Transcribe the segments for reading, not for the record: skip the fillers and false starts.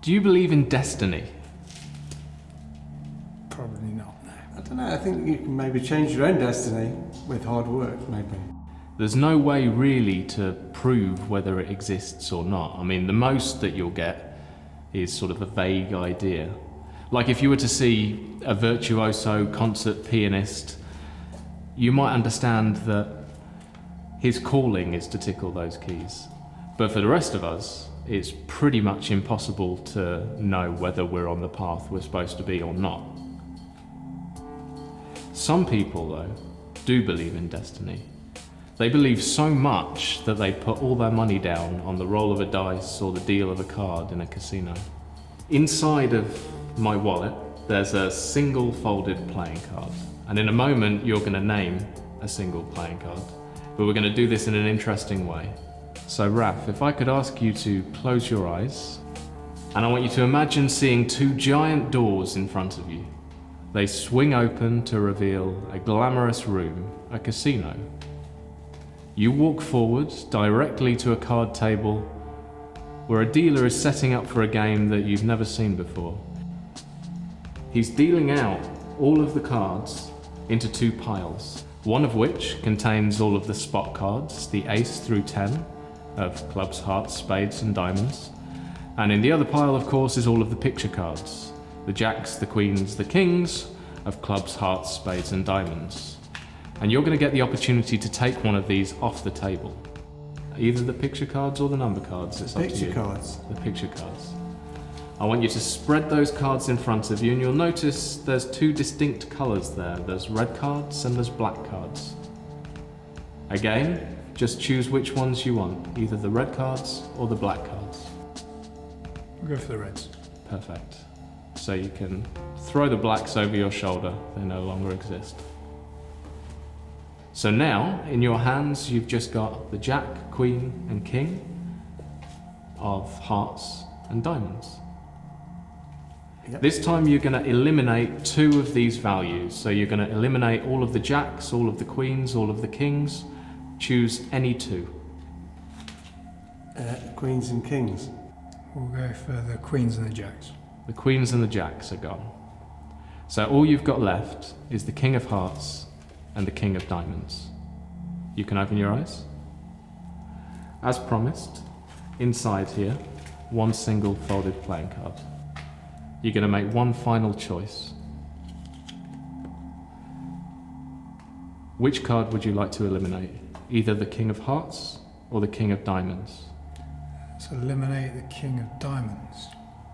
Do you believe in destiny? Probably not, no. I don't know, I think you can maybe change your own destiny with hard work, maybe. There's no way really to prove whether it exists or not. I mean, the most that you'll get is sort of a vague idea. Like if you were to see a virtuoso concert pianist, you might understand that his calling is to tickle those keys. But for the rest of us, it's pretty much impossible to know whether we're on the path we're supposed to be or not. Some people, though, do believe in destiny. They believe so much that they put all their money down on the roll of a dice or the deal of a card in a casino. Inside of my wallet, there's a single folded playing card. And in a moment, you're going to name a single playing card. But we're going to do this in an interesting way. So Raf, if I could ask you to close your eyes, and I want you to imagine seeing two giant doors in front of you. They swing open to reveal a glamorous room, a casino. You walk forward directly to a card table where a dealer is setting up for a game that you've never seen before. He's dealing out all of the cards into two piles, one of which contains all of the spot cards, the ace through 10 of clubs, hearts, spades and diamonds. And in the other pile, of course, is all of the picture cards, the jacks, the queens, the kings of clubs, hearts, spades and diamonds. And you're going to get the opportunity to take one of these off the table. Either the picture cards or the number cards, it's up to you. Picture cards. The picture cards. I want you to spread those cards in front of you, and you'll notice there's two distinct colours there. There's red cards and there's black cards. Again, just choose which ones you want, either the red cards or the black cards. We'll go for the reds. Perfect. So you can throw the blacks over your shoulder, they no longer exist. So now, in your hands, you've just got the jack, queen and king of hearts and diamonds. Yep. This time you're going to eliminate two of these values. So you're going to eliminate all of the jacks, all of the queens, all of the kings. Choose any two. Queens and kings. We'll go for the queens and the jacks. The queens and the jacks are gone. So all you've got left is the king of hearts and the king of diamonds. You can open your eyes. As promised, inside here, one single folded playing card. You're going to make one final choice. Which card would you like to eliminate? Either the king of hearts or the king of diamonds. So eliminate the king of diamonds.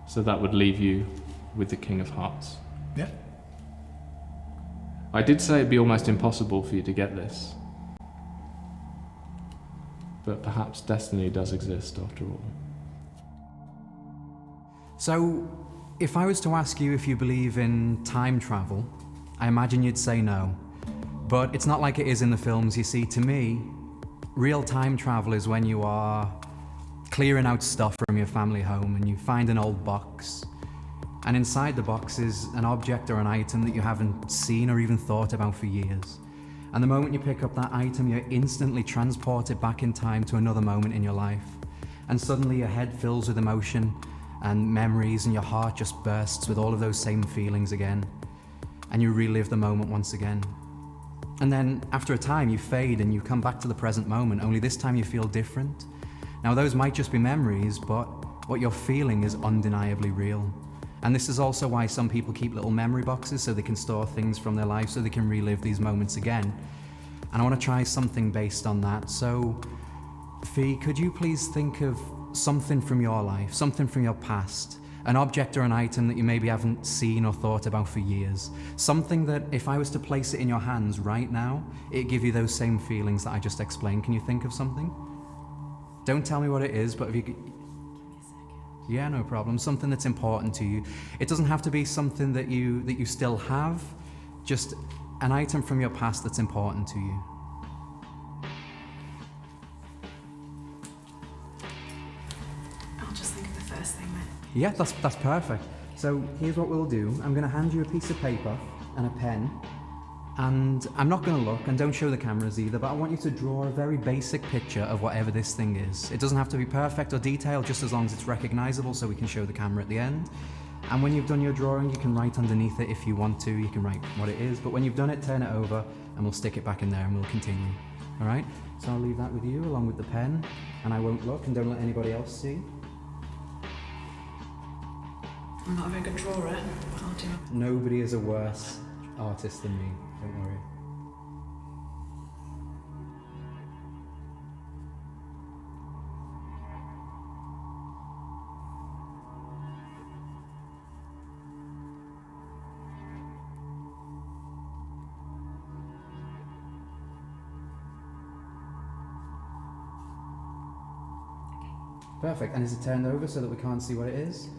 So that would leave you with the king of hearts. Yeah. I did say it'd be almost impossible for you to get this. But perhaps destiny does exist after all. So, if I was to ask you if you believe in time travel, I imagine you'd say no. But it's not like it is in the films. You see, to me, real time travel is when you are clearing out stuff from your family home and you find an old box, and inside the box is an object or an item that you haven't seen or even thought about for years. And the moment you pick up that item, you're instantly transported back in time to another moment in your life. And suddenly your head fills with emotion and memories, and your heart just bursts with all of those same feelings again. And you relive the moment once again. And then after a time you fade and you come back to the present moment, only this time you feel different. Now those might just be memories, but what you're feeling is undeniably real. And this is also why some people keep little memory boxes, so they can store things from their life, so they can relive these moments again. And I want to try something based on that. So, Fee, could you please think of something from your life, something from your past, an object or an item that you maybe haven't seen or thought about for years. Something that if I was to place it in your hands right now, it'd give you those same feelings that I just explained. Can you think of something? Don't tell me what it is, but if you could... Yeah, no problem. Something that's important to you. It doesn't have to be something that you still have, just an item from your past that's important to you. I'll just think of the first thing then. Yeah, that's perfect. So here's what we'll do. I'm going to hand you a piece of paper and a pen, And I'm not going to look, and don't show the cameras either, but I want you to draw a very basic picture of whatever this thing is. It doesn't have to be perfect or detailed, just as long as it's recognizable so we can show the camera at the end. And when you've done your drawing, you can write underneath it if you want to. You can write what it is, but when you've done it, turn it over, and we'll stick it back in there and we'll continue. All right? So I'll leave that with you along with the pen, and I won't look, and don't let anybody else see. I'm not a very good drawer, but I'll do it. Nobody is a worse artist than me, don't worry. Perfect, and is it turned over so that we can't see what it is?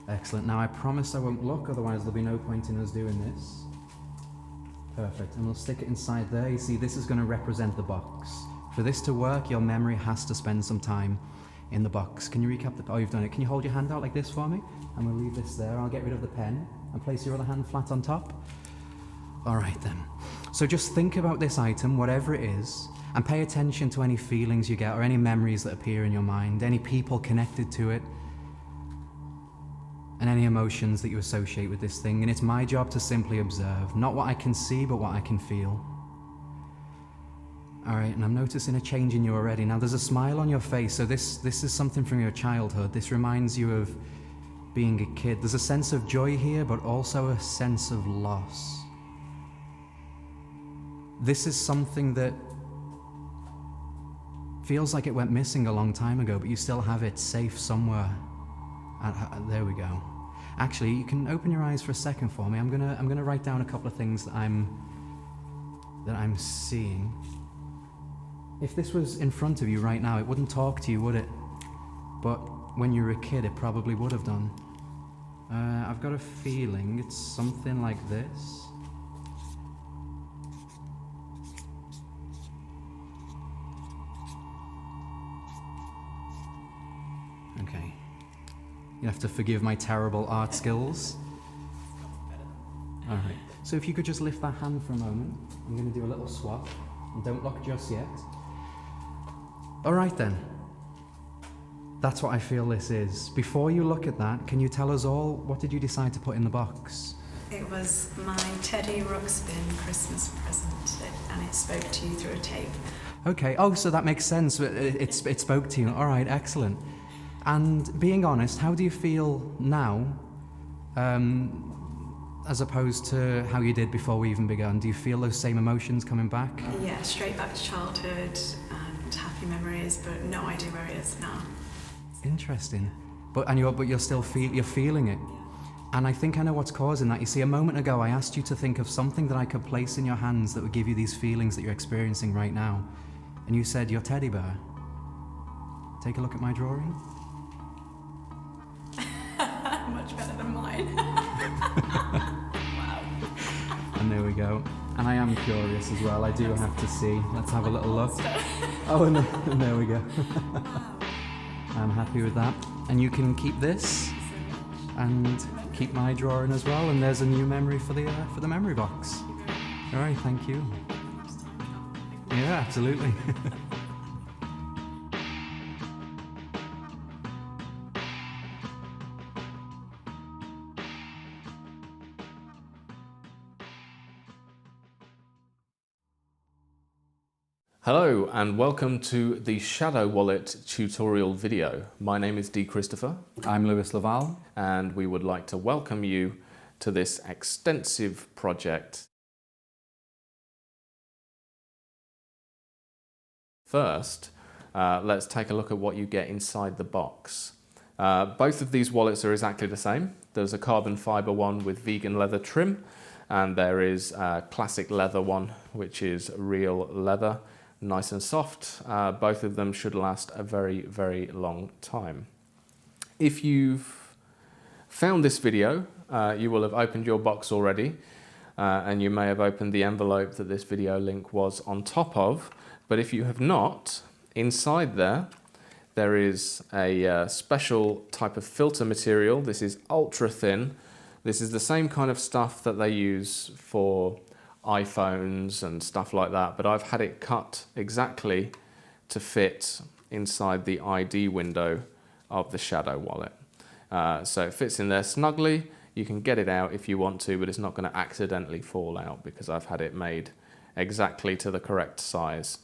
Excellent. Now I promise I won't look, otherwise there'll be no point in us doing this. Perfect, and we'll stick it inside there. You see, this is going to represent the box. For this to work, your memory has to spend some time in the box. Can you recap the... Oh, you've done it. Can you hold your hand out like this for me? And we'll leave this there. I'll get rid of the pen and place your other hand flat on top. All right then. So just think about this item, whatever it is, and pay attention to any feelings you get or any memories that appear in your mind, any people connected to it, and any emotions that you associate with this thing. And it's my job to simply observe, not what I can see, but what I can feel. All right, and I'm noticing a change in you already. Now there's a smile on your face, so this is something from your childhood. This reminds you of being a kid. There's a sense of joy here, but also a sense of loss. This is something that feels like it went missing a long time ago, but you still have it safe somewhere. There we go. Actually, you can open your eyes for a second for me. I'm gonna write down a couple of things that I'm seeing. If this was in front of you right now, it wouldn't talk to you, would it? But when you were a kid, it probably would have done. I've got a feeling it's something like this. Okay. You have to forgive my terrible art skills. All right. So if you could just lift that hand for a moment. I'm going to do a little swap. And don't look just yet. All right then. That's what I feel this is. Before you look at that, can you tell us all, what did you decide to put in the box? It was my Teddy Ruxpin Christmas present, and it spoke to you through a tape. Okay. Oh, so that makes sense. It spoke to you. All right. Excellent. And being honest, how do you feel now, as opposed to how you did before we even began? Do you feel those same emotions coming back? Yeah, straight back to childhood and happy memories, but no idea where it is now. Interesting. But you're still you're feeling it. And I think I know what's causing that. You see, a moment ago I asked you to think of something that I could place in your hands that would give you these feelings that you're experiencing right now. And you said your teddy bear. Take a look at my drawing. Much better than mine. And there we go. And I am curious as well. I do have to see. Let's have a little look. Oh, and there we go. I'm happy with that. And you can keep this and keep my drawing as well. And there's a new memory for the memory box. All right, thank you. Yeah, absolutely. Hello and welcome to the Shadow Wallet tutorial video. My name is Dee Christopher. I'm Lewis Laval. And we would like to welcome you to this extensive project. First, let's take a look at what you get inside the box. Both of these wallets are exactly the same. There's a carbon fiber one with vegan leather trim, and there is a classic leather one, which is real leather. Nice and soft. Both of them should last a very, very long time. If you've found this video, you will have opened your box already, and you may have opened the envelope that this video link was on top of. But if you have not, inside there is a special type of filter material. This is ultra thin. This is the same kind of stuff that they use for iPhones and stuff like that, but I've had it cut exactly to fit inside the ID window of the Shadow wallet. So it fits in there snugly. You can get it out if you want to, but it's not going to accidentally fall out because I've had it made exactly to the correct size.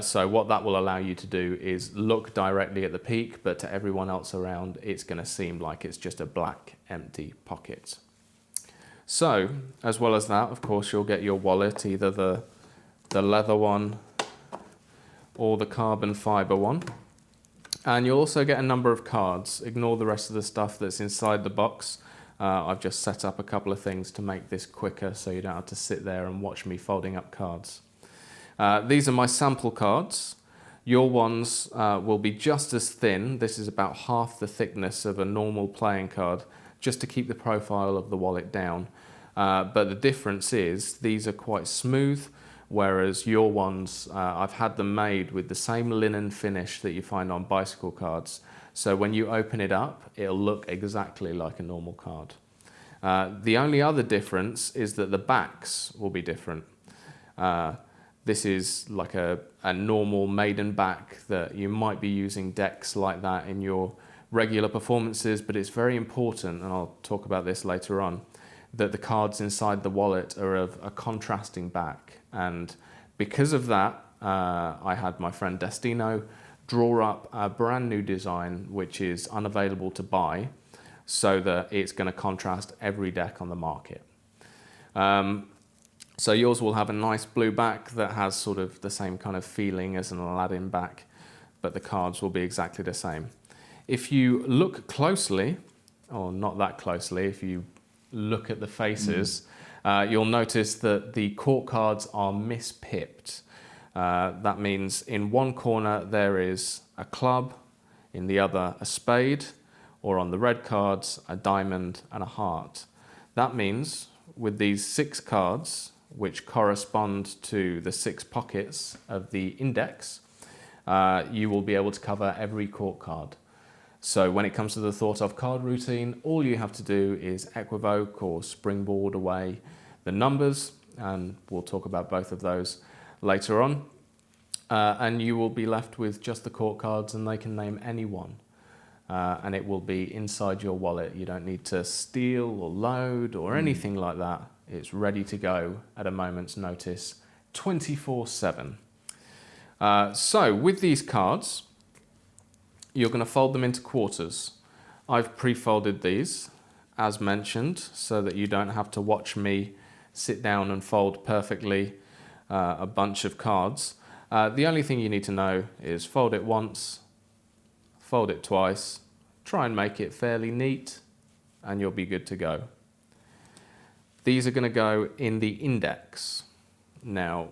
So what that will allow you to do is look directly at the peak, but to everyone else around, it's going to seem like it's just a black, empty pocket. So, as well as that, of course, you'll get your wallet, either the leather one or the carbon fiber one. And you'll also get a number of cards. Ignore the rest of the stuff that's inside the box. I've just set up a couple of things to make this quicker so you don't have to sit there and watch me folding up cards. These are my sample cards. Your ones will be just as thin. This is about half the thickness of a normal playing card, just to keep the profile of the wallet down. But the difference is these are quite smooth, whereas your ones, I've had them made with the same linen finish that you find on bicycle cards. So when you open it up, it'll look exactly like a normal card. The only other difference is that the backs will be different. This is like a normal maiden back that you might be using decks like that in your regular performances, but it's very important, and I'll talk about this later on, that the cards inside the wallet are of a contrasting back. And because of that, I had my friend Destino draw up a brand new design which is unavailable to buy, so that it's going to contrast every deck on the market. So yours will have a nice blue back that has sort of the same kind of feeling as an Aladdin back, but the cards will be exactly the same. If you look closely, or not that closely, if you look at the faces, you'll notice that the court cards are mispipped. That means in one corner there is a club, in the other a spade, or on the red cards a diamond and a heart. That means with these 6 cards, which correspond to the 6 pockets of the index, you will be able to cover every court card. So when it comes to the thought of card routine, all you have to do is equivoke or springboard away the numbers, and we'll talk about both of those later on. And you will be left with just the court cards, and they can name any one. And it will be inside your wallet. You don't need to steal or load or anything like that. It's ready to go at a moment's notice, 24/7. So with these cards, you're going to fold them into quarters. I've pre-folded these, as mentioned, so that you don't have to watch me sit down and fold perfectly a bunch of cards. The only thing you need to know is fold it once, fold it twice, try and make it fairly neat, and you'll be good to go. These are going to go in the index. Now,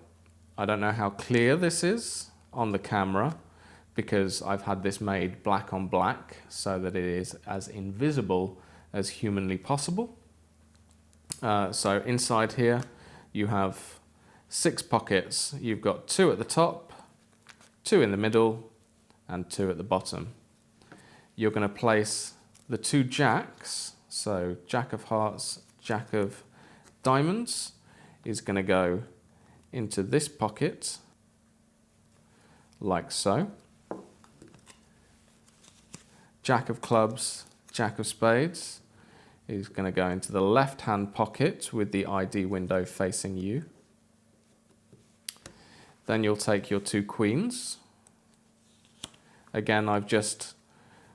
I don't know how clear this is on the camera, because I've had this made black on black so that it is as invisible as humanly possible. So inside here you have 6 pockets. You've got 2 at the top, 2 in the middle, and 2 at the bottom. You're going to place the 2 jacks, so Jack of Hearts, Jack of Diamonds is going to go into this pocket like so. Jack of Clubs, Jack of Spades is going to go into the left-hand pocket with the ID window facing you. Then you'll take your 2 queens. Again, I've just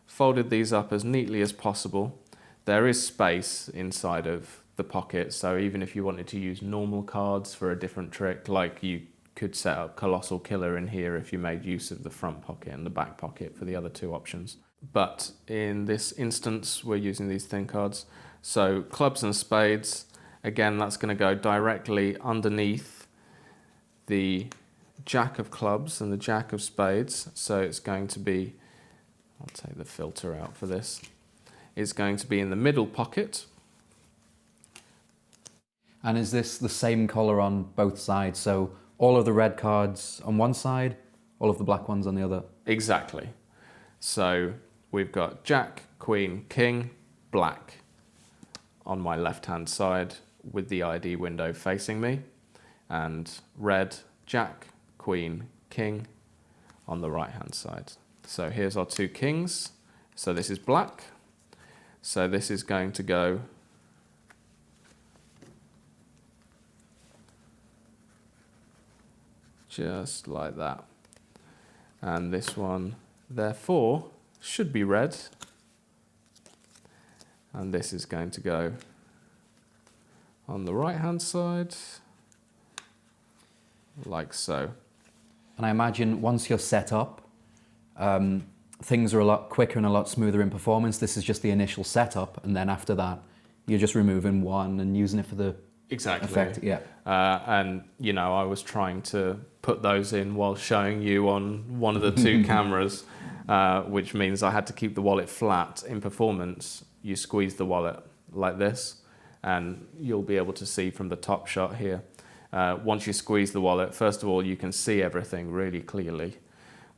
folded these up as neatly as possible. There is space inside of the pocket, so even if you wanted to use normal cards for a different trick, like you could set up Colossal Killer in here if you made use of the front pocket and the back pocket for the other 2 options. But in this instance, we're using these thin cards. So clubs and spades, again, that's going to go directly underneath the Jack of Clubs and the Jack of Spades. So it's going to be, I'll take the filter out for this, it's going to be in the middle pocket. And is this the same colour on both sides? So all of the red cards on one side, all of the black ones on the other? Exactly. So we've got Jack, Queen, King, black on my left-hand side with the ID window facing me. and red, Jack, Queen, King on the right-hand side. So here's our two kings. So this is black. So this is going to go just like that. And this one, therefore, should be red. And this is going to go on the right-hand side, like so. And I imagine once you're set up, things are a lot quicker and a lot smoother in performance. This is just the initial setup, and then after that, you're just removing one and using it for the effect. Yeah. And, you know, I was trying to put those in while showing you on one of the two cameras, which means I had to keep the wallet flat. In performance, you squeeze the wallet like this, and you'll be able to see from the top shot here. Once you squeeze the wallet, first of all, you can see everything really clearly,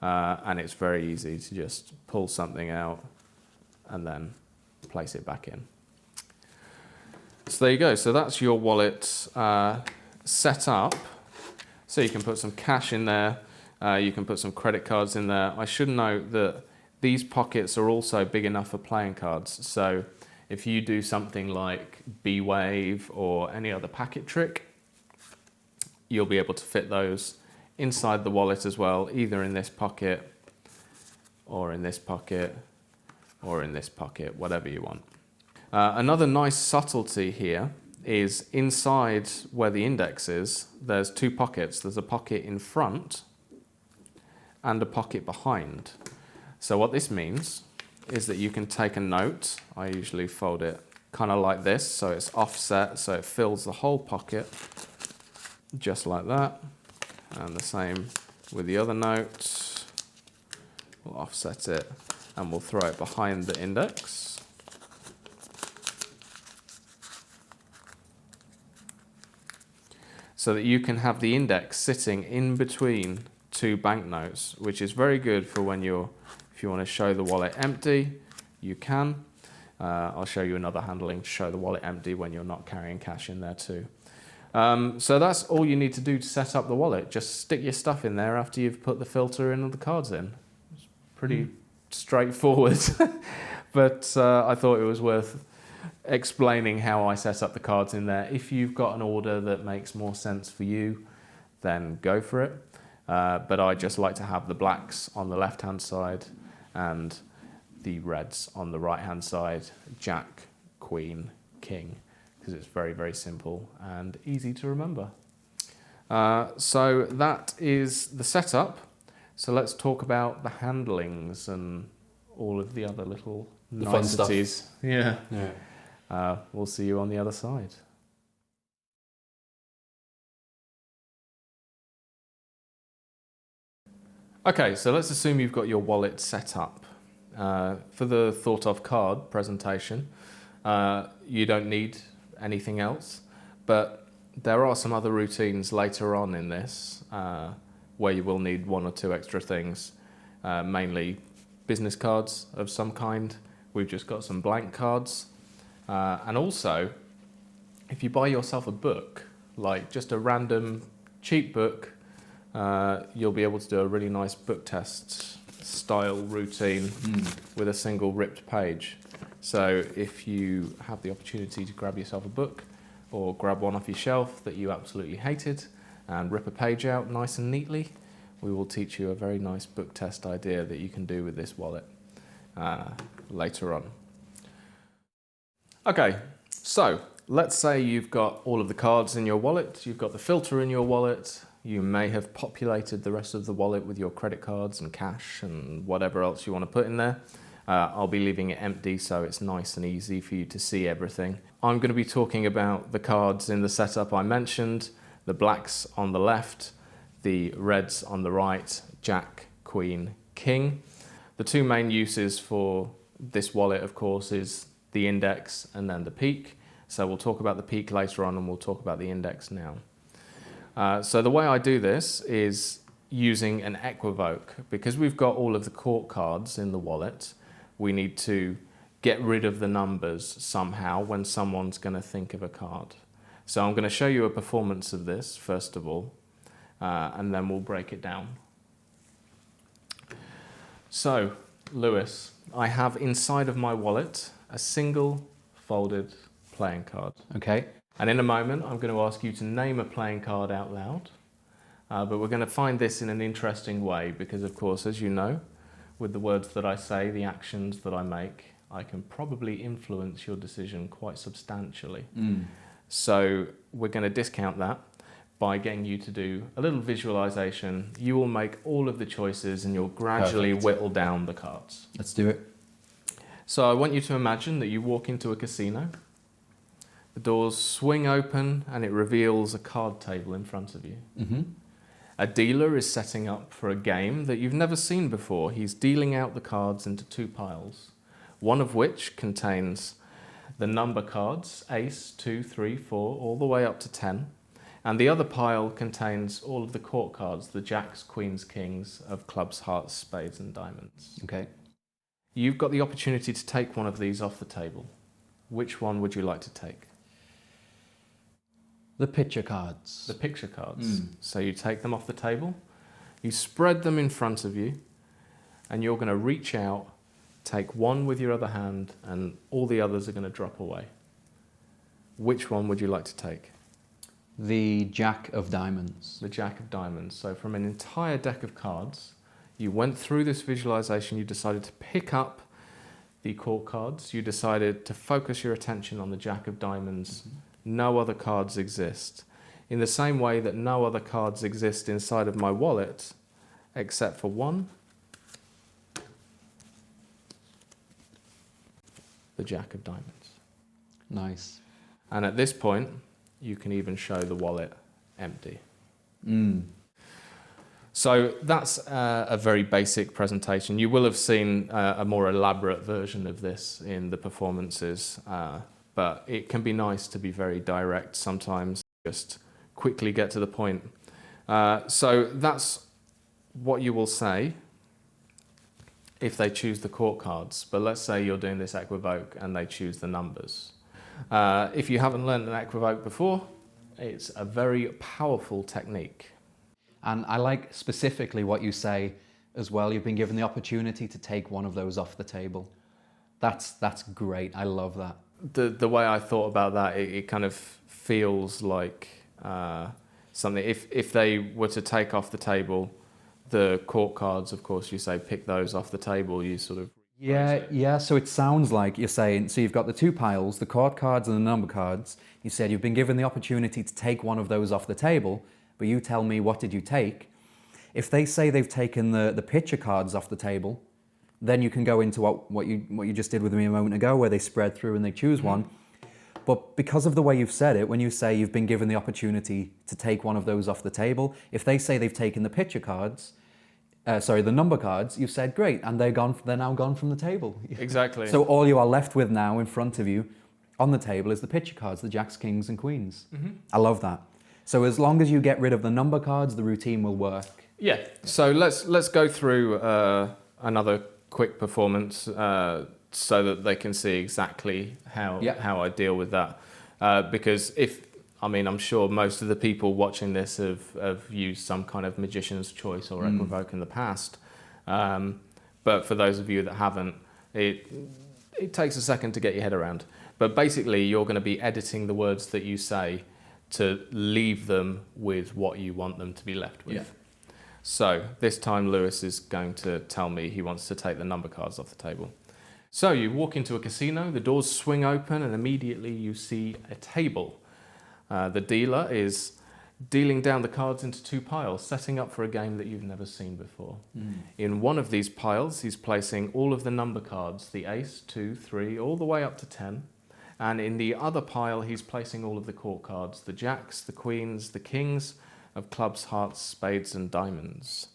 and it's very easy to just pull something out and then place it back in. So there you go. So that's your wallet set up. So you can put some cash in there. You can put some credit cards in there. I should note that these pockets are also big enough for playing cards. So if you do something like B-Wave or any other packet trick, you'll be able to fit those inside the wallet as well, either in this pocket or in this pocket or in this pocket, whatever you want. Another nice subtlety here is inside where the index is, there's two pockets. There's a pocket in front and a pocket behind. So what this means is that you can take a note. I usually fold it kind of like this, so it's offset, so it fills the whole pocket, just like that. And the same with the other note. We'll offset it and we'll throw it behind the index. So that you can have the index sitting in between two banknotes, which is very good for when if you want to show the wallet empty, you can. I'll show you another handling to show the wallet empty when you're not carrying cash in there too. So that's all you need to do to set up the wallet. Just stick your stuff in there after you've put the filter in and the cards in. It's pretty straightforward, but I thought it was worth explaining how I set up the cards in there. If you've got an order that makes more sense for you, then go for it. But I just like to have the blacks on the left-hand side and the reds on the right-hand side, Jack, Queen, King, because it's very, very simple and easy to remember. So that is the setup. So let's talk about the handlings and all of the other little niceties. Yeah. We'll see you on the other side. Okay, so let's assume you've got your wallet set up. For the thought of card presentation, you don't need anything else, but there are some other routines later on in this where you will need one or two extra things, mainly business cards of some kind. We've just got some blank cards. And also, if you buy yourself a book, like just a random cheap book, you'll be able to do a really nice book test style routine with a single ripped page. So if you have the opportunity to grab yourself a book or grab one off your shelf that you absolutely hated and rip a page out nice and neatly, we will teach you a very nice book test idea that you can do with this wallet later on. Okay, so let's say you've got all of the cards in your wallet, you've got the filter in your wallet, you may have populated the rest of the wallet with your credit cards and cash and whatever else you want to put in there. I'll be leaving it empty so it's nice and easy for you to see everything. I'm going to be talking about the cards in the setup I mentioned, the blacks on the left, the reds on the right, Jack, Queen, King. The two main uses for this wallet, of course, is the index and then the peak. So we'll talk about the peak later on and we'll talk about the index now. So the way I do this is using an equivoke. Because we've got all of the court cards in the wallet, we need to get rid of the numbers somehow when someone's going to think of a card. So I'm going to show you a performance of this, first of all, and then we'll break it down. So, Lewis, I have inside of my wallet a single folded playing card. Okay. And in a moment, I'm going to ask you to name a playing card out loud. But we're going to find this in an interesting way because, of course, as you know, with the words that I say, the actions that I make, I can probably influence your decision quite substantially. So we're going to discount that by getting you to do a little visualization. You will make all of the choices and you'll gradually whittle down the cards. Let's do it. So I want you to imagine that you walk into a casino. The doors swing open and it reveals a card table in front of you. A dealer is setting up for a game that you've never seen before. He's dealing out the cards into two piles, one of which contains the number cards, ace, 2, 3, 4, all the way up to 10. And the other pile contains all of the court cards, the jacks, queens, kings of clubs, hearts, spades, and diamonds. Okay. You've got the opportunity to take one of these off the table. Which one would you like to take? The picture cards. The picture cards. So you take them off the table, you spread them in front of you, and you're going to reach out, take one with your other hand, and all the others are going to drop away. Which one would you like to take? The Jack of Diamonds. The Jack of Diamonds. So from an entire deck of cards, you went through this visualization, you decided to pick up the court cards, you decided to focus your attention on the Jack of Diamonds. No other cards exist. In the same way that no other cards exist inside of my wallet, except for one, the Jack of Diamonds. Nice. And at this point, you can even show the wallet empty. So that's a very basic presentation. You will have seen a more elaborate version of this in the performances, but it can be nice to be very direct sometimes, just quickly get to the point. So that's what you will say if they choose the court cards. But let's say you're doing this equivoke and they choose the numbers. If you haven't learned an equivoke before, it's a very powerful technique. And I like specifically what you say as well. You've been given the opportunity to take one of those off the table. That's great. I love that. The way I thought about that, it kind of feels like something. If they were to take off the table the court cards, of course, you say pick those off the table. You sort of Yeah. So it sounds like you're saying, so you've got the two piles, the court cards and the number cards. You said you've been given the opportunity to take one of those off the table, but you tell me, what did you take? If they say they've taken the picture cards off the table, then you can go into what you just did with me a moment ago, where they spread through and they choose one. But because of the way you've said it, when you say you've been given the opportunity to take one of those off the table, if they say they've taken the picture cards, the number cards, you've said great, and they're now gone from the table. Exactly. So all you are left with now in front of you on the table is the picture cards, the jacks, kings, and queens. I love that. So as long as you get rid of the number cards, the routine will work. Yeah. So let's go through another quick performance so that they can see exactly how I deal with that. Because I'm sure most of the people watching this have used some kind of magician's choice or equivoke in the past. But for those of you that haven't, it takes a second to get your head around. But basically, you're going to be editing the words that you say to leave them with what you want them to be left with. Yeah. So this time Lewis is going to tell me he wants to take the number cards off the table. So you walk into a casino, the doors swing open, and immediately you see a table. The dealer is dealing down the cards into two piles, setting up for a game that you've never seen before. In one of these piles, he's placing all of the number cards, the ace, 2, 3, all the way up to 10. And in the other pile, he's placing all of the court cards, the jacks, the queens, the kings of clubs, hearts, spades, and diamonds.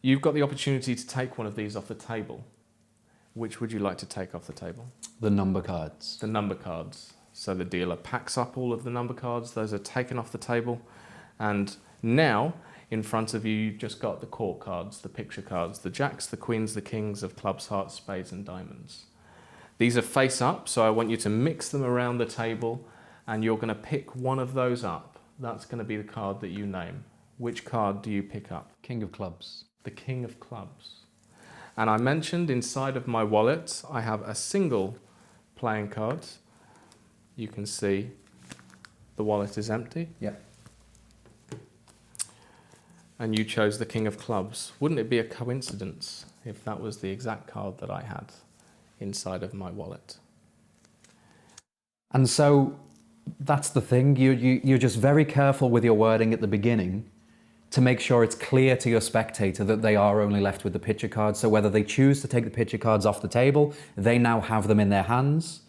You've got the opportunity to take one of these off the table. Which would you like to take off the table? The number cards. The number cards. So the dealer packs up all of the number cards. Those are taken off the table. And now, in front of you, you've just got the court cards, the picture cards, the jacks, the queens, the kings of clubs, hearts, spades, and diamonds. These are face up, so I want you to mix them around the table and you're going to pick one of those up. That's going to be the card that you name. Which card do you pick up? King of clubs. The King of Clubs. And I mentioned inside of my wallet, I have a single playing card. You can see the wallet is empty. Yep. And you chose the King of Clubs. Wouldn't it be a coincidence if that was the exact card that I had inside of my wallet? And so that's the thing. You're just very careful with your wording at the beginning to make sure it's clear to your spectator that they are only left with the picture cards. So whether they choose to take the picture cards off the table, they now have them in their hands.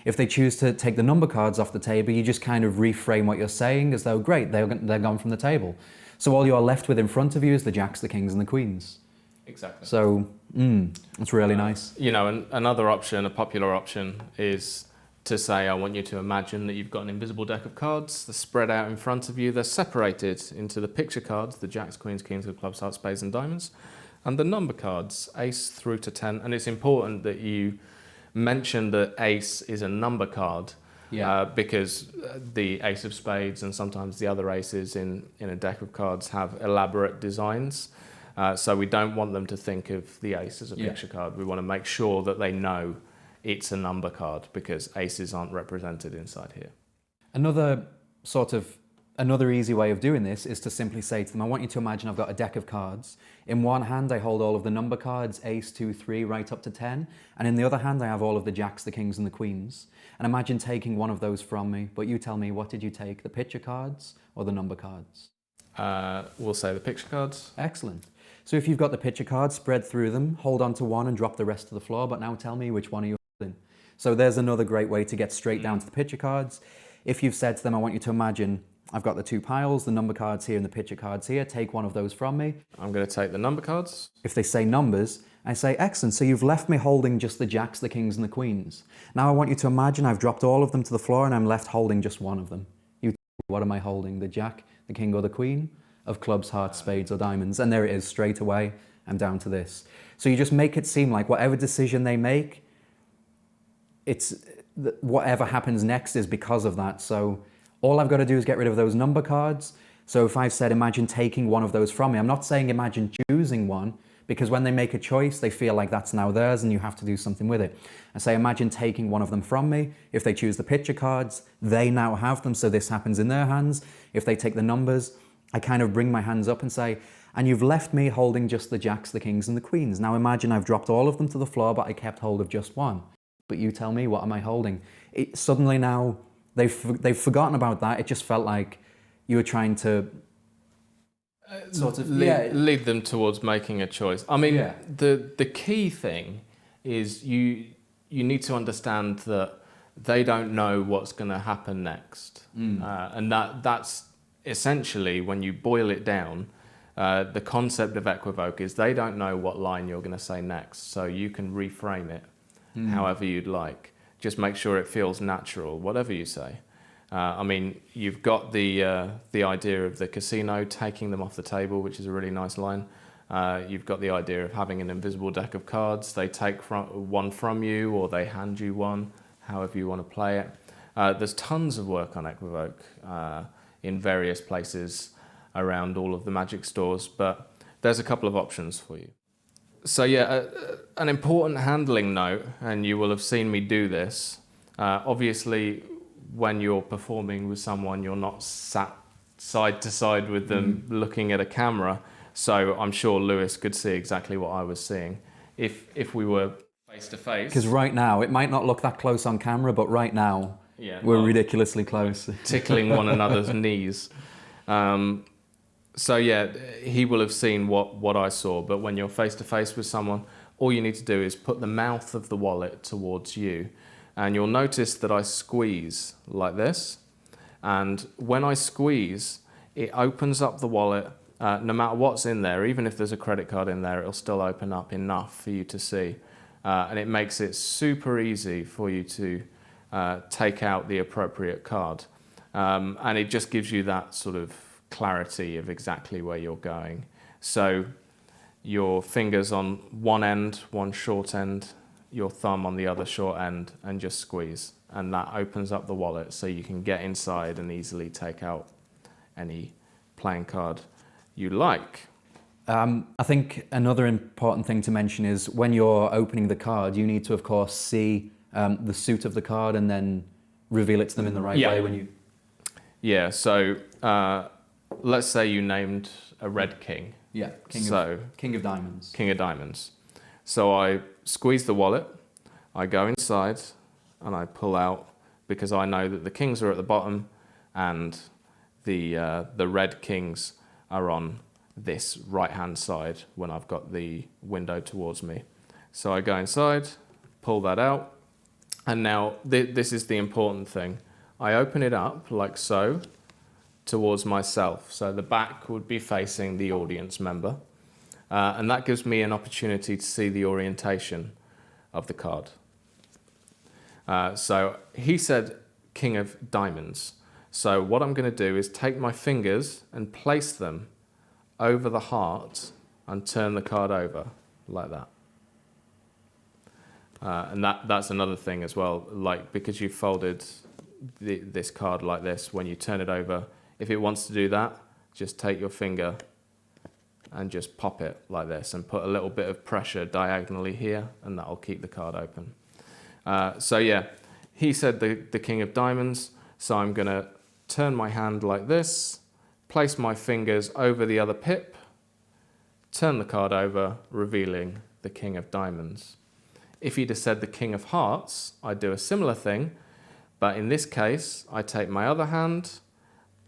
If they choose to take the number cards off the table, you just kind of reframe what you're saying as though, great, they're gone from the table. So all you're left with in front of you is the jacks, the kings, and the queens. Exactly. So, that's really nice. You know, another option, a popular option, is to say, I want you to imagine that you've got an invisible deck of cards. They're spread out in front of you. They're separated into the picture cards, the jacks, queens, kings, of clubs, hearts, spades, and diamonds, and the number cards, ace through to 10. And it's important that you mention that ace is a number card. Yeah. Because the ace of spades and sometimes the other aces in a deck of cards have elaborate designs. So we don't want them to think of the ace as a picture card. We want to make sure that they know it's a number card because aces aren't represented inside here. Another easy way of doing this is to simply say to them, I want you to imagine I've got a deck of cards. In one hand, I hold all of the number cards, ace, 2, 3, right up to 10. And in the other hand, I have all of the jacks, the kings, and the queens. And imagine taking one of those from me. But you tell me, what did you take, the picture cards or the number cards? We'll say the picture cards. Excellent. So if you've got the picture cards, spread through them, hold on to one and drop the rest to the floor. But now tell me, which one are you holding? So there's another great way to get straight down to the picture cards. If you've said to them, I want you to imagine I've got the two piles, the number cards here and the picture cards here. Take one of those from me. I'm going to take the number cards. If they say numbers, I say, excellent, so you've left me holding just the jacks, the kings, and the queens. Now I want you to imagine I've dropped all of them to the floor and I'm left holding just one of them. What am I holding? The jack, the king, or the queen? Of clubs, hearts, spades, or diamonds. And there it is, straight away, I'm down to this. So you just make it seem like whatever decision they make, whatever happens next is because of that. So all I've got to do is get rid of those number cards. So if I've said, imagine taking one of those from me, I'm not saying imagine choosing one, because when they make a choice, they feel like that's now theirs and you have to do something with it. I say, imagine taking one of them from me. If they choose the picture cards, they now have them, so this happens in their hands. If they take the numbers, I kind of bring my hands up and say, and you've left me holding just the jacks, the kings, and the queens. Now imagine I've dropped all of them to the floor, but I kept hold of just one. But you tell me, what am I holding? Suddenly now, they've forgotten about that. It just felt like you were trying to lead them towards making a choice. I mean, the key thing is you need to understand that they don't know what's going to happen next. And that's essentially, when you boil it down, the concept of equivoke is they don't know what line you're going to say next. So you can reframe it however you'd like. Just make sure it feels natural, whatever you say. I mean, you've got the idea of the casino taking them off the table, which is a really nice line. You've got the idea of having an invisible deck of cards. They take one from you or they hand you one, however you want to play it. There's tons of work on equivoke in various places around all of the magic stores, but there's a couple of options for you. So yeah, an important handling note, and you will have seen me do this, obviously when you're performing with someone, you're not sat side to side with them looking at a camera, so I'm sure Lewis could see exactly what I was seeing if we were face to face. Because right now, it might not look that close on camera, but right now, we're ridiculously close. Tickling one another's knees. So yeah, he will have seen what I saw, but when you're face to face with someone, all you need to do is put the mouth of the wallet towards you, and you'll notice that I squeeze like this, and when I squeeze, it opens up the wallet. No matter what's in there, even if there's a credit card in there, it'll still open up enough for you to see, and it makes it super easy for you to take out the appropriate card, and it just gives you that sort of clarity of exactly where you're going. So your fingers on one end, one short end, your thumb on the other short end and just squeeze. And that opens up the wallet so you can get inside and easily take out any playing card you like. I think another important thing to mention is when you're opening the card, you need to, of course, see the suit of the card and then reveal it to them in the right way when you... Yeah, so let's say you named a red king. Yeah, King of Diamonds. King of Diamonds. So I squeeze the wallet, I go inside, and I pull out, because I know that the kings are at the bottom and the red kings are on this right-hand side when I've got the window towards me. So I go inside, pull that out, and now this is the important thing. I open it up like so towards myself. So the back would be facing the audience member. And that gives me an opportunity to see the orientation of the card. So he said King of Diamonds. So what I'm going to do is take my fingers and place them over the heart and turn the card over like that. And that's another thing as well, like because you folded this card like this, when you turn it over, if it wants to do that, just take your finger and just pop it like this and put a little bit of pressure diagonally here, and that'll keep the card open. So yeah, he said the King of Diamonds, so I'm going to turn my hand like this, place my fingers over the other pip, turn the card over, revealing the King of Diamonds. If he'd have said the King of Hearts, I'd do a similar thing, but in this case, I take my other hand,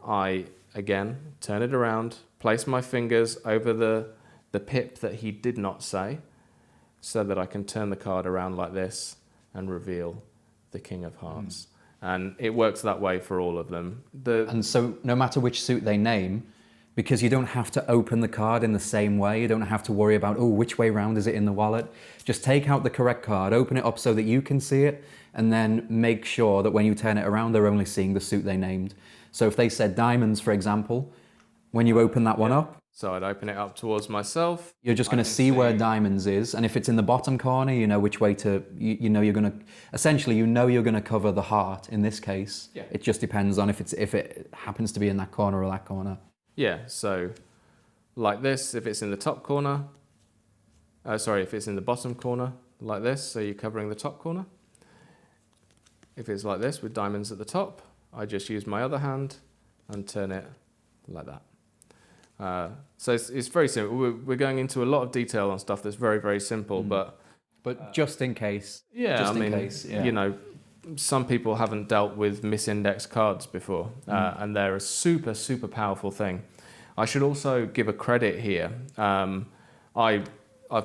I, again, turn it around, place my fingers over the pip that he did not say, so that I can turn the card around like this and reveal the King of Hearts. And it works that way for all of them. And so no matter which suit they name, because you don't have to open the card in the same way, you don't have to worry about, oh, which way round is it in the wallet? Just take out the correct card, open it up so that you can see it, and then make sure that when you turn it around, they're only seeing the suit they named. So if they said diamonds, for example, when you open that one up, so I'd open it up towards myself. you're just going to see where diamonds is, and if it's in the bottom corner, you know which way to, you know you're going to, essentially you know you're going to cover the heart in this case. Yeah. It just depends on if it happens to be in that corner or that corner. Yeah, so like this, if it's in the top corner, if it's in the bottom corner, like this, so you're covering the top corner. If it's like this with diamonds at the top, I just use my other hand and turn it like that. So it's very simple. We're going into a lot of detail on stuff that's very, very simple, but just in case. Yeah, just I mean, in case, yeah. You know, some people haven't dealt with misindexed cards before, and they're a super, super powerful thing. I should also give a credit here. I've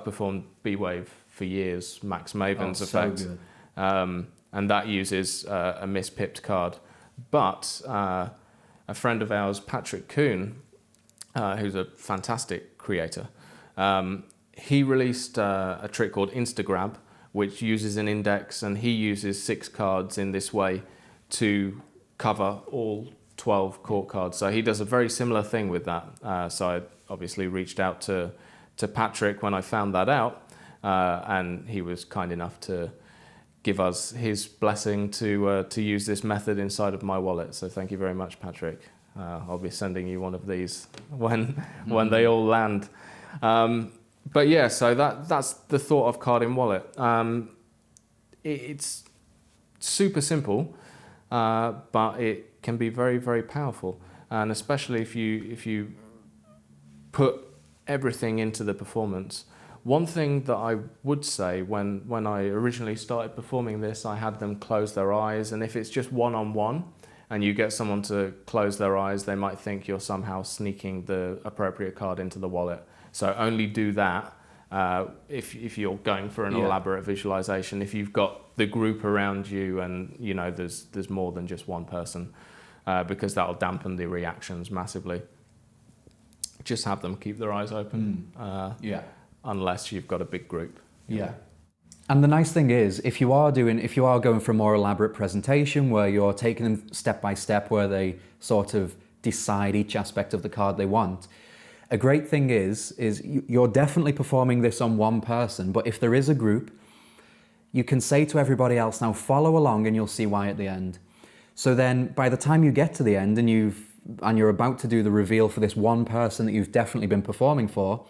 performed B-Wave for years, Max Maven's effect. So good. And that uses a mispipped card. But a friend of ours, Patrick Kuhn, who's a fantastic creator, he released a trick called Instagrab, which uses an index, and he uses 6 cards in this way to cover all 12 court cards. So he does a very similar thing with that. So I obviously reached out to Patrick when I found that out, and he was kind enough to give us his blessing to use this method inside of my wallet. So thank you very much, Patrick. I'll be sending you one of these when they all land. But yeah, so that's the thought of card in wallet. It's super simple, but it can be very, very powerful, and especially if you put everything into the performance. One thing that I would say when I originally started performing this, I had them close their eyes, and if it's just one-on-one and you get someone to close their eyes, they might think you're somehow sneaking the appropriate card into the wallet. So only do that if you're going for an elaborate visualization. If you've got the group around you and you know there's more than just one person, because that'll dampen the reactions massively. Just have them keep their eyes open. Unless you've got a big group. Yeah. And the nice thing is, if you are going for a more elaborate presentation where you're taking them step by step, where they sort of decide each aspect of the card they want, a great thing is you're definitely performing this on one person, but if there is a group, you can say to everybody else, now follow along and you'll see why at the end. So then by the time you get to the end and you're about to do the reveal for this one person that you've definitely been performing for,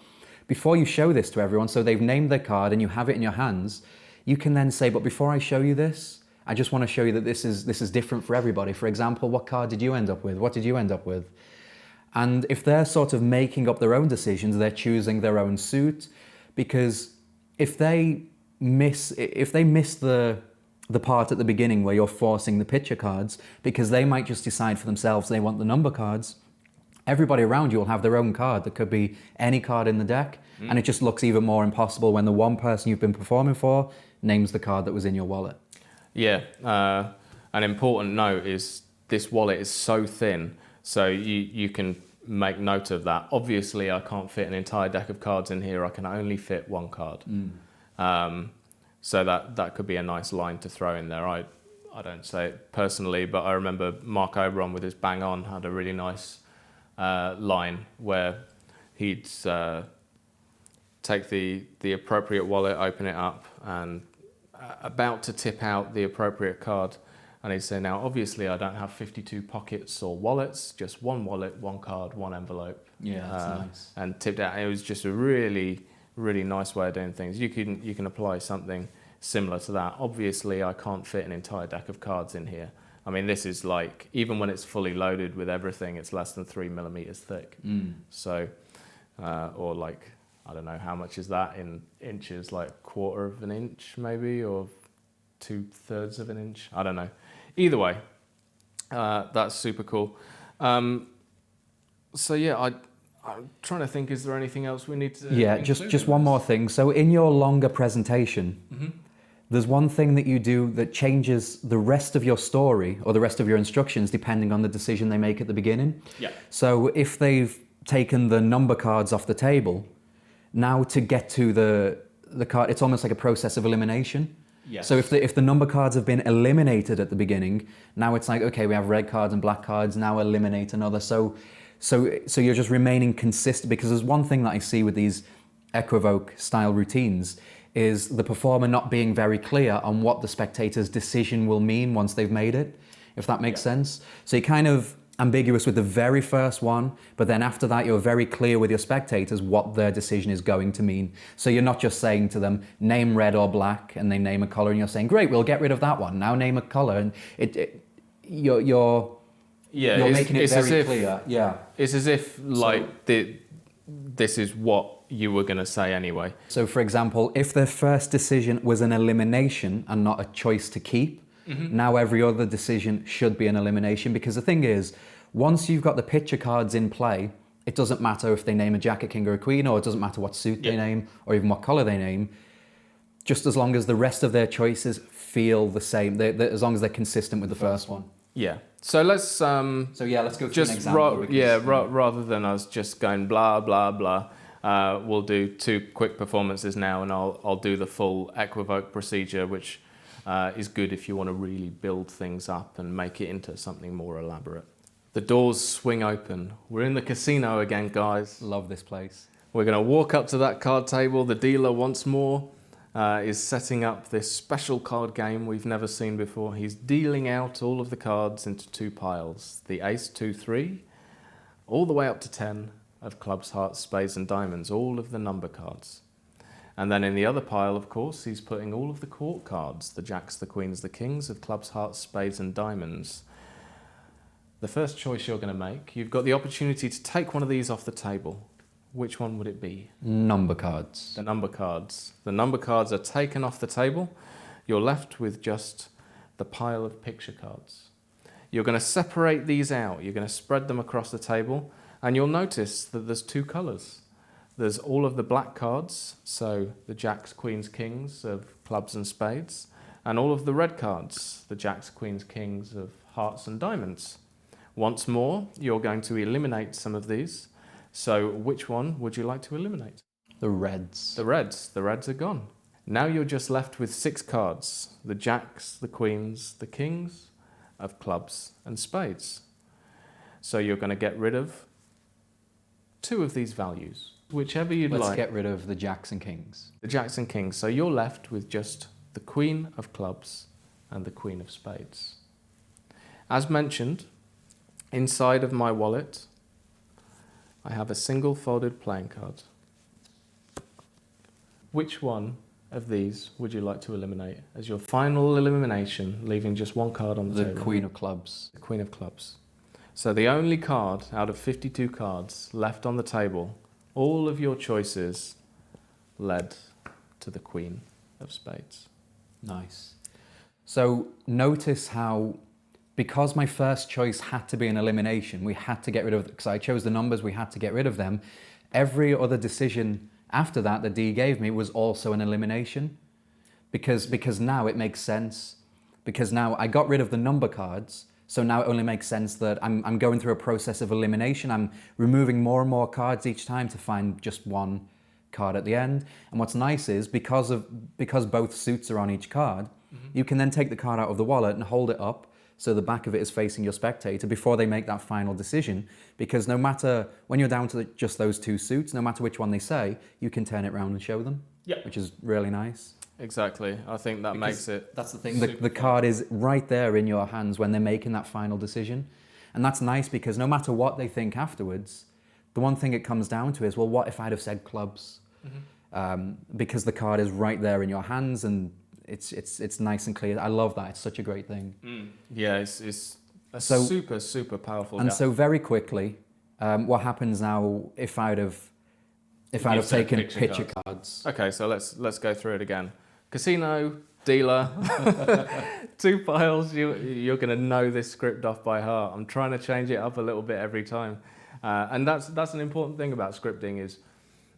before you show this to everyone, so they've named their card and you have it in your hands, you can then say, but before I show you this, I just want to show you that this is different for everybody. For example, what card did you end up with? What did you end up with? And if they're sort of making up their own decisions, they're choosing their own suit, because if they miss the part at the beginning where you're forcing the picture cards, because they might just decide for themselves they want the number cards, everybody around you will have their own card that could be any card in the deck, and it just looks even more impossible when the one person you've been performing for names the card that was in your wallet. Yeah, an important note is this wallet is so thin, so you can make note of that. Obviously, I can't fit an entire deck of cards in here. I can only fit one card. So that could be a nice line to throw in there. I don't say it personally, but I remember Mark Oberon with his Bang On had a really nice line where he'd take the appropriate wallet, open it up, and about to tip out the appropriate card, and he'd say, now obviously I don't have 52 pockets or wallets, just one wallet, one card, one envelope. Yeah, that's nice. And tipped out. It was just a really, really nice way of doing things. You can apply something similar to that. Obviously I can't fit an entire deck of cards in here. I mean, this is like, even when it's fully loaded with everything, it's less than 3 millimeters thick. So, or like, I don't know, how much is that in inches? Like 1/4 of an inch maybe, or 2/3 of an inch? I don't know. Either way, that's super cool. So yeah, I'm trying to think, is there anything else we need to just one more thing. So in your longer presentation, there's one thing that you do that changes the rest of your story or the rest of your instructions depending on the decision they make at the beginning. Yeah. So if they've taken the number cards off the table, now to get to the card, it's almost like a process of elimination. Yes. So if the number cards have been eliminated at the beginning, now it's like, okay, we have red cards and black cards, now eliminate another. So you're just remaining consistent, because there's one thing that I see with these Equivoke style routines is the performer not being very clear on what the spectator's decision will mean once they've made it, if that makes sense. So you're kind of ambiguous with the very first one, but then after that you're very clear with your spectators what their decision is going to mean. So you're not just saying to them, name red or black, and they name a color, and you're saying, great, we'll get rid of that one, now name a color. And you're making it very clear. Yeah. It's as if like this is what you were going to say anyway. So for example, if their first decision was an elimination and not a choice to keep, now every other decision should be an elimination, because the thing is, once you've got the picture cards in play, it doesn't matter if they name a jack, a king or a queen, or it doesn't matter what suit they name or even what color they name, just as long as the rest of their choices feel the same, as long as they're consistent with the first one. Yeah. So let's let's go through an example. Rather than us just going blah blah blah, we'll do 2 quick performances now, and I'll do the full Equivoke procedure, which is good if you want to really build things up and make it into something more elaborate. The doors swing open. We're in the casino again, guys. Love this place. We're going to walk up to that card table. The dealer once more is setting up this special card game we've never seen before. He's dealing out all of the cards into 2 piles. The ace, 2, 3, all the way up to 10 of clubs, hearts, spades and diamonds, all of the number cards. And then in the other pile, of course, he's putting all of the court cards, the jacks, the queens, the kings of clubs, hearts, spades and diamonds. The first choice you're going to make, you've got the opportunity to take one of these off the table. Which one would it be? Number cards. The number cards. The number cards are taken off the table. You're left with just the pile of picture cards. You're going to separate these out. You're going to spread them across the table, and you'll notice that there's 2 colours. There's all of the black cards, so the jacks, queens, kings of clubs and spades, and all of the red cards, the jacks, queens, kings of hearts and diamonds. Once more, you're going to eliminate some of these. So which one would you like to eliminate? The reds. The reds. The reds are gone. Now you're just left with 6 cards, the jacks, the queens, the kings of clubs and spades. So you're going to get rid of 2 of these values, whichever you'd like. Let's get rid of the jacks and kings. The jacks and kings. So you're left with just the Queen of Clubs, and the Queen of Spades. As mentioned, inside of my wallet, I have a single folded playing card. Which one of these would you like to eliminate as your final elimination, leaving just one card on the table? The Queen of Clubs. The Queen of Clubs. So the only card out of 52 cards left on the table, all of your choices led to the Queen of Spades. Nice. So notice how, because my first choice had to be an elimination, we had to get rid of, because I chose the numbers, we had to get rid of them. Every other decision after that Dee gave me was also an elimination, because now it makes sense. Because now I got rid of the number cards, so now it only makes sense that I'm going through a process of elimination. I'm removing more and more cards each time to find just one card at the end. And what's nice is, because both suits are on each card, you can then take the card out of the wallet and hold it up so the back of it is facing your spectator before they make that final decision. Because no matter, when you're down to just those two suits, no matter which one they say, you can turn it around and show them, which is really nice. Exactly. I think that makes it... That's the thing. The card is right there in your hands when they're making that final decision. And that's nice because no matter what they think afterwards, the one thing it comes down to is, well, what if I'd have said clubs? Because the card is right there in your hands and it's nice and clear. I love that. It's such a great thing. Yeah, it's a super powerful. And so very quickly, what happens now if I'd have taken picture cards? Okay, so let's go through it again. Casino, dealer, 2 piles. You're going to know this script off by heart. I'm trying to change it up a little bit every time, and that's an important thing about scripting is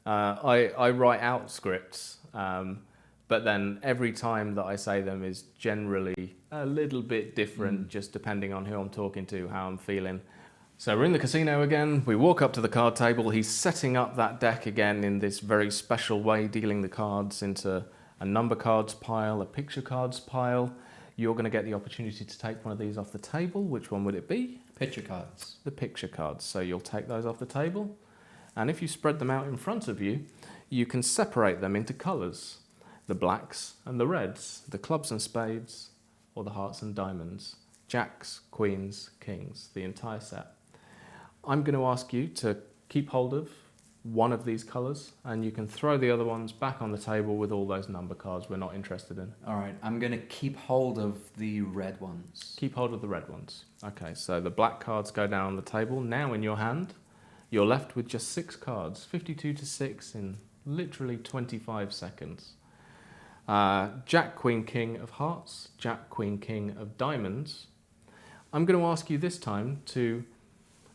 I write out scripts, but then every time that I say them is generally a little bit different, just depending on who I'm talking to, how I'm feeling. So we're in the casino again. We walk up to the card table. He's setting up that deck again in this very special way, dealing the cards into a number cards pile, a picture cards pile. You're going to get the opportunity to take one of these off the table. Which one would it be? Picture cards. The picture cards. So you'll take those off the table. And if you spread them out in front of you, you can separate them into colours. The blacks and the reds, the clubs and spades, or the hearts and diamonds, jacks, queens, kings, the entire set. I'm going to ask you to keep hold of one of these colours, and you can throw the other ones back on the table with all those number cards we're not interested in. All right, I'm going to keep hold of the red ones. Keep hold of the red ones. Okay, so the black cards go down on the table. Now in your hand, you're left with just 6 cards, 52 to 6 in literally 25 seconds. Jack, Queen, King of hearts, Jack, Queen, King of diamonds. I'm going to ask you this time to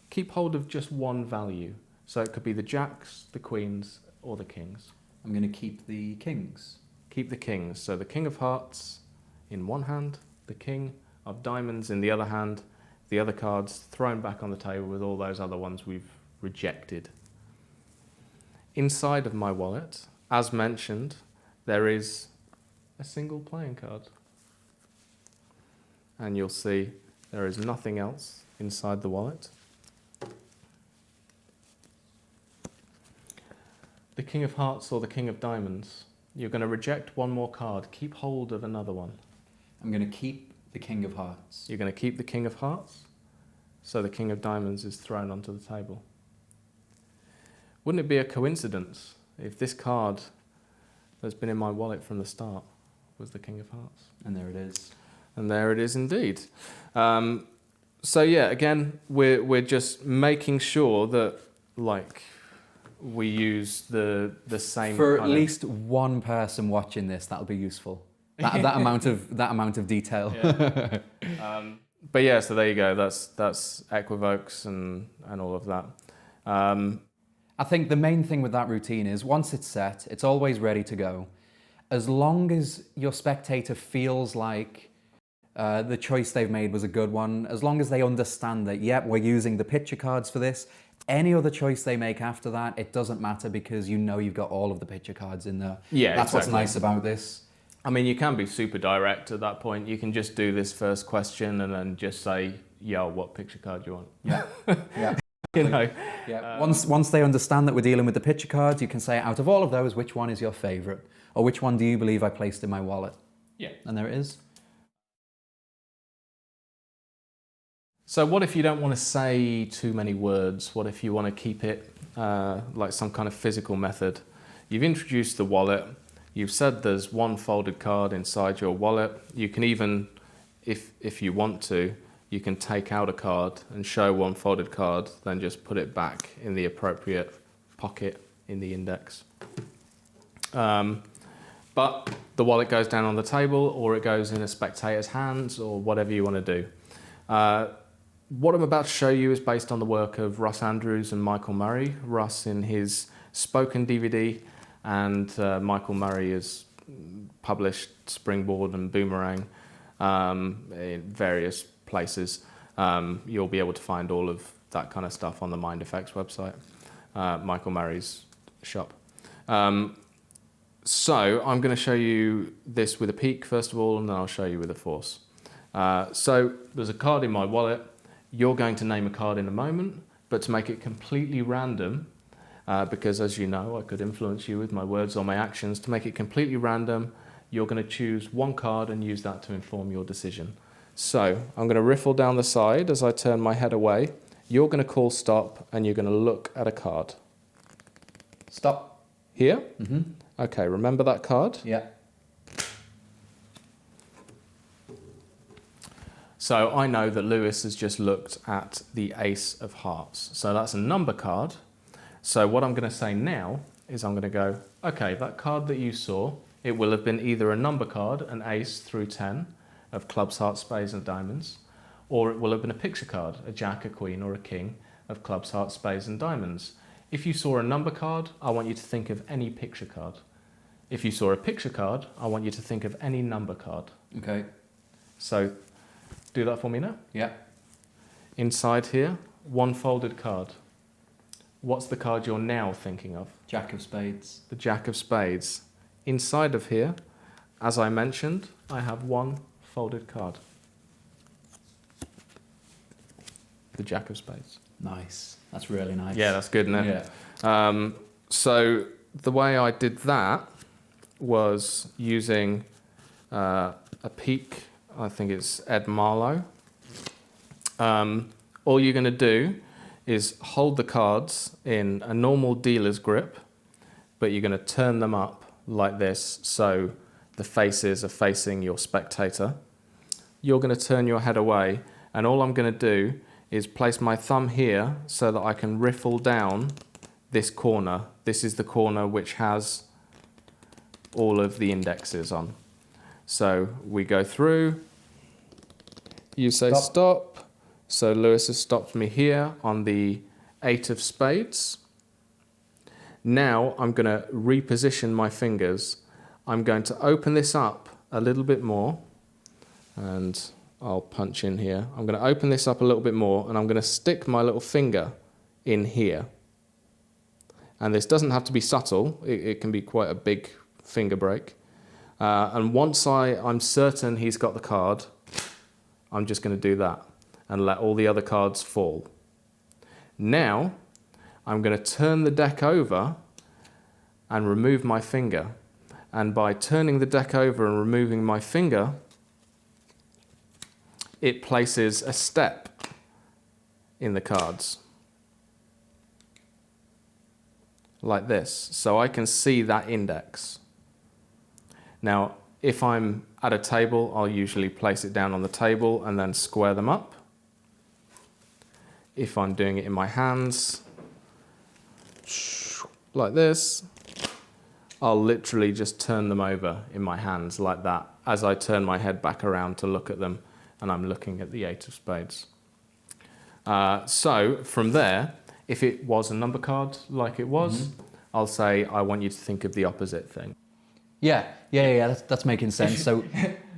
keep hold of just one value. So it could be the jacks, the queens, or the kings. I'm going to keep the kings. Keep the kings. So the King of hearts in one hand, the King of diamonds in the other hand, the other cards thrown back on the table with all those other ones we've rejected. Inside of my wallet, as mentioned, there is a single playing card. And you'll see there is nothing else inside the wallet. The King of hearts or the King of diamonds. You're going to reject one more card. Keep hold of another one. I'm going to keep the King of hearts. You're going to keep the King of hearts. So the King of diamonds is thrown onto the table. Wouldn't it be a coincidence if this card that's been in my wallet from the start was the King of hearts? And there it is. And there it is indeed. So yeah, again, we're just making sure that we use the same. For at least one person watching this, that'll be useful. That amount of detail. Yeah. But yeah, so there you go. That's Equivokes and all of that. I think the main thing with that routine is once it's set, it's always ready to go. As long as your spectator feels like the choice they've made was a good one, as long as they understand that, yep, we're using the picture cards for this, any other choice they make after that, it doesn't matter because you know you've got all of the picture cards in there. Yeah, that's exactly. What's nice about this. I mean, you can be super direct at that point. You can just do this first question and then just say, yo, what picture card do you want? Yeah, yeah. You know. Yeah. Once they understand that we're dealing with the picture cards, you can say, out of all of those, which one is your favourite? Or which one do you believe I placed in my wallet? Yeah. And there it is. So what if you don't want to say too many words? What if you want to keep it like some kind of physical method? You've introduced the wallet. You've said there's one folded card inside your wallet. You can even, if you want to, you can take out a card and show one folded card, then just put it back in the appropriate pocket in the index. But the wallet goes down on the table, or it goes in a spectator's hands, or whatever you want to do. What I'm about to show you is based on the work of Russ Andrews and Michael Murray. Russ in his Spoken DVD, and Michael Murray has published Springboard and Boomerang in various places. You'll be able to find all of that kind of stuff on the Mind Effects website, Michael Murray's shop. So I'm going to show you this with a peek first of all, and then I'll show you with a force. So there's a card in my wallet. You're going to name a card in a moment, but to make it completely random, because as you know, I could influence you with my words or my actions. To make it completely random, you're going to choose one card and use that to inform your decision. So I'm going to riffle down the side as I turn my head away. You're going to call stop, and you're going to look at a card. Stop. Here? Mm-hmm. Okay, remember that card? Yeah. So I know that Lewis has just looked at the Ace of Hearts. So that's a number card. So what I'm going to say now is I'm going to go, okay, that card that you saw, it will have been either a number card, an ace through 10 of clubs, hearts, spades and diamonds, or it will have been a picture card, a jack, a queen or a king of clubs, hearts, spades and diamonds. If you saw a number card, I want you to think of any picture card. If you saw a picture card, I want you to think of any number card. Okay. So do that for me now. Yeah. Inside here, one folded card. What's the card you're now thinking of? Jack of spades. The Jack of Spades. Inside of here, as I mentioned, I have one folded card. The Jack of Spades. Nice. That's really nice. Yeah, that's good, isn't it? Yeah. So the way I did that was using a peek. I think it's Ed Marlowe. All you're going to do is hold the cards in a normal dealer's grip, but you're going to turn them up like this so the faces are facing your spectator. You're going to turn your head away, and all I'm going to do is place my thumb here so that I can riffle down this corner. This is the corner which has all of the indexes on. So we go through, you say stop. So Lewis has stopped me here on the 8 of spades. Now I'm going to reposition my fingers. I'm going to open this up a little bit more, and I'll punch in here. I'm going to open this up a little bit more, and I'm going to stick my little finger in here. And this doesn't have to be subtle. It can be quite a big finger break. And once I'm certain he's got the card, I'm just going to do that and let all the other cards fall. Now, I'm going to turn the deck over and remove my finger. And by turning the deck over and removing my finger, it places a step in the cards. Like this. So I can see that index. Now, if I'm at a table, I'll usually place it down on the table and then square them up. If I'm doing it in my hands, like this, I'll literally just turn them over in my hands like that as I turn my head back around to look at them, and I'm looking at the 8 of spades. So from there, if it was a number card like it was, I'll say, I want you to think of the opposite thing. Yeah. That's making sense. So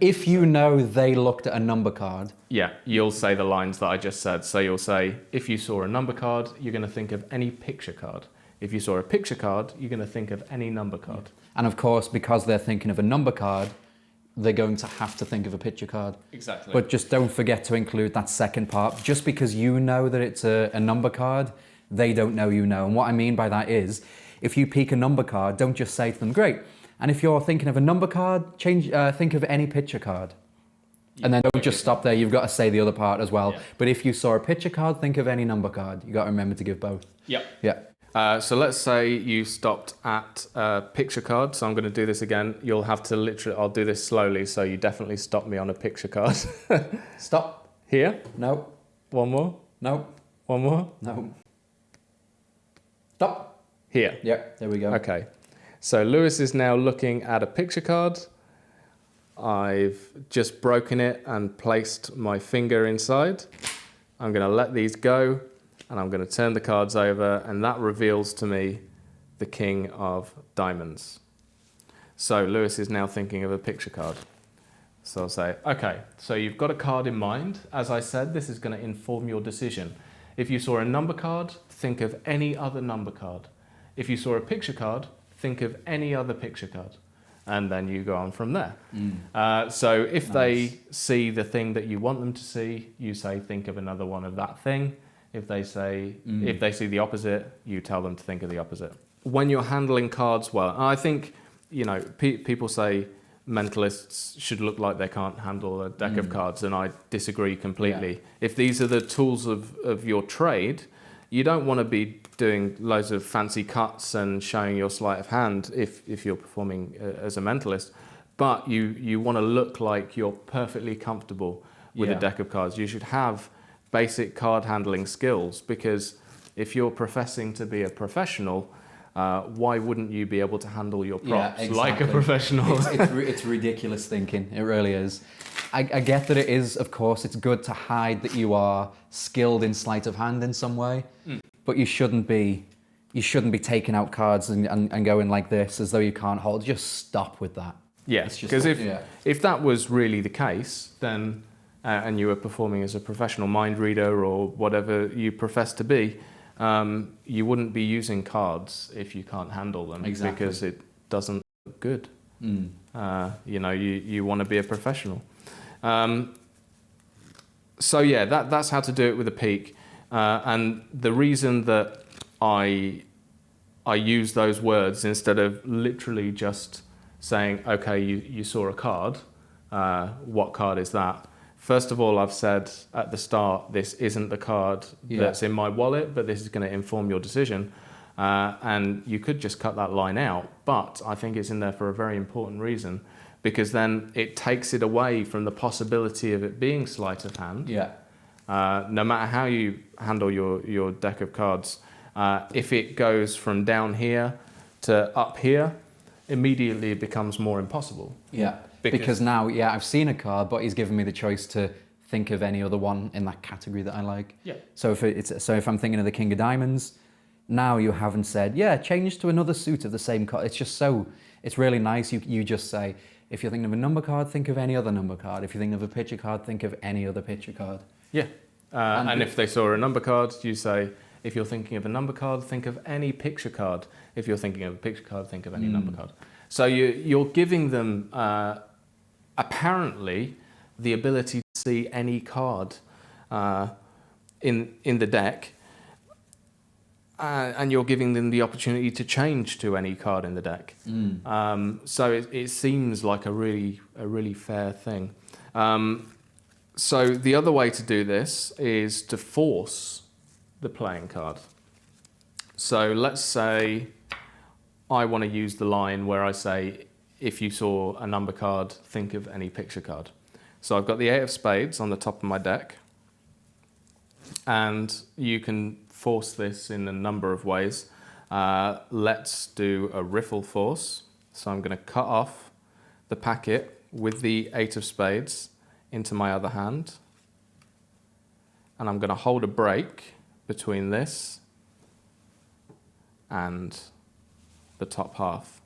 if you know they looked at a number card. Yeah, you'll say the lines that I just said. So you'll say, if you saw a number card, you're going to think of any picture card. If you saw a picture card, you're going to think of any number card. And of course, because they're thinking of a number card, they're going to have to think of a picture card. Exactly. But just don't forget to include that second part. Just because you know that it's a number card, they don't know you know. And what I mean by that is, if you pick a number card, don't just say to them, great, And if you're thinking of a number card, think of any picture card. And then don't just stop there, you've got to say the other part as well. Yeah. But if you saw a picture card, think of any number card. You got to remember to give both. Yep. Yeah. So let's say you stopped at a picture card. So I'm going to do this again. You'll have to literally, I'll do this slowly. So you definitely stop me on a picture card. Stop. Here. No. One more. No. One more. No. Stop. Here. Yeah, there we go. Okay. So Lewis is now looking at a picture card. I've just broken it and placed my finger inside. I'm going to let these go and I'm going to turn the cards over, and that reveals to me the King of Diamonds. So Lewis is now thinking of a picture card. So I'll say, okay, so you've got a card in mind. As I said, this is going to inform your decision. If you saw a number card, think of any other number card. If you saw a picture card, think of any other picture card. And then you go on from there. So if they see the thing that you want them to see, you say, think of another one of that thing. If they see the opposite, you tell them to think of the opposite. When you're handling cards well, I think, people say mentalists should look like they can't handle a deck of cards, and I disagree completely. Yeah. If these are the tools of your trade, you don't want to be doing loads of fancy cuts and showing your sleight of hand if you're performing as a mentalist, but you want to look like you're perfectly comfortable with a deck of cards. You should have basic card handling skills, because if you're professing to be a professional, why wouldn't you be able to handle your props like a professional? It's ridiculous thinking. It really is. I get that it is, of course, it's good to hide that you are skilled in sleight of hand in some way, but you shouldn't be taking out cards and going like this as though you can't hold. Just stop with that. Yes, because if that was really the case, then and you were performing as a professional mind reader or whatever you profess to be, you wouldn't be using cards if you can't handle them. Exactly. Because it doesn't look good. You want to be a professional. That's how to do it with a peek. And the reason that I use those words instead of literally just saying, okay, you saw a card, what card is that? First of all, I've said at the start, this isn't the card that's in my wallet, but this is going to inform your decision. And you could just cut that line out, but I think it's in there for a very important reason, because then it takes it away from the possibility of it being sleight of hand. Yeah. No matter how you handle your deck of cards, if it goes from down here to up here, immediately it becomes more impossible. Yeah. Because now, I've seen a card, but he's given me the choice to think of any other one in that category that I like. Yeah. So if I'm thinking of the King of Diamonds, now you haven't said, change to another suit of the same card. It's really nice. You just say, if you're thinking of a number card, think of any other number card. If you're thinking of a picture card, think of any other picture card. Yeah. And if they saw a number card, you say, if you're thinking of a number card, think of any picture card. If you're thinking of a picture card, think of any number card. So you're giving them apparently the ability to see any card in the deck, and you're giving them the opportunity to change to any card in the deck. So it seems like a really fair thing. So the other way to do this is to force the playing card. So let's say I want to use the line where I say, if you saw a number card, think of any picture card. So I've got the 8 of spades on the top of my deck, and you can force this in a number of ways. Let's do a riffle force. So I'm going to cut off the packet with the 8 of spades into my other hand, and I'm going to hold a break between this and the top half.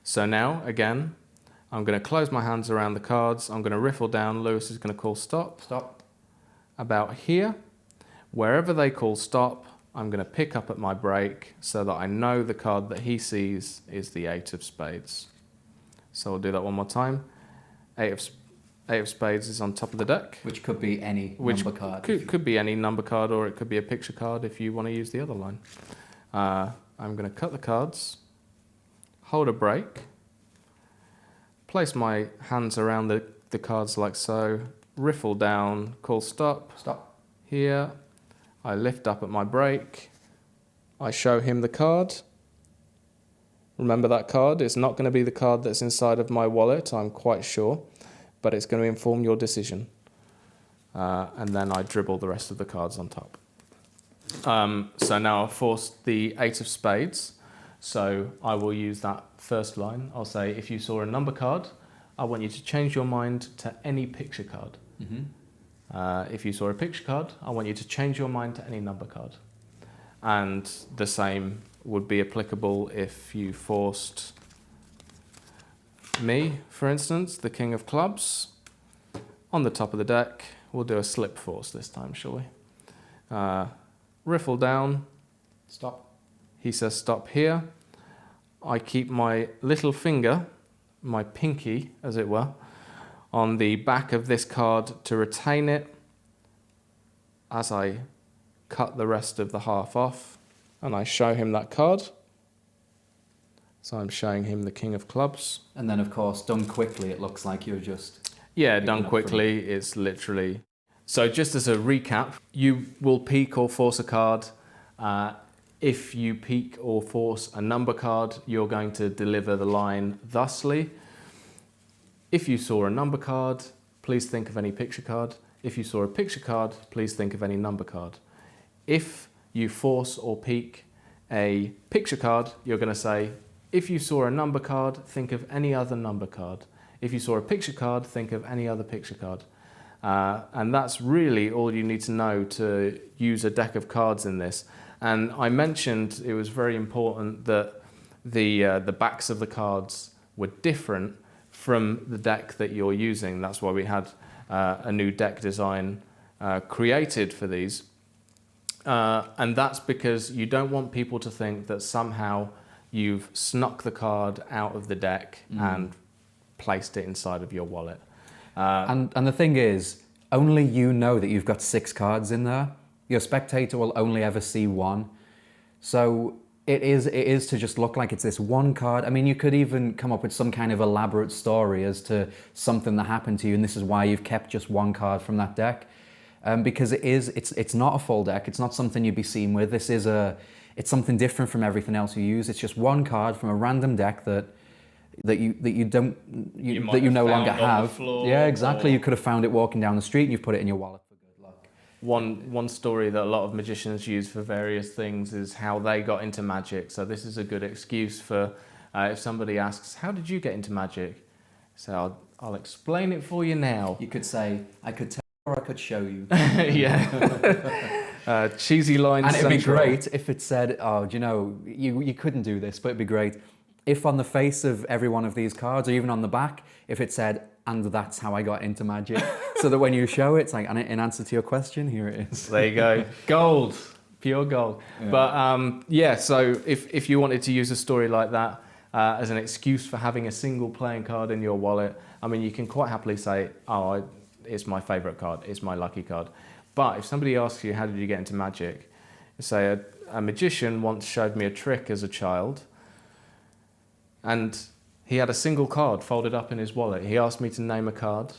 So now, again, I'm going to close my hands around the cards. I'm going to riffle down. Lewis is going to call stop. Stop. About here. Wherever they call stop, I'm going to pick up at my break so that I know the card that he sees is the 8 of spades. So I'll do that one more time. 8 of spades is on top of the deck. Which could be any number card. Could be any number card, or it could be a picture card if you want to use the other line. I'm going to cut the cards, hold a break, place my hands around the cards like so, riffle down, call stop. Stop. Here, I lift up at my break, I show him the card. Remember that card? It's not going to be the card that's inside of my wallet, I'm quite sure, but it's going to inform your decision. And then I dribble the rest of the cards on top. So now I've forced the 8 of spades, so I will use that first line. I'll say, if you saw a number card, I want you to change your mind to any picture card. If you saw a picture card, I want you to change your mind to any number card. And the same would be applicable if you forced me, for instance, the king of clubs, on the top of the deck. We'll do a slip force this time, shall we? Riffle down. Stop. He says stop here. I keep my little finger, my pinky, as it were, on the back of this card to retain it as I cut the rest of the half off, and I show him that card. So I'm showing him the king of clubs. And then, of course, done quickly, it looks like you're just... Yeah, done quickly. It's literally... So just as a recap, you will peek or force a card. If you peek or force a number card, you're going to deliver the line thusly. If you saw a number card, please think of any picture card. If you saw a picture card, please think of any number card. If you force or peek a picture card, you're going to say, if you saw a number card, think of any other number card. If you saw a picture card, think of any other picture card. And that's really all you need to know to use a deck of cards in this. And I mentioned it was very important that the backs of the cards were different from the deck that you're using. That's why we had a new deck design created for these. And that's because you don't want people to think that somehow you've snuck the card out of the deck and placed it inside of your wallet. And the thing is, only you know that you've got 6 cards in there. Your spectator will only ever see 1. So it is to just look like it's this one card. I mean, you could even come up with some kind of elaborate story as to something that happened to you, and this is why you've kept just 1 card from that deck. Because it's not a full deck. It's not something you'd be seen with. It's something different from everything else you use. It's just 1 card from a random deck that you no longer have. Yeah, exactly. You could have found it walking down the street and you've put it in your wallet for good luck. One story that a lot of magicians use for various things is how they got into magic. So this is a good excuse for if somebody asks, how did you get into magic? So I'll explain it for you now. You could say, I could tell or I could show you. Yeah. Cheesy lines. And it'd be central. great if it said, oh, do you know, you couldn't do this, but it'd be great if on the face of every one of these cards, or even on the back, if it said, and that's how I got into magic. So that when you show it, it's like, and in answer to your question, here it is. There you go. Gold. Pure gold. Yeah. But so if you wanted to use a story like that as an excuse for having a single playing card in your wallet, I mean, you can quite happily say, it's my favorite card, it's my lucky card. But if somebody asks you, how did you get into magic? You say, a magician once showed me a trick as a child, and he had a single card folded up in his wallet. He asked me to name a card.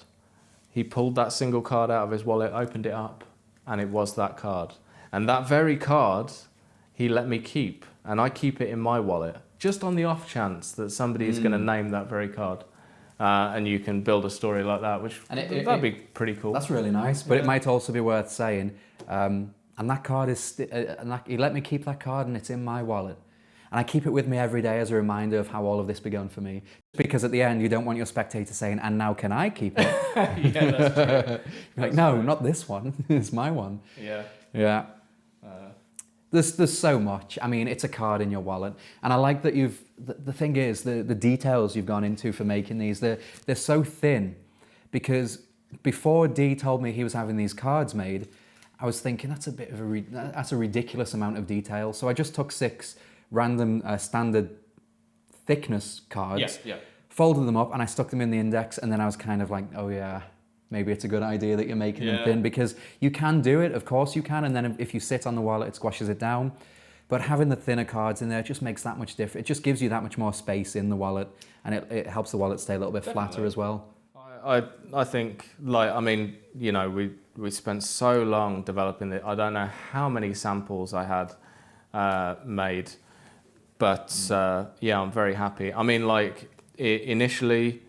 He pulled that single card out of his wallet, opened it up, and it was that card. And that very card, he let me keep, and I keep it in my wallet, just on the off chance that somebody is going to name that very card. And you can build a story like that, which that'd be pretty cool. That's really nice, but it might also be worth saying, and that card is, he let me keep that card and it's in my wallet. And I keep it with me every day as a reminder of how all of this began for me. Because at the end, you don't want your spectator saying, and now can I keep it? Yeah, that's true. Like, no, not this one. It's my one. Yeah. Yeah. There's so much. I mean, it's a card in your wallet. And I like that the thing is, the details you've gone into for making these, they're so thin. Because before Dee told me he was having these cards made, I was thinking that's a ridiculous amount of detail. So I just took 6 random standard thickness cards, folded them up, and I stuck them in the index, and then I was kind of like, oh yeah, maybe it's a good idea that you're making them thin, because you can do it, of course you can, and then if you sit on the wallet, it squashes it down. But having the thinner cards in there just makes that much difference. It just gives you that much more space in the wallet, and it helps the wallet stay a little bit flatter as well. I think, like, I mean, you know, we spent so long developing it. I don't know how many samples I had made, but yeah, I'm very happy. I mean, like, initially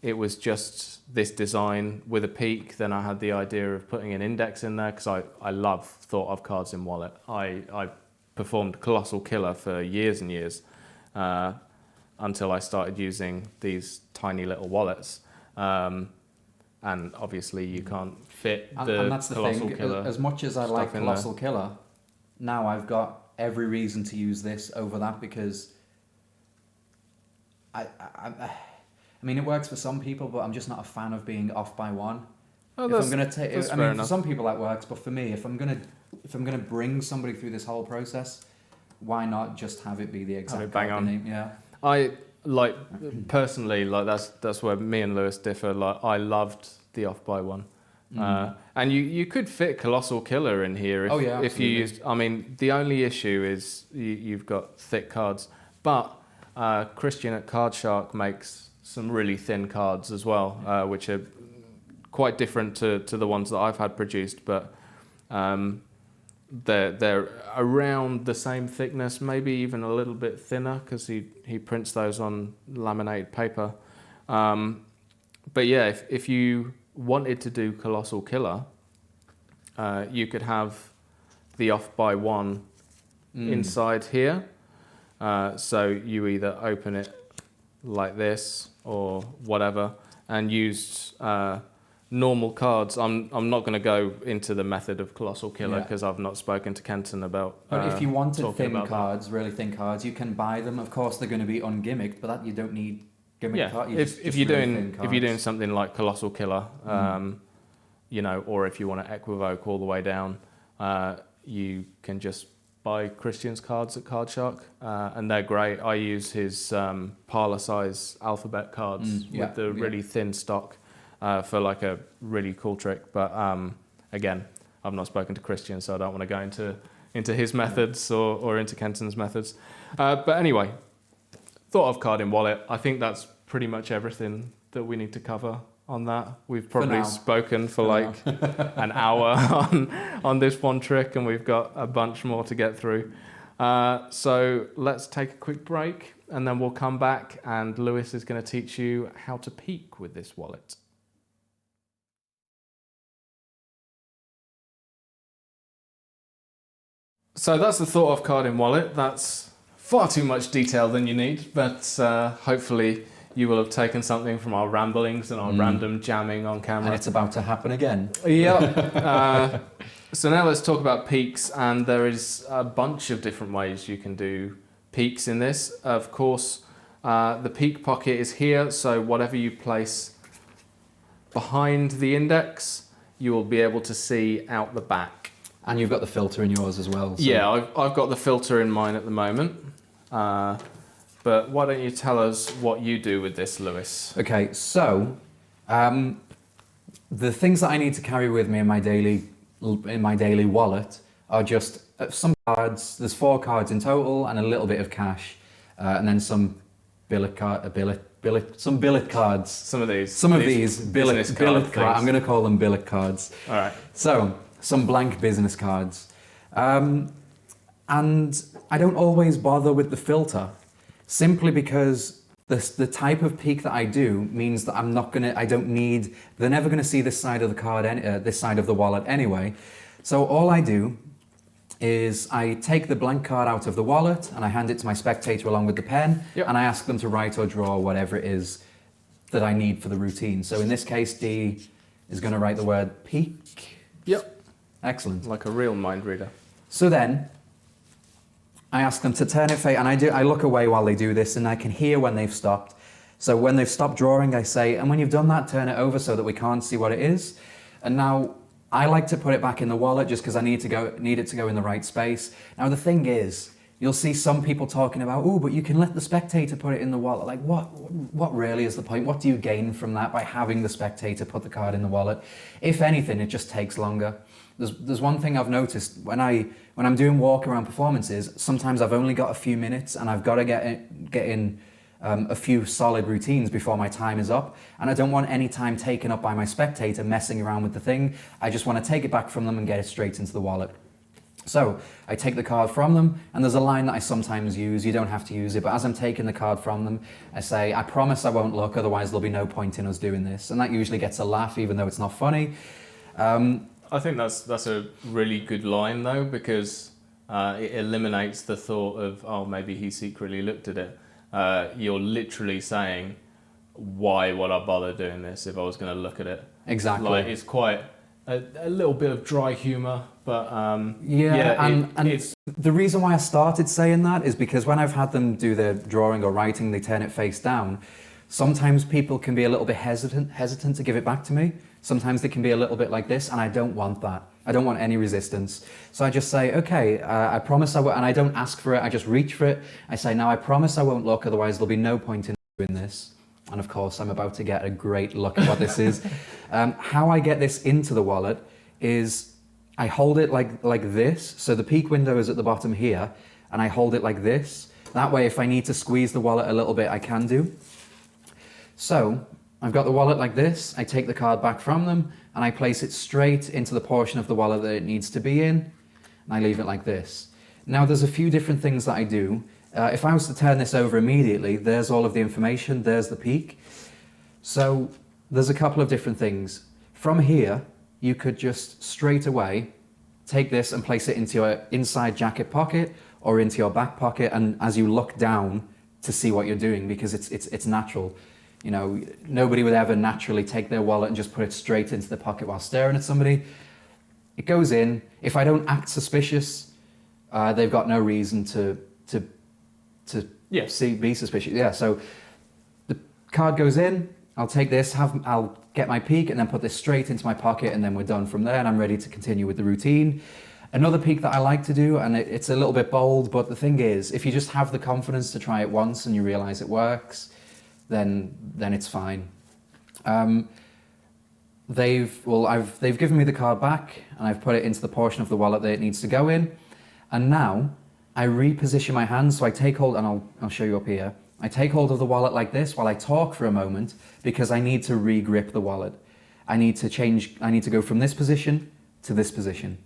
it was just this design with a peak. Then I had the idea of putting an index in there because I love thought of cards in wallet. I performed Colossal Killer for years and years until I started using these tiny little wallets. And obviously you can't fit the and that's the Colossal thing. Killer. As much as I like stuff in Colossal Killer, now I've got every reason to use this over that because I mean, it works for some people, but I'm just not a fan of being off by one. Oh, If I'm gonna take, I mean, for enough. some people that works, but for me, if I'm gonna bring somebody through this whole process, why not just have it be the exact it bang card on. name? Yeah. I like personally, like that's where me and Lewis differ. Like, I loved the off by one, and you could fit Colossal Killer in here if, Oh, yeah, if you absolutely. used. I mean, the only issue is you've got thick cards, but Christian at Card Shark makes some really thin cards as well, which are quite different to the ones that I've had produced, but they're around the same thickness, maybe even a little bit thinner because he prints those on laminated paper. But yeah, if you wanted to do Colossal Killer, you could have the off by one inside here. So you either open it like this or whatever and use normal cards. I'm not going to go into the method of Colossal Killer Yeah. because I've not spoken to Kenton about. But if you wanted talking thin about that. cards, really thin cards, you can buy them. Of course, they're going to be ungimmicked, but that you don't need gimmick Yeah, cards. if you're doing something like Colossal Killer, you know, or if you want to equivoke all the way down, you can just buy Christian's cards at Card Shark, and they're great. I use his parlor size alphabet cards with the really thin stock for like a really cool trick. But again, I've not spoken to Christian, so I don't want to go into his methods or into Kenton's methods. But anyway, thought of card in wallet. I think that's pretty much everything that we need to cover on that. We've probably now. spoken for like an hour on this one trick, and we've got a bunch more to get through. So let's take a quick break, and then we'll come back, and Lewis is going to teach you how to peek with this wallet. So that's the thought of card in wallet. That's far too much detail than you need, but hopefully you will have taken something from our ramblings and our random jamming on camera. And it's about to happen again. Yeah. So now let's talk about peaks, and there is a bunch of different ways you can do peaks in this. Of course, the peak pocket is here, so whatever you place behind the index, you will be able to see out the back. And you've got the filter in yours as well. So. Yeah, I've got the filter in mine at the moment. But why don't you tell us what you do with this, Lewis? Okay, so the things that I need to carry with me in my daily wallet are just some cards. There's 4 cards in total and a little bit of cash, and then some billet cards. Some of these. Some of these business billet card cards. I'm things. going to call them billet cards. All right. So some blank business cards, and I don't always bother with the filter, simply because the type of peek that I do means that they're never gonna see this side of the card, this side of the wallet anyway. So all I do is I take the blank card out of the wallet and I hand it to my spectator along with the pen, Yep. and I ask them to write or draw whatever it is that I need for the routine. So in this case, D is gonna write the word peek. Yep. Excellent. Like a real mind reader. So then, I ask them to turn it face, and I look away while they do this, and I can hear when they've stopped. So when they've stopped drawing, I say, and when you've done that, turn it over so that we can't see what it is. And now, I like to put it back in the wallet just because I need it to go in the right space. Now the thing is, you'll see some people talking about, oh, but you can let the spectator put it in the wallet. Like, what really is the point? What do you gain from that by having the spectator put the card in the wallet? If anything, it just takes longer. There's one thing I've noticed when I'm doing walk around performances. Sometimes I've only got a few minutes, and I've got to get in a few solid routines before my time is up. And I don't want any time taken up by my spectator messing around with the thing. I just want to take it back from them and get it straight into the wallet. So I take the card from them, and there's a line that I sometimes use. You don't have to use it, but as I'm taking the card from them, I say, I promise I won't look, otherwise there'll be no point in us doing this. And that usually gets a laugh, even though it's not funny. I think that's a really good line though, because it eliminates the thought of, oh, maybe he secretly looked at it. You're literally saying, why would I bother doing this if I was going to look at it? Exactly. Like, it's quite a little bit of dry humour, but and it's the reason why I started saying that is because when I've had them do their drawing or writing, they turn it face down. Sometimes people can be a little bit hesitant to give it back to me. Sometimes they can be a little bit like this, and I don't want that. I don't want any resistance. So I just say, okay, I promise I won't, and I don't ask for it, I just reach for it. I say, now I promise I won't look, otherwise there'll be no point in doing this. And of course, I'm about to get a great look at what this is. How I get this into the wallet is I hold it like this. So the peak window is at the bottom here, and I hold it like this. That way, if I need to squeeze the wallet a little bit, I can do. So I've got the wallet like this. I take the card back from them, and I place it straight into the portion of the wallet that it needs to be in, and I leave it like this. Now, there's a few different things that I do. If I was to turn this over immediately, there's all of the information, there's the peak. So there's a couple of different things. From here, you could just straight away take this and place it into your inside jacket pocket or into your back pocket, and as you look down to see what you're doing, because it's natural. You know, nobody would ever naturally take their wallet and just put it straight into the pocket while staring at somebody. It goes in. If I don't act suspicious, they've got no reason to be suspicious. Yeah, so the card goes in, I'll take this, I'll get my peak and then put this straight into my pocket, and then we're done from there, and I'm ready to continue with the routine. Another peak that I like to do, and it's a little bit bold, but the thing is, if you just have the confidence to try it once and you realize it works, then it's fine. They've given me the card back, and I've put it into the portion of the wallet that it needs to go in, and now I reposition my hands, so I take hold, and I'll show you up here. I take hold of the wallet like this while I talk for a moment, because I need to re-grip the wallet. I need to go from this position to this position.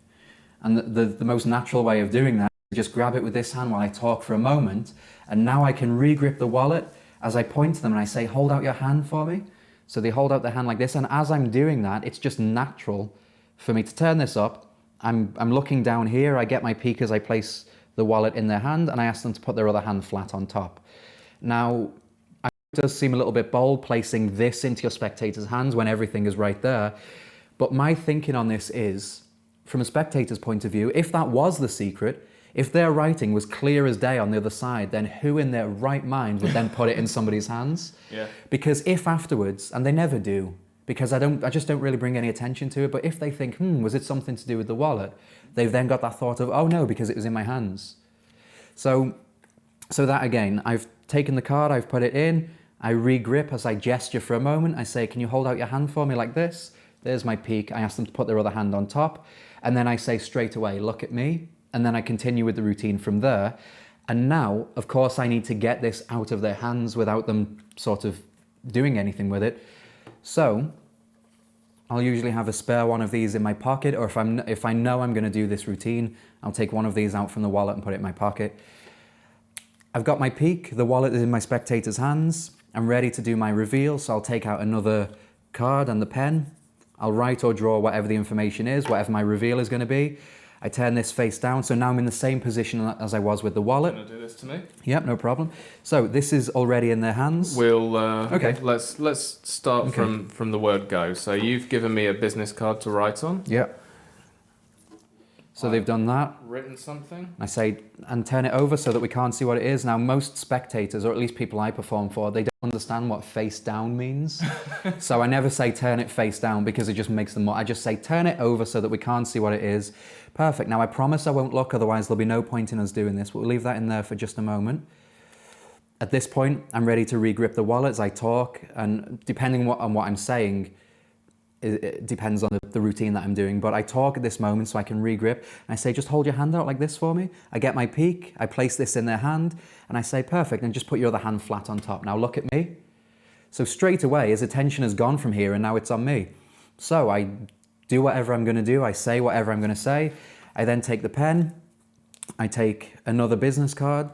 And the most natural way of doing that is just grab it with this hand while I talk for a moment, and now I can re-grip the wallet as I point to them and I say, hold out your hand for me. So they hold out their hand like this, and as I'm doing that, it's just natural for me to turn this up. I'm looking down here, I get my peak as I place the wallet in their hand, and I ask them to put their other hand flat on top. Now, it does seem a little bit bold placing this into your spectator's hands when everything is right there, but my thinking on this is, from a spectator's point of view, if that was the secret, if their writing was clear as day on the other side, then who in their right mind would then put it in somebody's hands? Yeah. Because if afterwards, and they never do, because I just don't really bring any attention to it, but if they think, was it something to do with the wallet? They've then got that thought of, oh no, because it was in my hands. So that again, I've taken the card, I've put it in, I re-grip as I gesture for a moment. I say, can you hold out your hand for me like this? There's my peak. I ask them to put their other hand on top. And then I say straight away, look at me. And then I continue with the routine from there. And now, of course, I need to get this out of their hands without them sort of doing anything with it. So I'll usually have a spare one of these in my pocket, or if I know I'm going to do this routine, I'll take one of these out from the wallet and put it in my pocket. I've got my peak, the wallet is in my spectator's hands. I'm ready to do my reveal, so I'll take out another card and the pen. I'll write or draw whatever the information is, whatever my reveal is going to be. I turn this face down, so now I'm in the same position as I was with the wallet. Gonna do this to me? Yep, no problem. So this is already in their hands. We'll Okay. Let's start from the word go. So you've given me a business card to write on. Yep. So they've done that. Written something. I say, and turn it over so that we can't see what it is. Now, most spectators, or at least people I perform for, they don't understand what face down means. So I never say turn it face down because it just makes them more. I just say turn it over so that we can't see what it is. Perfect. Now, I promise I won't look, otherwise there'll be no point in us doing this. But we'll leave that in there for just a moment. At this point, I'm ready to re-grip the wallet as I talk. And depending on what I'm saying, It depends on the routine that I'm doing, but I talk at this moment so I can regrip. And I say, just hold your hand out like this for me. I get my peak, I place this in their hand, and I say, perfect, and just put your other hand flat on top. Now look at me. So straight away, his attention has gone from here, and now it's on me. So I do whatever I'm going to do, I say whatever I'm going to say. I then take the pen, I take another business card,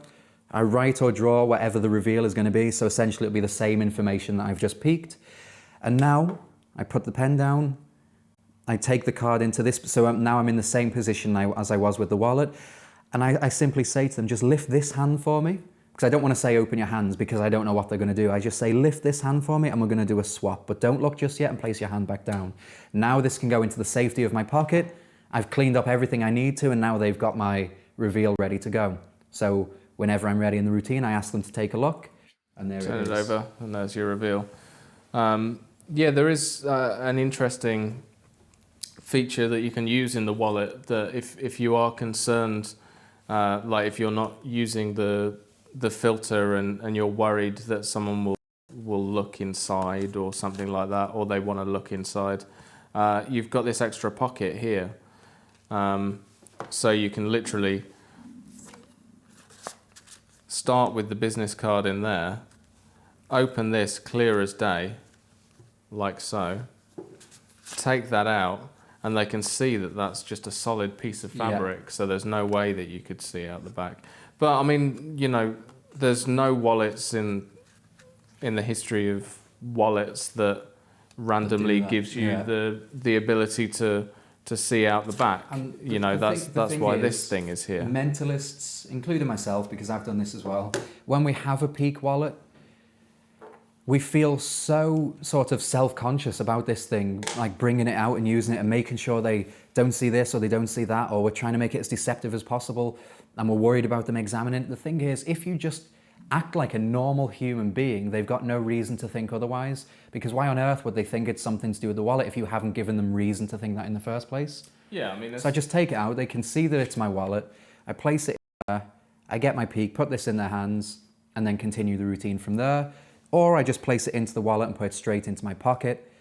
I write or draw whatever the reveal is going to be. So essentially it'll be the same information that I've just peeked. And now I put the pen down, I take the card into this, so now I'm in the same position as I was with the wallet, and I simply say to them, just lift this hand for me, because I don't want to say open your hands because I don't know what they're going to do. I just say lift this hand for me and we're going to do a swap, but don't look just yet and place your hand back down. Now this can go into the safety of my pocket, I've cleaned up everything I need to, and now they've got my reveal ready to go. So whenever I'm ready in the routine, I ask them to take a look, and there it is. Turn it over, and there's your reveal. Yeah, there is an interesting feature that you can use in the wallet that if you are concerned, like if you're not using the filter and you're worried that someone will look inside or something like that, or they want to look inside, you've got this extra pocket here. So you can literally start with the business card in there, open this clear as day, like so, take that out, and they can see that that's just a solid piece of fabric, so there's no way that you could see out the back. But I mean, you know, there's no wallets in the history of wallets that randomly gives you the ability to see out the back. And you know, that's why this thing is here. Mentalists, including myself, because I've done this as well, when we have a peak wallet, we feel so sort of self-conscious about this thing, like bringing it out and using it and making sure they don't see this or they don't see that, or we're trying to make it as deceptive as possible and we're worried about them examining it. The thing is, if you just act like a normal human being, they've got no reason to think otherwise, because why on earth would they think it's something to do with the wallet if you haven't given them reason to think that in the first place? Yeah, I mean... So I just take it out, they can see that it's my wallet, I place it in there, I get my peak, put this in their hands, and then continue the routine from there. Or I just place it into the wallet and put it straight into my pocket.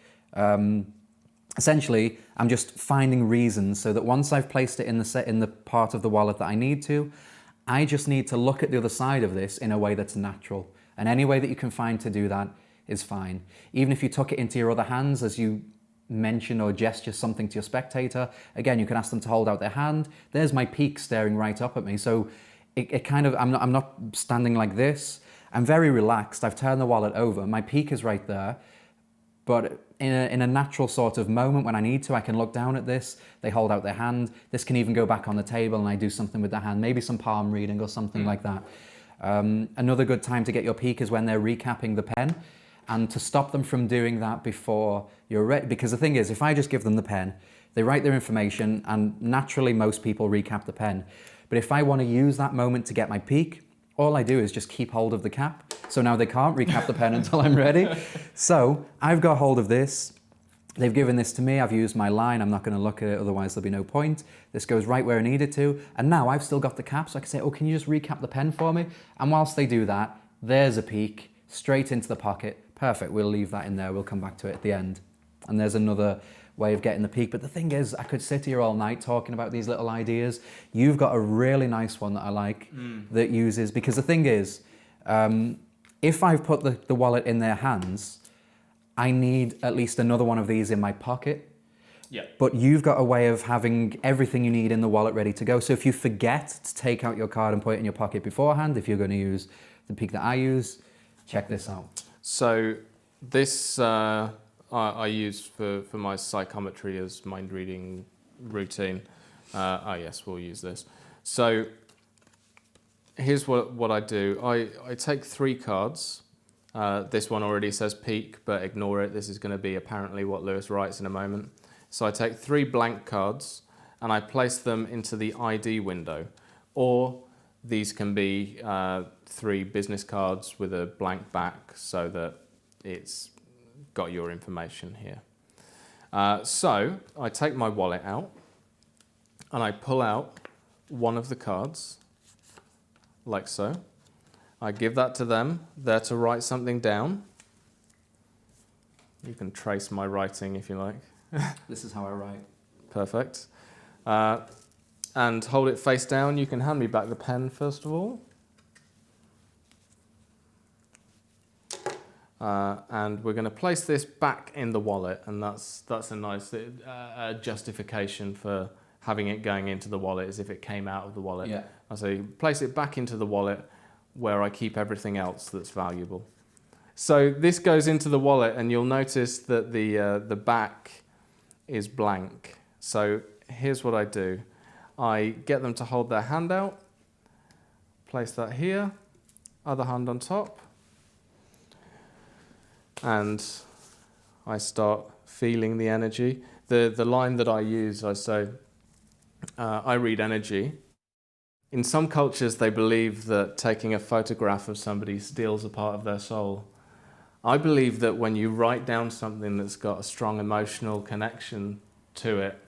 Essentially, I'm just finding reasons so that once I've placed it in the part of the wallet that I need to, I just need to look at the other side of this in a way that's natural. And any way that you can find to do that is fine. Even if you tuck it into your other hands as you mention or gesture something to your spectator, again, you can ask them to hold out their hand. There's my peak staring right up at me. So it kind of, I'm not standing like this. I'm very relaxed. I've turned the wallet over. My peak is right there. But in a natural sort of moment when I need to, I can look down at this. They hold out their hand. This can even go back on the table and I do something with their hand, maybe some palm reading or something like that. Another good time to get your peak is when they're recapping the pen, and to stop them from doing that before you're ready. Because the thing is, if I just give them the pen, they write their information, and naturally most people recap the pen. But if I want to use that moment to get my peak, all I do is just keep hold of the cap. So now they can't recap the pen until I'm ready. So I've got hold of this. They've given this to me. I've used my line. I'm not going to look at it, otherwise there'll be no point. This goes right where I need it to. And now I've still got the cap, so I can say, oh, can you just recap the pen for me? And whilst they do that, there's a peak straight into the pocket. Perfect. We'll leave that in there. We'll come back to it at the end. And there's another way of getting the peak. But the thing is, I could sit here all night talking about these little ideas. You've got a really nice one that I like that uses, because the thing is, if I've put the wallet in their hands, I need at least another one of these in my pocket. Yeah. But you've got a way of having everything you need in the wallet ready to go. So if you forget to take out your card and put it in your pocket beforehand, if you're going to use the peak that I use, check this out. So this I use for my psychometry as mind reading routine. Oh yes, we'll use this. So here's what I do. I take 3 cards. This one already says peak, but ignore it. This is going to be apparently what Lewis writes in a moment. So I take 3 blank cards and I place them into the ID window. Or these can be 3 business cards with a blank back so that it's got your information here. So I take my wallet out and I pull out one of the cards, like so. I give that to them. They're to write something down. You can trace my writing if you like. This is how I write. Perfect. And hold it face down. You can hand me back the pen first of all. And we're going to place this back in the wallet, and that's a nice justification for having it going into the wallet, as if it came out of the wallet. Yeah. I say place it back into the wallet where I keep everything else that's valuable. So this goes into the wallet, and you'll notice that the back is blank. So here's what I do. I get them to hold their hand out, place that here, other hand on top, and I start feeling the energy. The line that I use, I say, I read energy. In some cultures, they believe that taking a photograph of somebody steals a part of their soul. I believe that when you write down something that's got a strong emotional connection to it,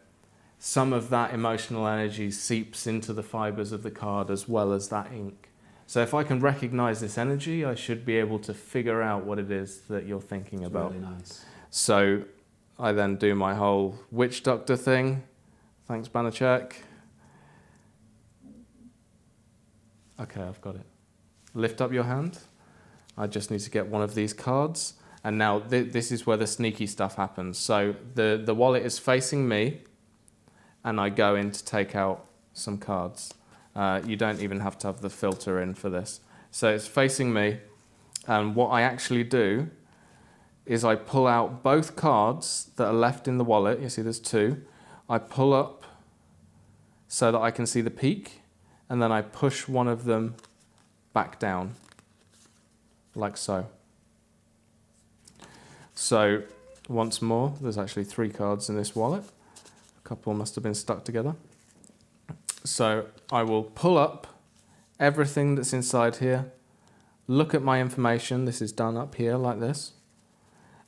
some of that emotional energy seeps into the fibers of the card as well as that ink. So if I can recognize this energy, I should be able to figure out what it is that you're thinking about. Really nice. So I then do my whole witch doctor thing. Thanks, Banachek. Okay, I've got it. Lift up your hand. I just need to get one of these cards. And now this is where the sneaky stuff happens. So the wallet is facing me, and I go in to take out some cards. You don't even have to have the filter in for this. So it's facing me, and what I actually do is I pull out both cards that are left in the wallet. You see there's two. I pull up so that I can see the peak, and then I push one of them back down, like so. So once more, there's actually 3 cards in this wallet. A couple must have been stuck together. So I will pull up everything that's inside here, look at my information. This is done up here like this.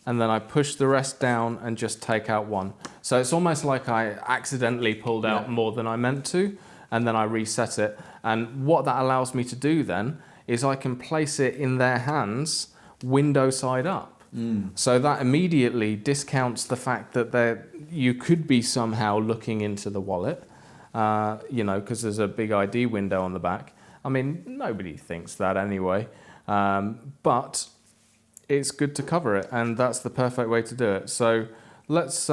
And then I push the rest down and just take out one. So it's almost like I accidentally pulled out more than I meant to, and then I reset it. And what that allows me to do then is I can place it in their hands window side up. So that immediately discounts the fact that you could be somehow looking into the wallet, because there's a big ID window on the back. I mean, nobody thinks that anyway, but it's good to cover it, and that's the perfect way to do it. So let's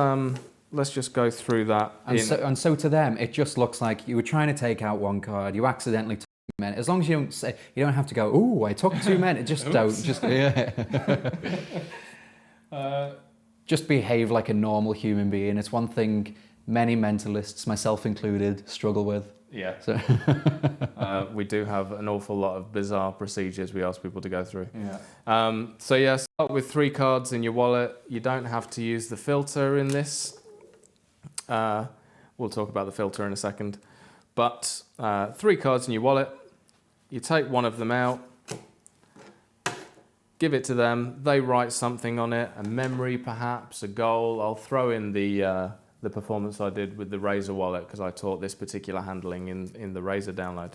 just go through that. And so to them, it just looks like you were trying to take out one card, you accidentally took 2 men. As long as you don't say, you don't have to go, "Ooh, I took 2 men." It just don't. Just just behave like a normal human being. It's one thing many mentalists, myself included, struggle with. Yeah. So We do have an awful lot of bizarre procedures we ask people to go through. yeah. So yeah, start with 3 cards in your wallet. You don't have to use the filter in this. We'll talk about the filter in a second. But 3 cards in your wallet. You take one of them out, give it to them. They write something on it, a memory perhaps, a goal. I'll throw in the performance I did with the Razor wallet because I taught this particular handling in the Razor download.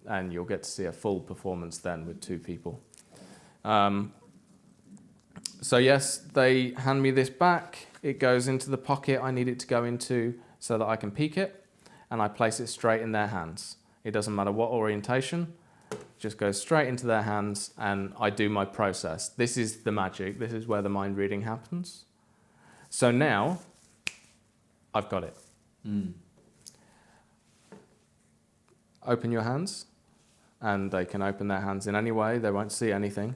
And you'll get to see a full performance then with 2 people. So yes, they hand me this back. It goes into the pocket I need it to go into so that I can peek it, and I place it straight in their hands. It doesn't matter what orientation, it just goes straight into their hands, and I do my process. This is the magic. This is where the mind reading happens. So now, I've got it. Open your hands, and they can open their hands in any way. They won't see anything.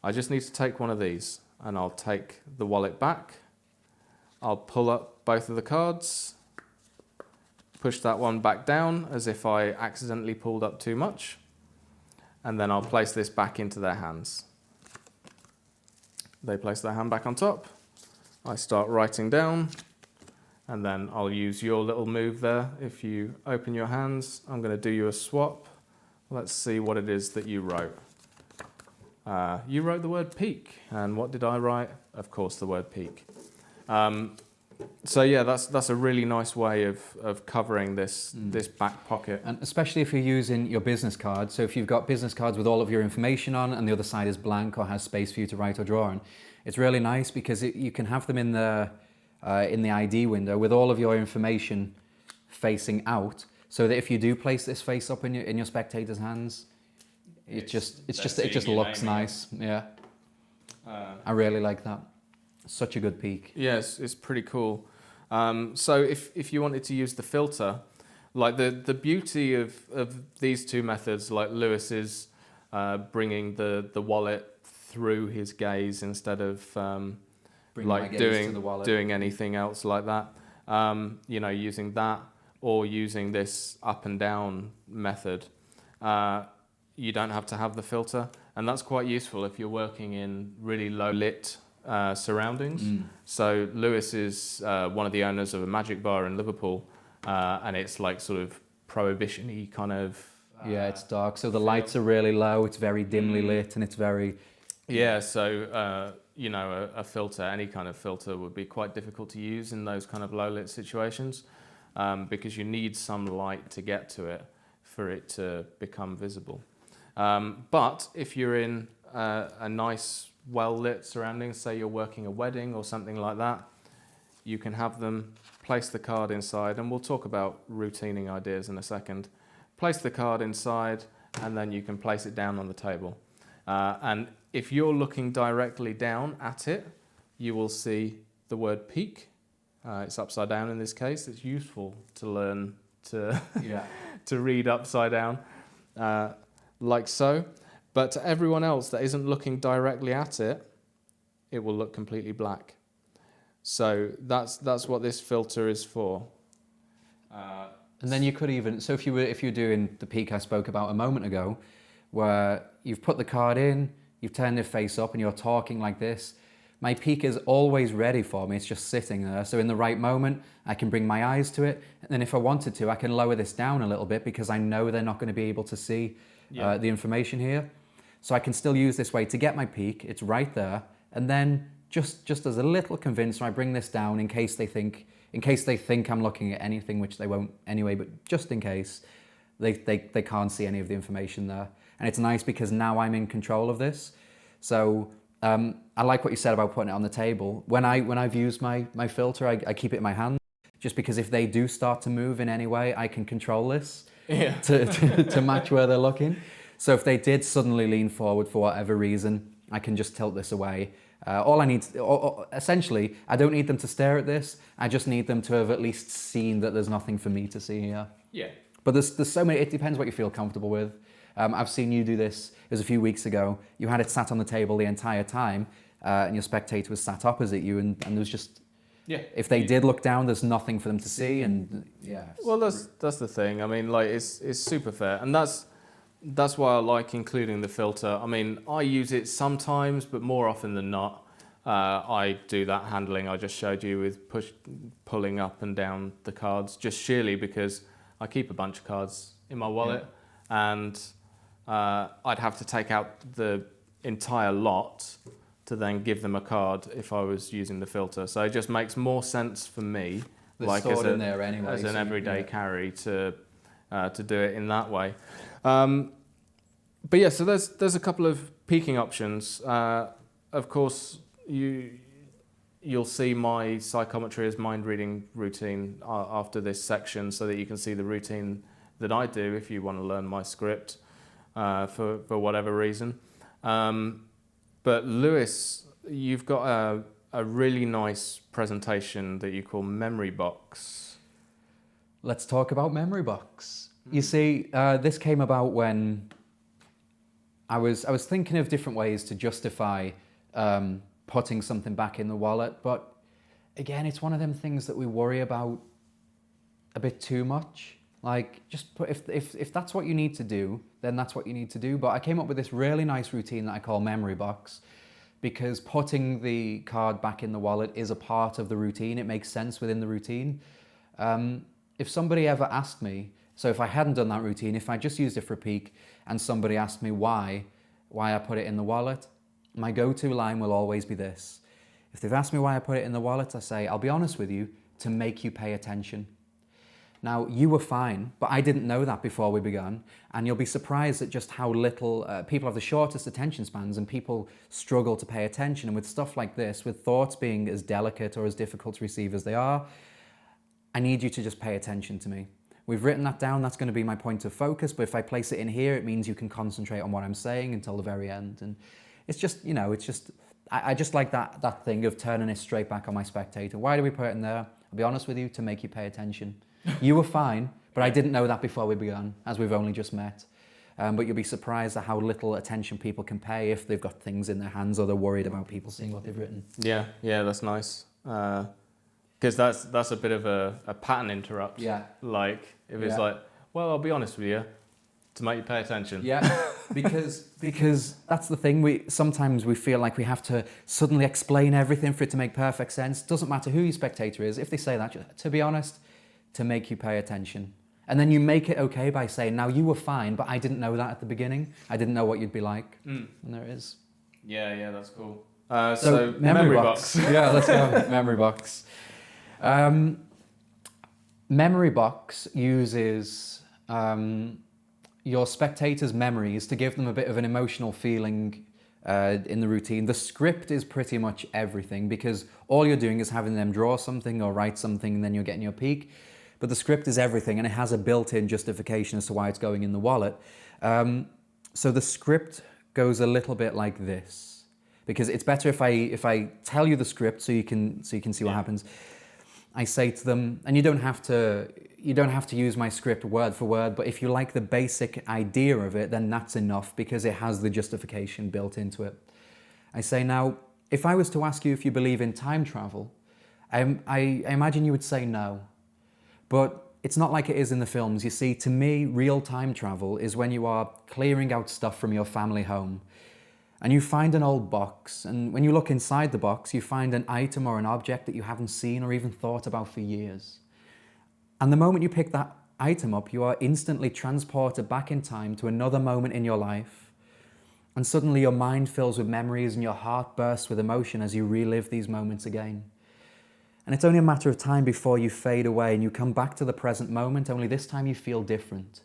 I just need to take one of these, and I'll take the wallet back. I'll pull up both of the cards, push that one back down as if I accidentally pulled up too much, and then I'll place this back into their hands. They place their hand back on top. I start writing down, and then I'll use your little move there. If you open your hands, I'm going to do you a swap. Let's see what it is that you wrote. You wrote the word peak, and what did I write? Of course, the word peak. So yeah, that's a really nice way of covering this back pocket. And especially if you're using your business card. So if you've got business cards with all of your information on and the other side is blank or has space for you to write or draw on, It's really nice because you can have them in the ID window with all of your information facing out, so that if you do place this face up in your spectator's hands, it just looks nice. Yeah, I really like that. Such a good peek. Yes, it's pretty cool. So if you wanted to use the filter, like the beauty of these two methods, like Lewis's bringing the wallet through his gaze instead of like doing anything else like that. You know, using that or using this up and down method, you don't have to have the filter, and that's quite useful if you're working in really low lit surroundings. So Lewis is one of the owners of a magic bar in Liverpool, and it's like sort of prohibition-y kind of. Yeah, it's dark, so the lights are really low. It's very dimly lit, and it's very. Yeah, so you know, a filter, any kind of filter, would be quite difficult to use in those kind of low lit situations, because you need some light to get to it for it to become visible. But if you're in a nice, well-lit surroundings, say you're working a wedding or something like that, you can have them place the card inside, and we'll talk about routining ideas in a second. Place the card inside, and then you can place it down on the table. And if you're looking directly down at it, you will see the word peek. It's upside down in this case. It's useful to learn to, to read upside down. Like so, but to everyone else that isn't looking directly at it, it will look completely black. So that's what this filter is for. And then you could even, so if you're doing the peek I spoke about a moment ago, where you've put the card in, you've turned it face up, and you're talking like this, my peek is always ready for me. It's just sitting there. So in the right moment, I can bring my eyes to it, and then if I wanted to, I can lower this down a little bit because I know they're not going to be able to see the information here. So I can still use this way to get my peek. It's right there. And then just as a little convincer, I bring this down in case they think I'm looking at anything, which they won't anyway, but just in case they can't see any of the information there. And it's nice because now I'm in control of this. So I like what you said about putting it on the table. When I've used my filter, I keep it in my hand, just because if they do start to move in any way, I can control this. To match where they're looking. So if they did suddenly lean forward for whatever reason, I can just tilt this away. All I need, essentially, I don't need them to stare at this. I just need them to have at least seen that there's nothing for me to see here. Yeah. But there's so many, it depends what you feel comfortable with. I've seen you do this, it was a few weeks ago. You had it sat on the table the entire time, and your spectator was sat opposite you, and there was just, if they did look down, there's nothing for them to see, and Well, that's the thing. I mean, like it's super fair, and that's why I like including the filter. I mean, I use it sometimes, but more often than not, I do that handling I just showed you with pulling up and down the cards, just sheerly because I keep a bunch of cards in my wallet, and I'd have to take out the entire lot to then give them a card if I was using the filter. So it just makes more sense for me, they're like stored in there anyway, as an everyday carry to do it in that way. But yeah, so there's a couple of peeking options. Of course, you'll see my psychometry as mind reading routine after this section, so that you can see the routine that I do if you want to learn my script for whatever reason. But Lewis, you've got a really nice presentation that you call Memory Box. Let's talk about Memory Box. You see, this came about when I was thinking of different ways to justify putting something back in the wallet, but again, it's one of them things that we worry about a bit too much. Like, just put, if that's what you need to do, then that's what you need to do. But I came up with this really nice routine that I call Memory Box, because putting the card back in the wallet is a part of the routine. It makes sense within the routine. If somebody ever asked me, so if I hadn't done that routine, if I just used it for a peek, and somebody asked me why I put it in the wallet, my go-to line will always be this. If they've asked me why I put it in the wallet, I say, I'll be honest with you, to make you pay attention. Now, you were fine, but I didn't know that before we began, and you'll be surprised at just how little people have the shortest attention spans, and people struggle to pay attention. And with stuff like this, with thoughts being as delicate or as difficult to receive as they are, I need you to just pay attention to me. We've written that down, that's going to be my point of focus, but if I place it in here, it means you can concentrate on what I'm saying until the very end. And it's just, I just like that thing of turning it straight back on my spectator. Why do we put it in there? I'll be honest with you, to make you pay attention. You were fine, but I didn't know that before we began, as we've only just met. But you'll be surprised at how little attention people can pay if they've got things in their hands or they're worried about people seeing what they've written. Yeah, that's nice. Because that's a bit of a pattern interrupt. Yeah. Like, if it's like, well, I'll be honest with you, to make you pay attention. Yeah, because that's the thing. Sometimes we feel like we have to suddenly explain everything for it to make perfect sense. Doesn't matter who your spectator is. If they say that, just, to be honest, to make you pay attention. And then you make it okay by saying, now you were fine, but I didn't know that at the beginning. I didn't know what you'd be like. And there it is. Yeah, that's cool. So memory box. Yeah, let's go. Memory box. Memory box uses your spectators' memories to give them a bit of an emotional feeling in the routine. The script is pretty much everything, because all you're doing is having them draw something or write something, and then you're getting your peak. But the script is everything, and it has a built-in justification as to why it's going in the wallet. So the script goes a little bit like this, because it's better if I tell you the script so you can see what happens. I say to them, and you don't have to use my script word for word, but if you like the basic idea of it, then that's enough, because it has the justification built into it. I say, now, if I was to ask you if you believe in time travel, I imagine you would say no. But it's not like it is in the films. You see, to me, real time travel is when you are clearing out stuff from your family home, and you find an old box, and when you look inside the box, you find an item or an object that you haven't seen or even thought about for years. And the moment you pick that item up, you are instantly transported back in time to another moment in your life, and suddenly your mind fills with memories and your heart bursts with emotion as you relive these moments again. And it's only a matter of time before you fade away and you come back to the present moment, only this time you feel different.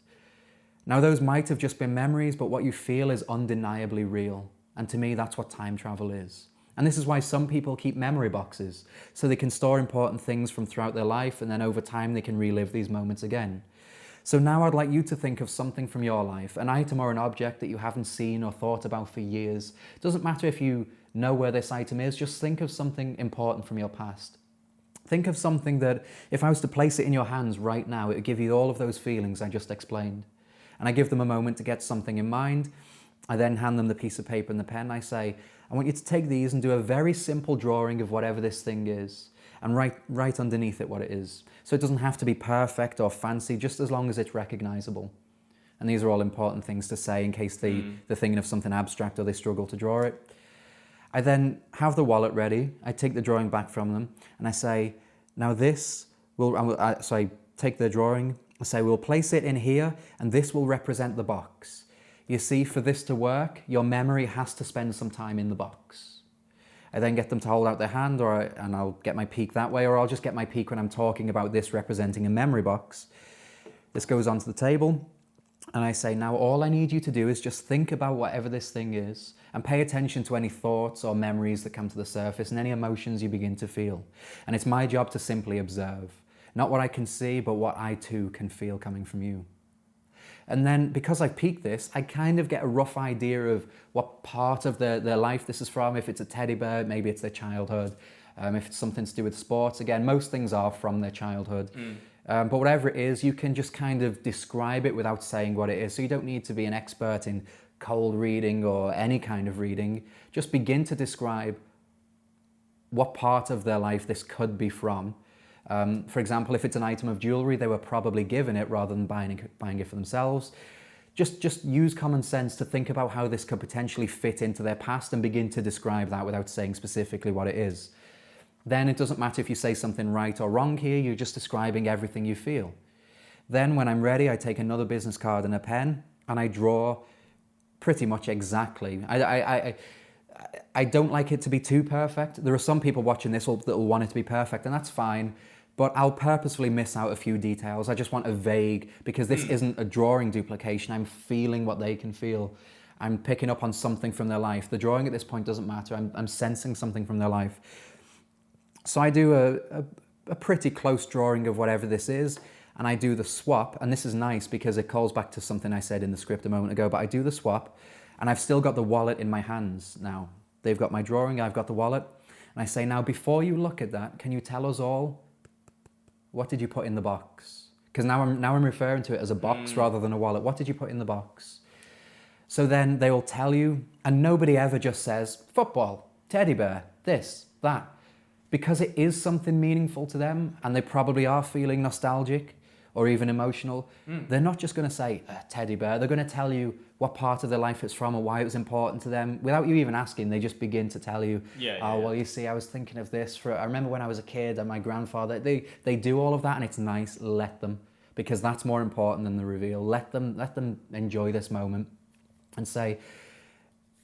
Now, those might have just been memories, but what you feel is undeniably real. And to me, that's what time travel is. And this is why some people keep memory boxes, so they can store important things from throughout their life, and then over time they can relive these moments again. So now I'd like you to think of something from your life, an item or an object that you haven't seen or thought about for years. It doesn't matter if you know where this item is, just think of something important from your past. Think of something that, if I was to place it in your hands right now, it would give you all of those feelings I just explained. And I give them a moment to get something in mind. I then hand them the piece of paper and the pen. I say, I want you to take these and do a very simple drawing of whatever this thing is, and write underneath it what it is. So it doesn't have to be perfect or fancy, just as long as it's recognizable. And these are all important things to say in case they're thinking of something abstract or they struggle to draw it. I then have the wallet ready. I take the drawing back from them and I say, now this so I take the drawing, I say, we'll place it in here and this will represent the box. You see, for this to work, your memory has to spend some time in the box. I then get them to hold out their hand, and I'll get my peak that way, or I'll just get my peak when I'm talking about this representing a memory box. This goes onto the table, and I say, now all I need you to do is just think about whatever this thing is, and pay attention to any thoughts or memories that come to the surface and any emotions you begin to feel. And it's my job to simply observe. Not what I can see, but what I too can feel coming from you. And then, because I've peaked this, I kind of get a rough idea of what part of their life this is from. If it's a teddy bear, maybe it's their childhood. If it's something to do with sports, again, most things are from their childhood. But whatever it is, you can just kind of describe it without saying what it is. So you don't need to be an expert in cold reading or any kind of reading. Just begin to describe what part of their life this could be from. For example, if it's an item of jewelry, they were probably given it rather than buying it for themselves. Just use common sense to think about how this could potentially fit into their past and begin to describe that without saying specifically what it is. Then it doesn't matter if you say something right or wrong here, you're just describing everything you feel. Then when I'm ready, I take another business card and a pen and I draw pretty much exactly. I don't like it to be too perfect. There are some people watching this that will want it to be perfect, and that's fine. But I'll purposefully miss out a few details. I just want a vague, because this isn't a drawing duplication. I'm feeling what they can feel. I'm picking up on something from their life. The drawing at this point doesn't matter. I'm sensing something from their life. So I do a pretty close drawing of whatever this is, and I do the swap. And this is nice because it calls back to something I said in the script a moment ago, but I do the swap, and I've still got the wallet in my hands now. They've got my drawing, I've got the wallet. And I say, now, before you look at that, can you tell us all, what did you put in the box? Because now I'm referring to it as a box rather than a wallet. What did you put in the box? So then they will tell you, and nobody ever just says, football, teddy bear, this, that. Because it is something meaningful to them, and they probably are feeling nostalgic or even emotional, they're not just going to say, teddy bear. They're going to tell you what part of their life it's from or why it was important to them. Without you even asking, they just begin to tell you, well, you see, I was thinking of this. I remember when I was a kid and my grandfather, they do all of that, and it's nice. Let them, because that's more important than the reveal. Let them enjoy this moment and say,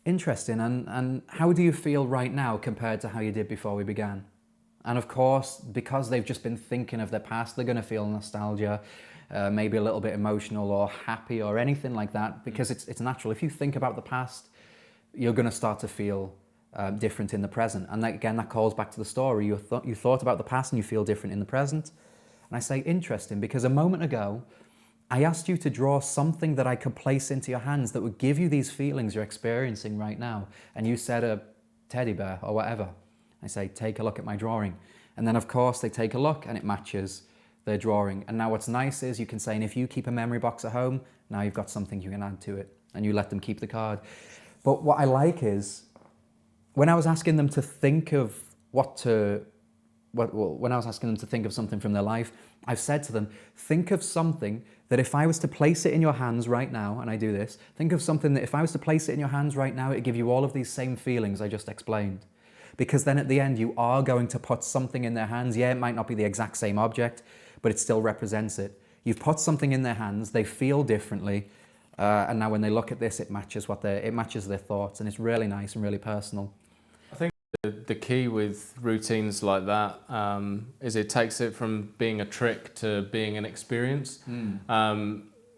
interesting, and how do you feel right now compared to how you did before we began? And of course, because they've just been thinking of their past, they're going to feel nostalgia, maybe a little bit emotional or happy or anything like that, because it's natural. If you think about the past, you're going to start to feel different in the present. And again, that calls back to the story. You thought about the past and you feel different in the present. And I say interesting because a moment ago, I asked you to draw something that I could place into your hands that would give you these feelings you're experiencing right now. And you said a teddy bear or whatever. I say, take a look at my drawing. And then of course they take a look and it matches their drawing. And now what's nice is you can say, and if you keep a memory box at home, now you've got something you can add to it, and you let them keep the card. But what I like is, when I was asking them to think of when I was asking them to think of something from their life, I've said to them, think of something that if I was to place it in your hands right now, and I do this, think of something that if I was to place it in your hands right now, it'd give you all of these same feelings I just explained. Because then at the end, you are going to put something in their hands. Yeah, it might not be the exact same object, but it still represents it. You've put something in their hands, they feel differently, and now when they look at this, it matches their thoughts, and it's really nice and really personal. I think the key with routines like that is it takes it from being a trick to being an experience.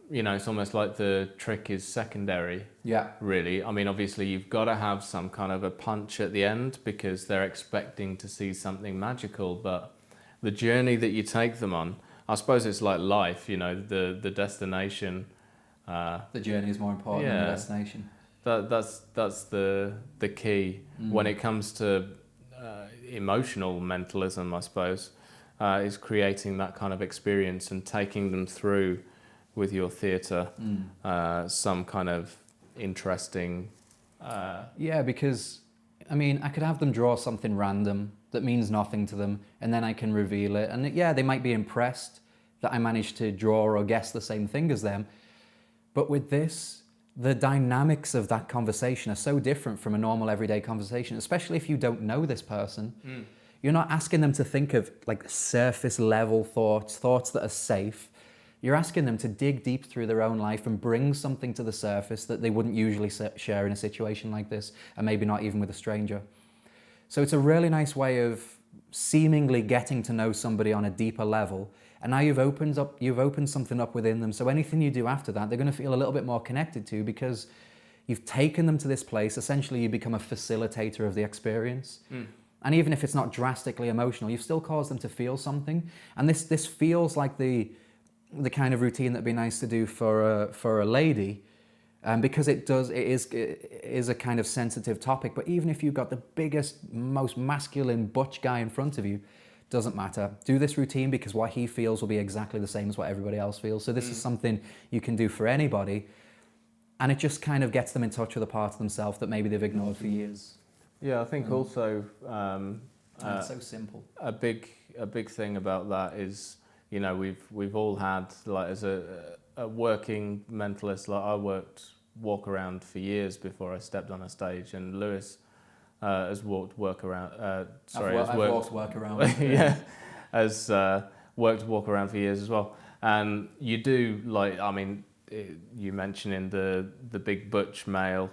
It's almost like the trick is secondary. Yeah. Really. I mean, obviously you've got to have some kind of a punch at the end because they're expecting to see something magical, but the journey that you take them on, I suppose it's like life, the destination. The journey is more important than the destination. That's the key when it comes to emotional mentalism, I suppose, is creating that kind of experience and taking them through with your theatre, some kind of interesting... because, I could have them draw something random that means nothing to them, and then I can reveal it. And they might be impressed that I managed to draw or guess the same thing as them. But with this, the dynamics of that conversation are so different from a normal everyday conversation, especially if you don't know this person. You're not asking them to think of like surface level thoughts that are safe. You're asking them to dig deep through their own life and bring something to the surface that they wouldn't usually share in a situation like this, and maybe not even with a stranger. So it's a really nice way of seemingly getting to know somebody on a deeper level, and now you've opened something up within them. So anything you do after that, they're going to feel a little bit more connected to, because you've taken them to this place. Essentially, you become a facilitator of the experience. And even if it's not drastically emotional, you've still caused them to feel something. And this feels like the kind of routine that'd be nice to do for a lady, because it is a kind of sensitive topic. But even if you've got the biggest, most masculine butch guy in front of you, doesn't matter. Do this routine, because what he feels will be exactly the same as what everybody else feels. So this is something you can do for anybody, and it just kind of gets them in touch with a part of themselves that maybe they've ignored for years. Yeah, I think also It's so simple. a big thing about that is, we've all had, like, as a working mentalist, like I walk around for years before I stepped on a stage, and Lewis has walked work around. I've walked work around. Has worked walk around for years as well. And you do, like, you mentioning the big butch male.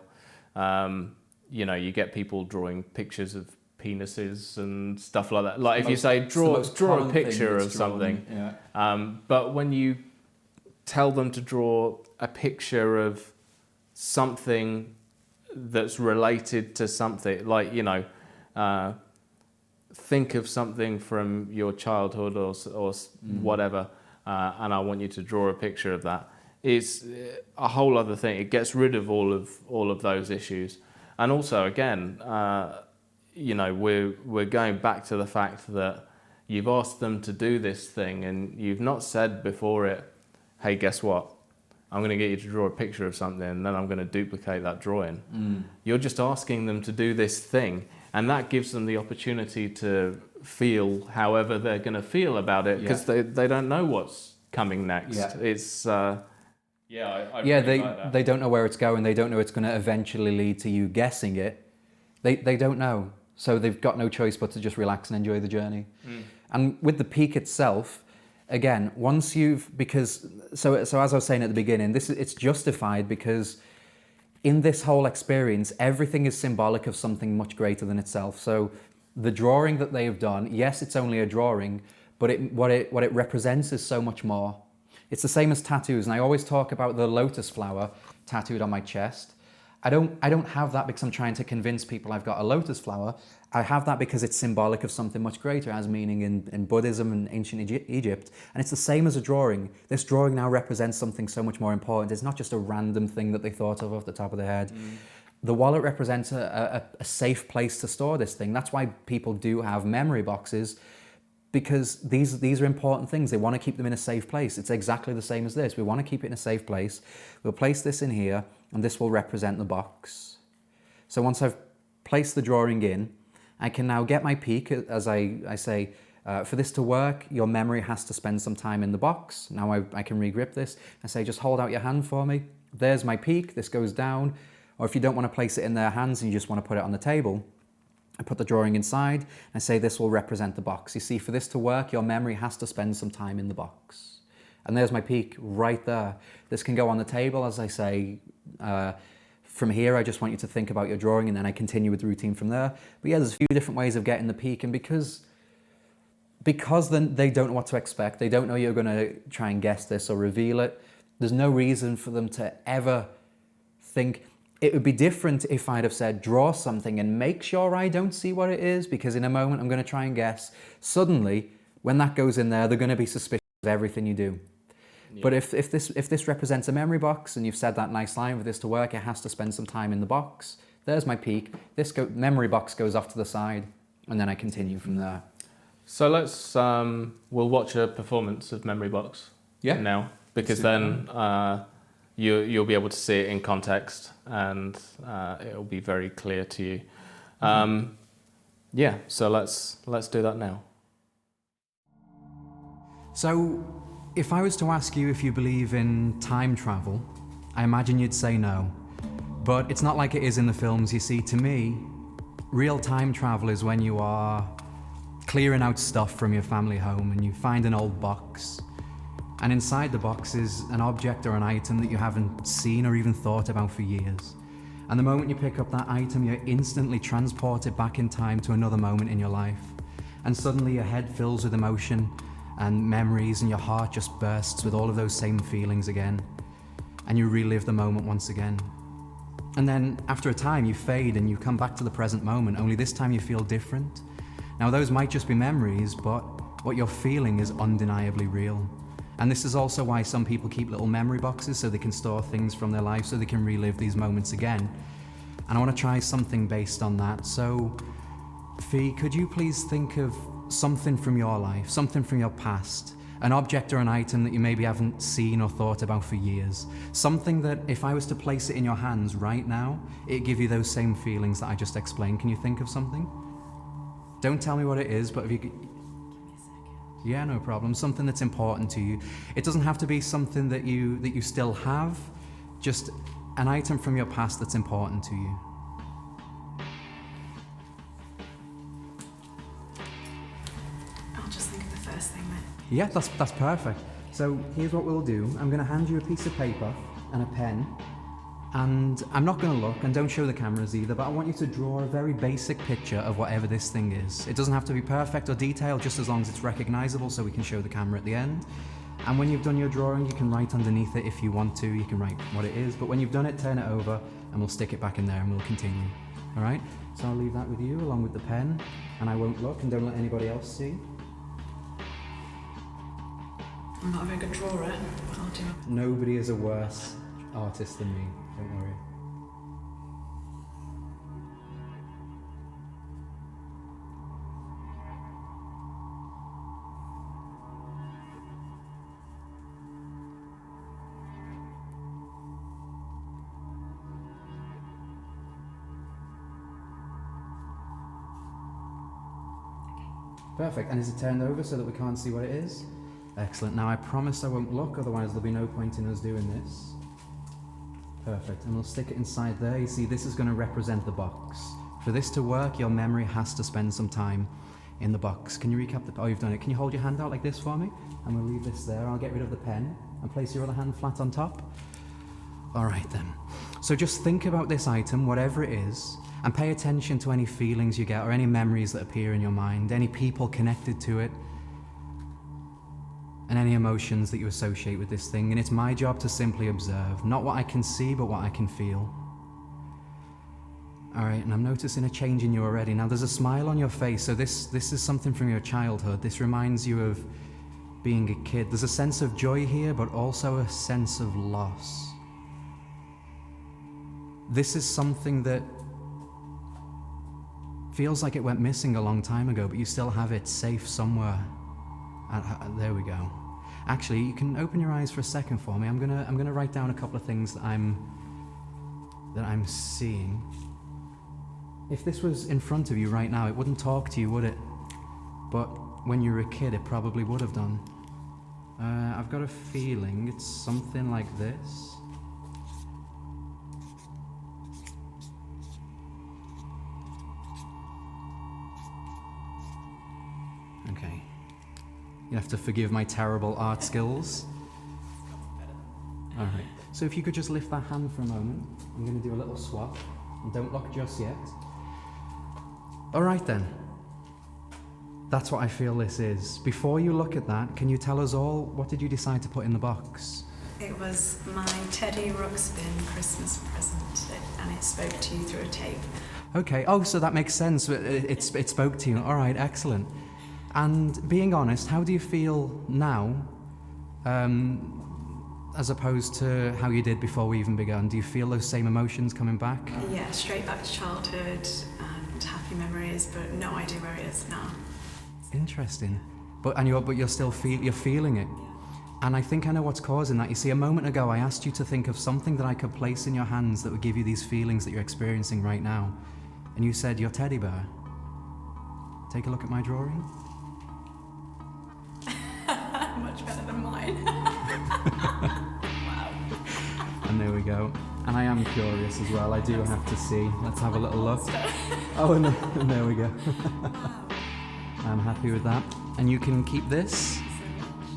You get people drawing pictures of penises and stuff like that. Like if you most- say it's the draw most a common thing picture that's of drawn, something, Yeah. but when you tell them to draw a picture of something that's related to something, like, you know, think of something from your childhood or whatever, and I want you to draw a picture of that. It's a whole other thing. It gets rid of all of those issues, and also again, you know, we're going back to the fact that you've asked them to do this thing, and you've not said before it, hey, guess what? I'm going to get you to draw a picture of something, and then I'm going to duplicate that drawing. You're just asking them to do this thing, and that gives them the opportunity to feel however they're going to feel about it, because they don't know what's coming next. Yeah. It's I Yeah, really like that. they don't know where it's going. They don't know it's going to eventually lead to you guessing it. They don't know. So they've got no choice but to just relax and enjoy the journey. And with the peak itself, again, once you've, because, so as I was saying at the beginning, it's justified because in this whole experience, everything is symbolic of something much greater than itself. So the drawing that they have done, yes, it's only a drawing, but what it represents is so much more. It's the same as tattoos, and I always talk about the lotus flower tattooed on my chest. I don't have that because I'm trying to convince people I've got a lotus flower. I have that because it's symbolic of something much greater, as meaning in Buddhism and ancient Egypt. And it's the same as a drawing. This drawing now represents something so much more important. It's not just a random thing that they thought of off the top of their head. The wallet represents a safe place to store this thing. That's why people do have memory boxes, because these are important things. They want to keep them in a safe place. It's exactly the same as this. We want to keep it in a safe place. We'll place this in here, and this will represent the box. So once I've placed the drawing in, I can now get my peak. As I say, for this to work, your memory has to spend some time in the box. Now I can regrip this. I say, just hold out your hand for me. There's my peak. This goes down. Or if you don't want to place it in their hands and you just want to put it on the table, I put the drawing inside. I say this will represent the box. You see, for this to work, your memory has to spend some time in the box. And there's my peak right there. This can go on the table, as I say. From here, I just want you to think about your drawing, and then I continue with the routine from there. But yeah, there's a few different ways of getting the peak, and because then they don't know what to expect, they don't know you're going to try and guess this or reveal it, there's no reason for them to ever think. It would be different if I'd have said, draw something and make sure I don't see what it is, because in a moment I'm going to try and guess. Suddenly, when that goes in there, they're going to be suspicious of everything you do. Yeah. But if this represents a memory box, and you've said that nice line, for this to work, it has to spend some time in the box. There's my peak. This memory box goes off to the side, and then I continue from there. So let's we'll watch a performance of Memory Box now, because then you'll be able to see it in context, and it'll be very clear to you. Yeah, so let's do that now. So, if I was to ask you if you believe in time travel, I imagine you'd say no. But it's not like it is in the films. You see, to me, real time travel is when you are clearing out stuff from your family home and you find an old box, and inside the box is an object or an item that you haven't seen or even thought about for years. And the moment you pick up that item, you're instantly transported back in time to another moment in your life. And suddenly your head fills with emotion and memories, and your heart just bursts with all of those same feelings again. And you relive the moment once again. And then after a time you fade and you come back to the present moment, only this time you feel different. Now those might just be memories, but what you're feeling is undeniably real. And this is also why some people keep little memory boxes, so they can store things from their life, so they can relive these moments again. And I want to try something based on that. So, Fee, could you please think of something from your life, something from your past, an object or an item that you maybe haven't seen or thought about for years, something that if I was to place it in your hands right now, it'd give you those same feelings that I just explained. Can you think of something? Don't tell me what it is, but if you could... Yeah, no problem. Something that's important to you. It doesn't have to be something that you still have, just an item from your past that's important to you. I'll just think of the first thing then. Yeah, that's perfect. So here's what we'll do. I'm going to hand you a piece of paper and a pen, And I'm not going to look, and don't show the cameras either, but I want you to draw a very basic picture of whatever this thing is. It doesn't have to be perfect or detailed, just as long as it's recognizable so we can show the camera at the end. And when you've done your drawing, you can write underneath it if you want to. You can write what it is, but when you've done it, turn it over, and we'll stick it back in there and we'll continue. All right? So I'll leave that with you along with the pen, and I won't look, and don't let anybody else see. I'm not a very good drawer, but I'll do it. Nobody is a worse artist than me, don't worry. Perfect, and is it turned over so that we can't see what it is? Excellent, now I promise I won't look, otherwise there'll be no point in us doing this. Perfect, and we'll stick it inside there. You see, this is going to represent the box. For this to work, your memory has to spend some time in the box. Can you recap the... Oh, you've done it. Can you hold your hand out like this for me? And we'll leave this there. I'll get rid of the pen and place your other hand flat on top. All right, then. So just think about this item, whatever it is, and pay attention to any feelings you get or any memories that appear in your mind, any people connected to it, and any emotions that you associate with this thing. And it's my job to simply observe, not what I can see, but what I can feel. All right, and I'm noticing a change in you already. Now, there's a smile on your face, so this is something from your childhood. This reminds you of being a kid. There's a sense of joy here, but also a sense of loss. This is something that feels like it went missing a long time ago, but you still have it safe somewhere. There we go. Actually, you can open your eyes for a second for me. I'm gonna write down a couple of things that I'm seeing. If this was in front of you right now, it wouldn't talk to you, would it? But when you were a kid, it probably would have done. I've got a feeling it's something like this. Okay. You have to forgive my terrible art skills. All right. So if you could just lift that hand for a moment. I'm going to do a little swap. And don't look just yet. All right then. That's what I feel this is. Before you look at that, can you tell us all, what did you decide to put in the box? It was my Teddy Ruxpin Christmas present, and it spoke to you through a tape. Okay. Oh, so that makes sense. It spoke to you. All right. Excellent. And being honest, how do you feel now, as opposed to how you did before we even began? Do you feel those same emotions coming back? Yeah, straight back to childhood and happy memories, but no idea where it is now. Interesting. But you're still you're feeling it. And I think I know what's causing that. You see, a moment ago I asked you to think of something that I could place in your hands that would give you these feelings that you're experiencing right now. And you said your teddy bear. Take a look at my drawing. Much better than mine. And there we go. And I am curious as well. I do have to see. Let's have a little look. Oh, and there we go. I'm happy with that. And you can keep this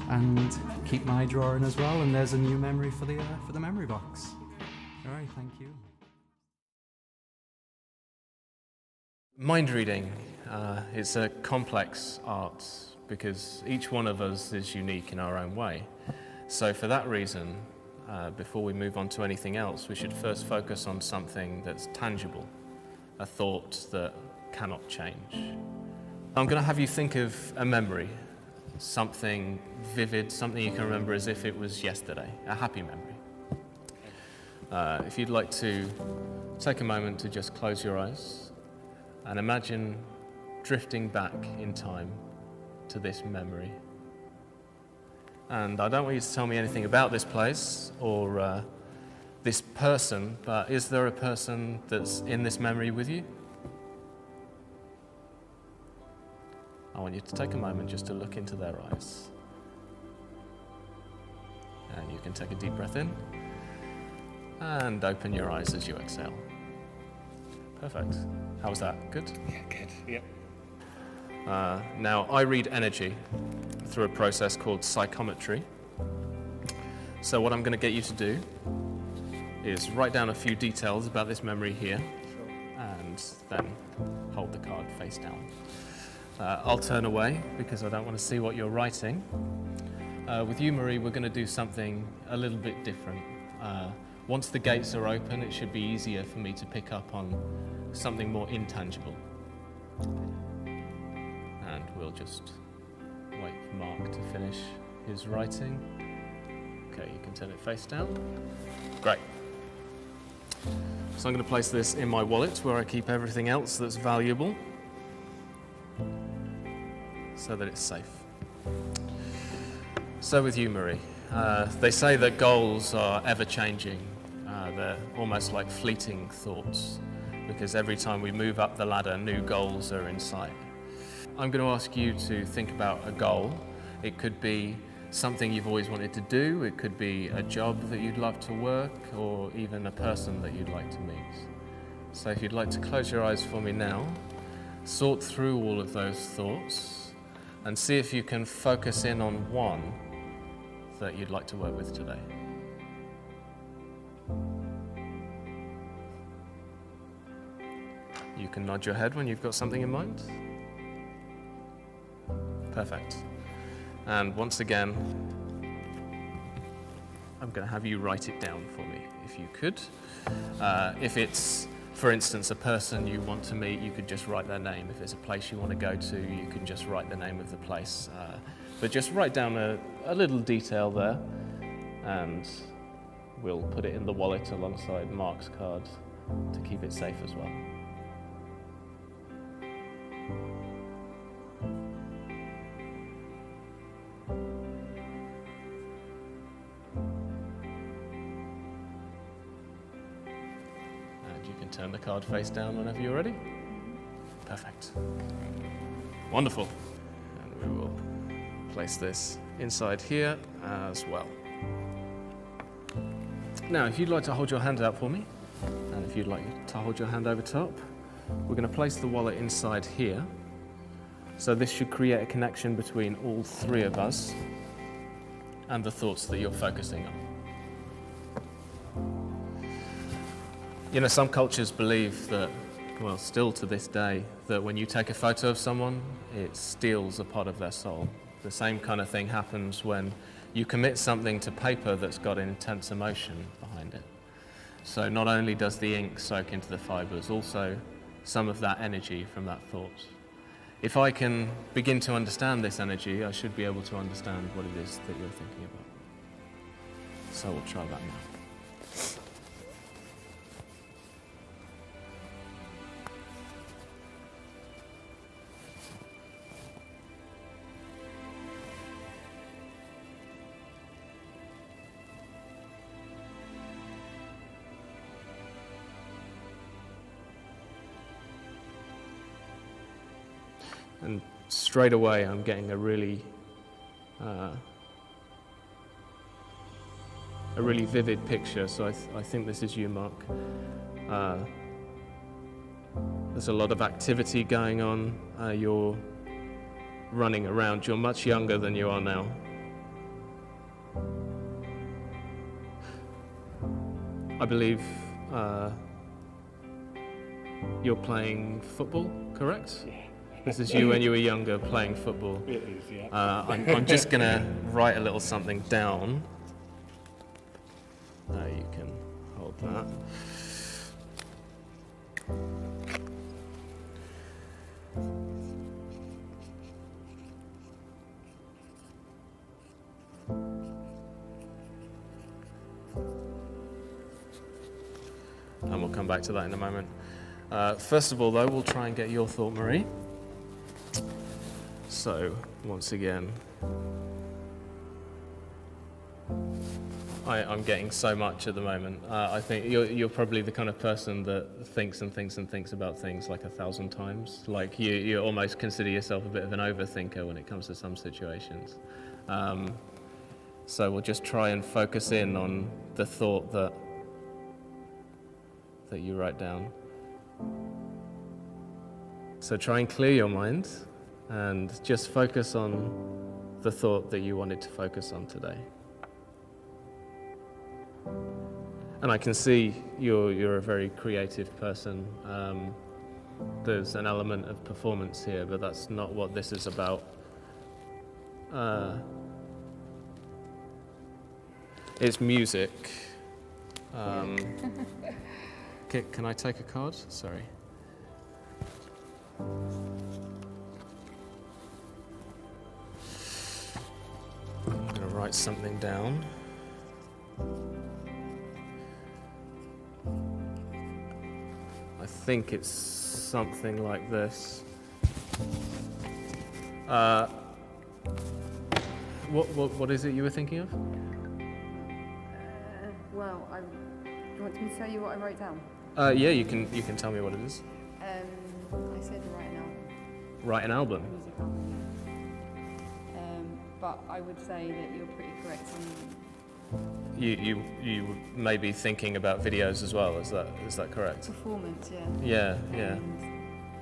and keep my drawing as well. And there's a new memory for the memory box. All right, thank you. Mind reading is a complex art because each one of us is unique in our own way. So for that reason, before we move on to anything else, we should first focus on something that's tangible, a thought that cannot change. I'm going to have you think of a memory, something vivid, something you can remember as if it was yesterday, a happy memory. If you'd like to take a moment to just close your eyes and imagine drifting back in time to this memory. And I don't want you to tell me anything about this place or this person, but is there a person that's in this memory with you? I want you to take a moment just to look into their eyes. And you can take a deep breath in and open your eyes as you exhale. Perfect. How was that? Good? Yeah, good. Yep. Now, I read energy through a process called psychometry. So what I'm going to get you to do is write down a few details about this memory here, and then hold the card face down. I'll turn away because I don't want to see what you're writing. With you, Marie, we're going to do something a little bit different. Once the gates are open, it should be easier for me to pick up on something more intangible. And we'll just wait for Mark to finish his writing. Okay, you can turn it face down. Great. So I'm going to place this in my wallet where I keep everything else that's valuable so that it's safe. So with you, Marie, they say that goals are ever-changing. They're almost like fleeting thoughts, because every time we move up the ladder, new goals are in sight. I'm going to ask you to think about a goal. It could be something you've always wanted to do, it could be a job that you'd love to work, or even a person that you'd like to meet. So if you'd like to close your eyes for me now, sort through all of those thoughts and see if you can focus in on one that you'd like to work with today. You can nod your head when you've got something in mind. Perfect. And once again, I'm going to have you write it down for me, if you could. If it's, for instance, a person you want to meet, you could just write their name. If it's a place you want to go to, you can just write the name of the place. But just write down a little detail there, and we'll put it in the wallet alongside Mark's card to keep it safe as well. Turn the card face down whenever you're ready. Perfect. Wonderful. And we will place this inside here as well. Now, if you'd like to hold your hand out for me, and if you'd like to hold your hand over top, we're going to place the wallet inside here. So this should create a connection between all three of us and the thoughts that you're focusing on. You know, some cultures believe that, well, still to this day, that when you take a photo of someone, it steals a part of their soul. The same kind of thing happens when you commit something to paper that's got intense emotion behind it. So not only does the ink soak into the fibers, also some of that energy from that thought. If I can begin to understand this energy, I should be able to understand what it is that you're thinking about. So we'll try that now. And straight away, I'm getting a really vivid picture. So I think this is you, Mark. There's a lot of activity going on. You're running around. You're much younger than you are now. I believe you're playing football, correct? Yeah. This is you when you were younger playing football. It is, yeah. I'm just going to write a little something down. You can hold that. And we'll come back to that in a moment. First of all, though, we'll try and get your thought, Marie. So, once again, I'm getting so much at the moment. I think you're probably the kind of person that thinks and thinks and thinks about things like 1,000 times. Like you almost consider yourself a bit of an overthinker when it comes to some situations. So we'll just try and focus in on the thought that you write down. So try and clear your mind and just focus on the thought that you wanted to focus on today. And I can see you're a very creative person. There's an element of performance here, but that's not what this is about. It's music. Can I take a card? Sorry. I'm going to write something down. I think it's something like this. What is it you were thinking of? Well, do you want me to tell you what I wrote down? Yeah, you can tell me what it is. I said write an album. Write an album. A music album, yeah. But I would say that you're pretty correct on. You may be thinking about videos as well. Is that correct? Performance, yeah. Yeah, yeah. And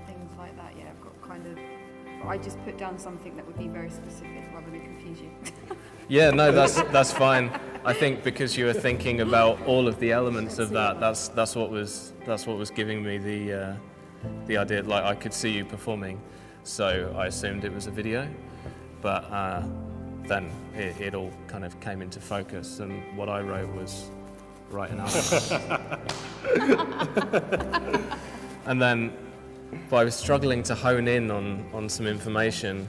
things like that, yeah. I've got kind of. I just put down something that would be very specific rather than confuse you. Yeah, no, that's fine. I think because you were thinking about all of the elements of that, that's what was giving me the idea. Like I could see you performing, so I assumed it was a video, but then it all kind of came into focus, and what I wrote was write an album. And then, but I was struggling to hone in on some information.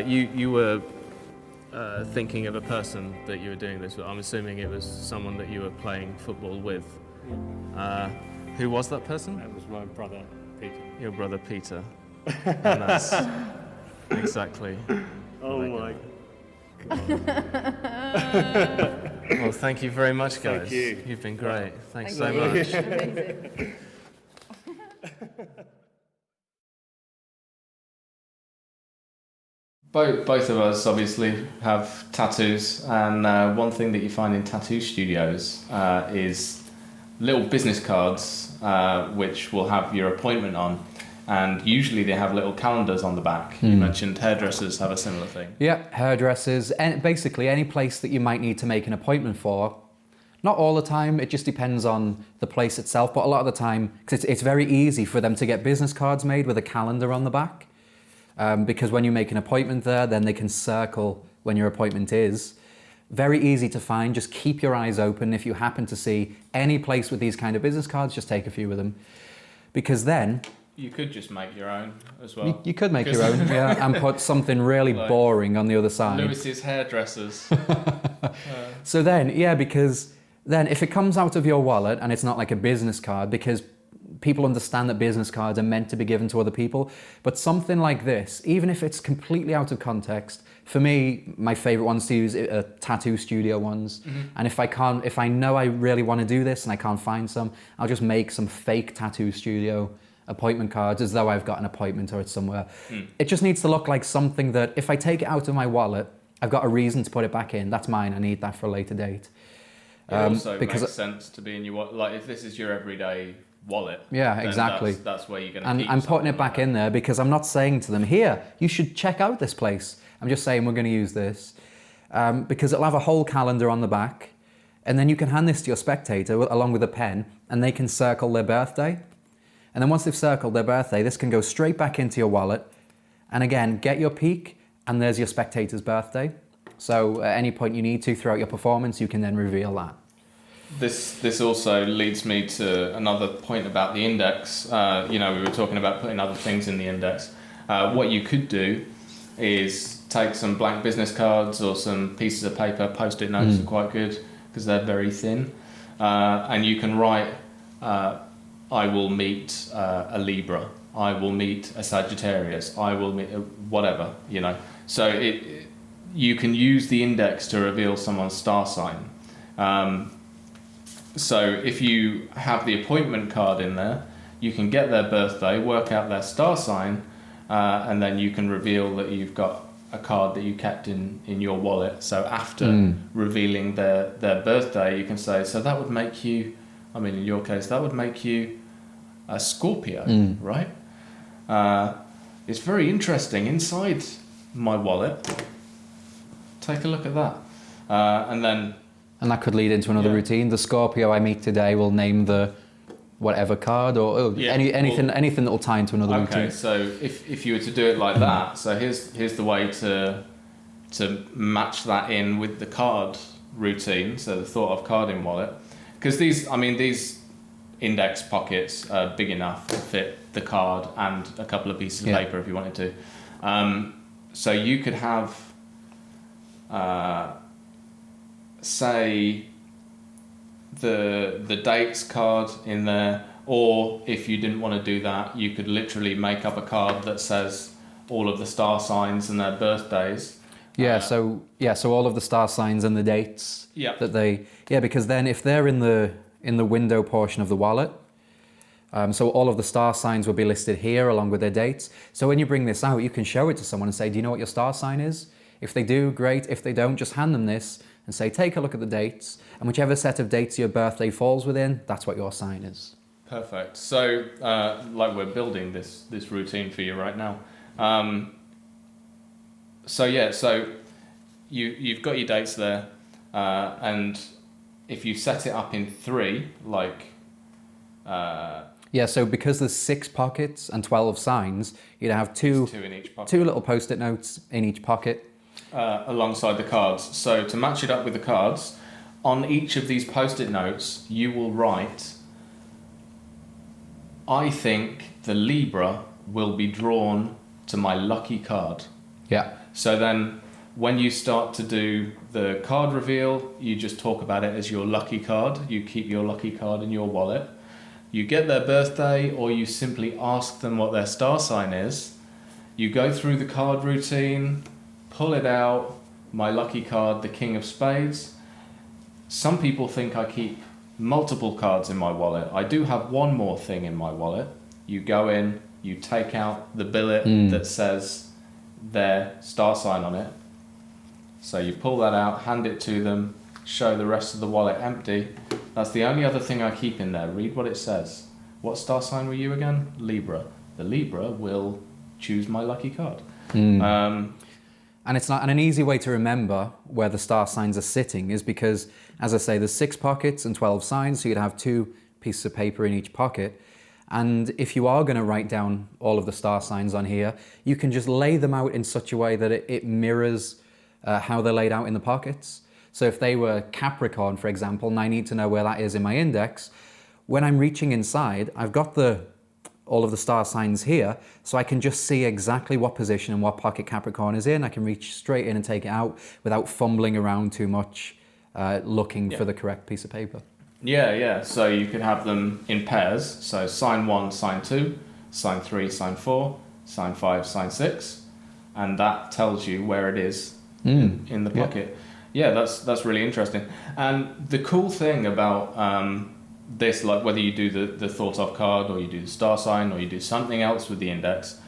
You were thinking of a person that you were doing this with. I'm assuming it was someone that you were playing football with. Who was that person? That was my brother, Peter. Your brother Peter. And that's exactly. Oh my God. Well, thank you very much, guys. Thank you. You've been great. Thanks Thank so you. much. Amazing. Both of us obviously have tattoos, and one thing that you find in tattoo studios is little business cards which will have your appointment on, and usually they have little calendars on the back. You mentioned hairdressers have a similar thing. Yeah, hairdressers, and basically any place that you might need to make an appointment for. Not all the time, it just depends on the place itself, but a lot of the time, because it's very easy for them to get business cards made with a calendar on the back. Because when you make an appointment there, then they can circle when your appointment is. Very easy to find, just keep your eyes open. If you happen to see any place with these kind of business cards, just take a few of them. Because then... You could just make your own as well. You could make your own, yeah, and put something really Like boring on the other side. Lewis's hairdressers. So then, yeah, because then if it comes out of your wallet and it's not like a business card, because people understand that business cards are meant to be given to other people, but something like this, even if it's completely out of context, for me, my favorite ones to use are tattoo studio ones. And if I know I really want to do this and I can't find some, I'll just make some fake tattoo studio appointment cards as though I've got an appointment or it's somewhere. It just needs to look like something that if I take it out of my wallet, I've got a reason to put it back in. That's mine. I need that for a later date. It also makes sense to be in your wallet. Like if this is your everyday wallet, yeah, then exactly. That's where you're going to And keep I'm putting it something back like in there because I'm not saying to them, here, you should check out this place. I'm just saying we're going to use this because it'll have a whole calendar on the back, and then you can hand this to your spectator along with a pen, and they can circle their birthday. And then once they've circled their birthday, this can go straight back into your wallet. And again, get your peak, and there's your spectator's birthday. So at any point you need to throughout your performance, you can then reveal that. This also leads me to another point about the index. We were talking about putting other things in the index. What you could do is take some blank business cards or some pieces of paper. Post-it notes are quite good because they're very thin. And you can write, I will meet a Libra. I will meet a Sagittarius. I will meet whatever, So you can use the index to reveal someone's star sign. So if you have the appointment card in there, you can get their birthday, work out their star sign, and then you can reveal that you've got a card that you kept in your wallet. So after revealing their birthday, you can say, so that would make you, in your case, that would make you a Scorpio, right? It's very interesting. Inside my wallet, take a look at that. And then And that could lead into another Yeah. routine. The Scorpio I meet today will name the whatever card, or Yeah, anything that will tie into another Okay, routine. so if you were to do it like that, so here's the way to match that in with the card routine. So the thought of carding wallet, because these index pockets are big enough to fit the card and a couple of pieces of Yeah. paper if you wanted to. So you could have, say, the dates card in there, or if you didn't want to do that, you could literally make up a card that says all of the star signs and their birthdays. So all of the star signs and the dates Yeah. that because then if they're in the window portion of the wallet, so all of the star signs will be listed here along with their dates. So when you bring this out, you can show it to someone and say, do you know what your star sign is? If they do, great. If they don't, just hand them this and say, take a look at the dates, and whichever set of dates your birthday falls within, that's what your sign is. Perfect. So, like we're building this routine for you right now. So you've got your dates there, and if you set it up in 3, like. So because there's 6 pockets and 12 signs, you'd have two in each pocket. 2 little post-it notes in each pocket. Alongside the cards. So to match it up with the cards, on each of these post-it notes, you will write, I think the Libra will be drawn to my lucky card. Yeah. So then when you start to do the card reveal, you just talk about it as your lucky card. You keep your lucky card in your wallet. You get their birthday, or you simply ask them what their star sign is. You go through the card routine, pull it out, my lucky card, the King of Spades. Some people think I keep multiple cards in my wallet. I do have one more thing in my wallet. You go in, you take out the billet that says their star sign on it. So you pull that out, hand it to them, show the rest of the wallet empty. That's the only other thing I keep in there. Read what it says. What star sign were you again? Libra. The Libra will choose my lucky card. And it's not, and an easy way to remember where the star signs are sitting is because, as I say, there's 6 pockets and 12 signs, so you'd have 2 pieces of paper in each pocket. And if you are going to write down all of the star signs on here, you can just lay them out in such a way that it mirrors how they're laid out in the pockets. So if they were Capricorn, for example, and I need to know where that is in my index, when I'm reaching inside, I've got all of the star signs here, so I can just see exactly what position and what pocket Capricorn is in. I can reach straight in and take it out without fumbling around too much, looking for the correct piece of paper. Yeah. So you could have them in pairs. So sign 1, sign 2, sign 3, sign 4, sign 5, sign 6, and that tells you where it is in the pocket. Yeah, that's really interesting. And the cool thing about this, like whether you do the thought of card or you do the star sign or you do something else with the index,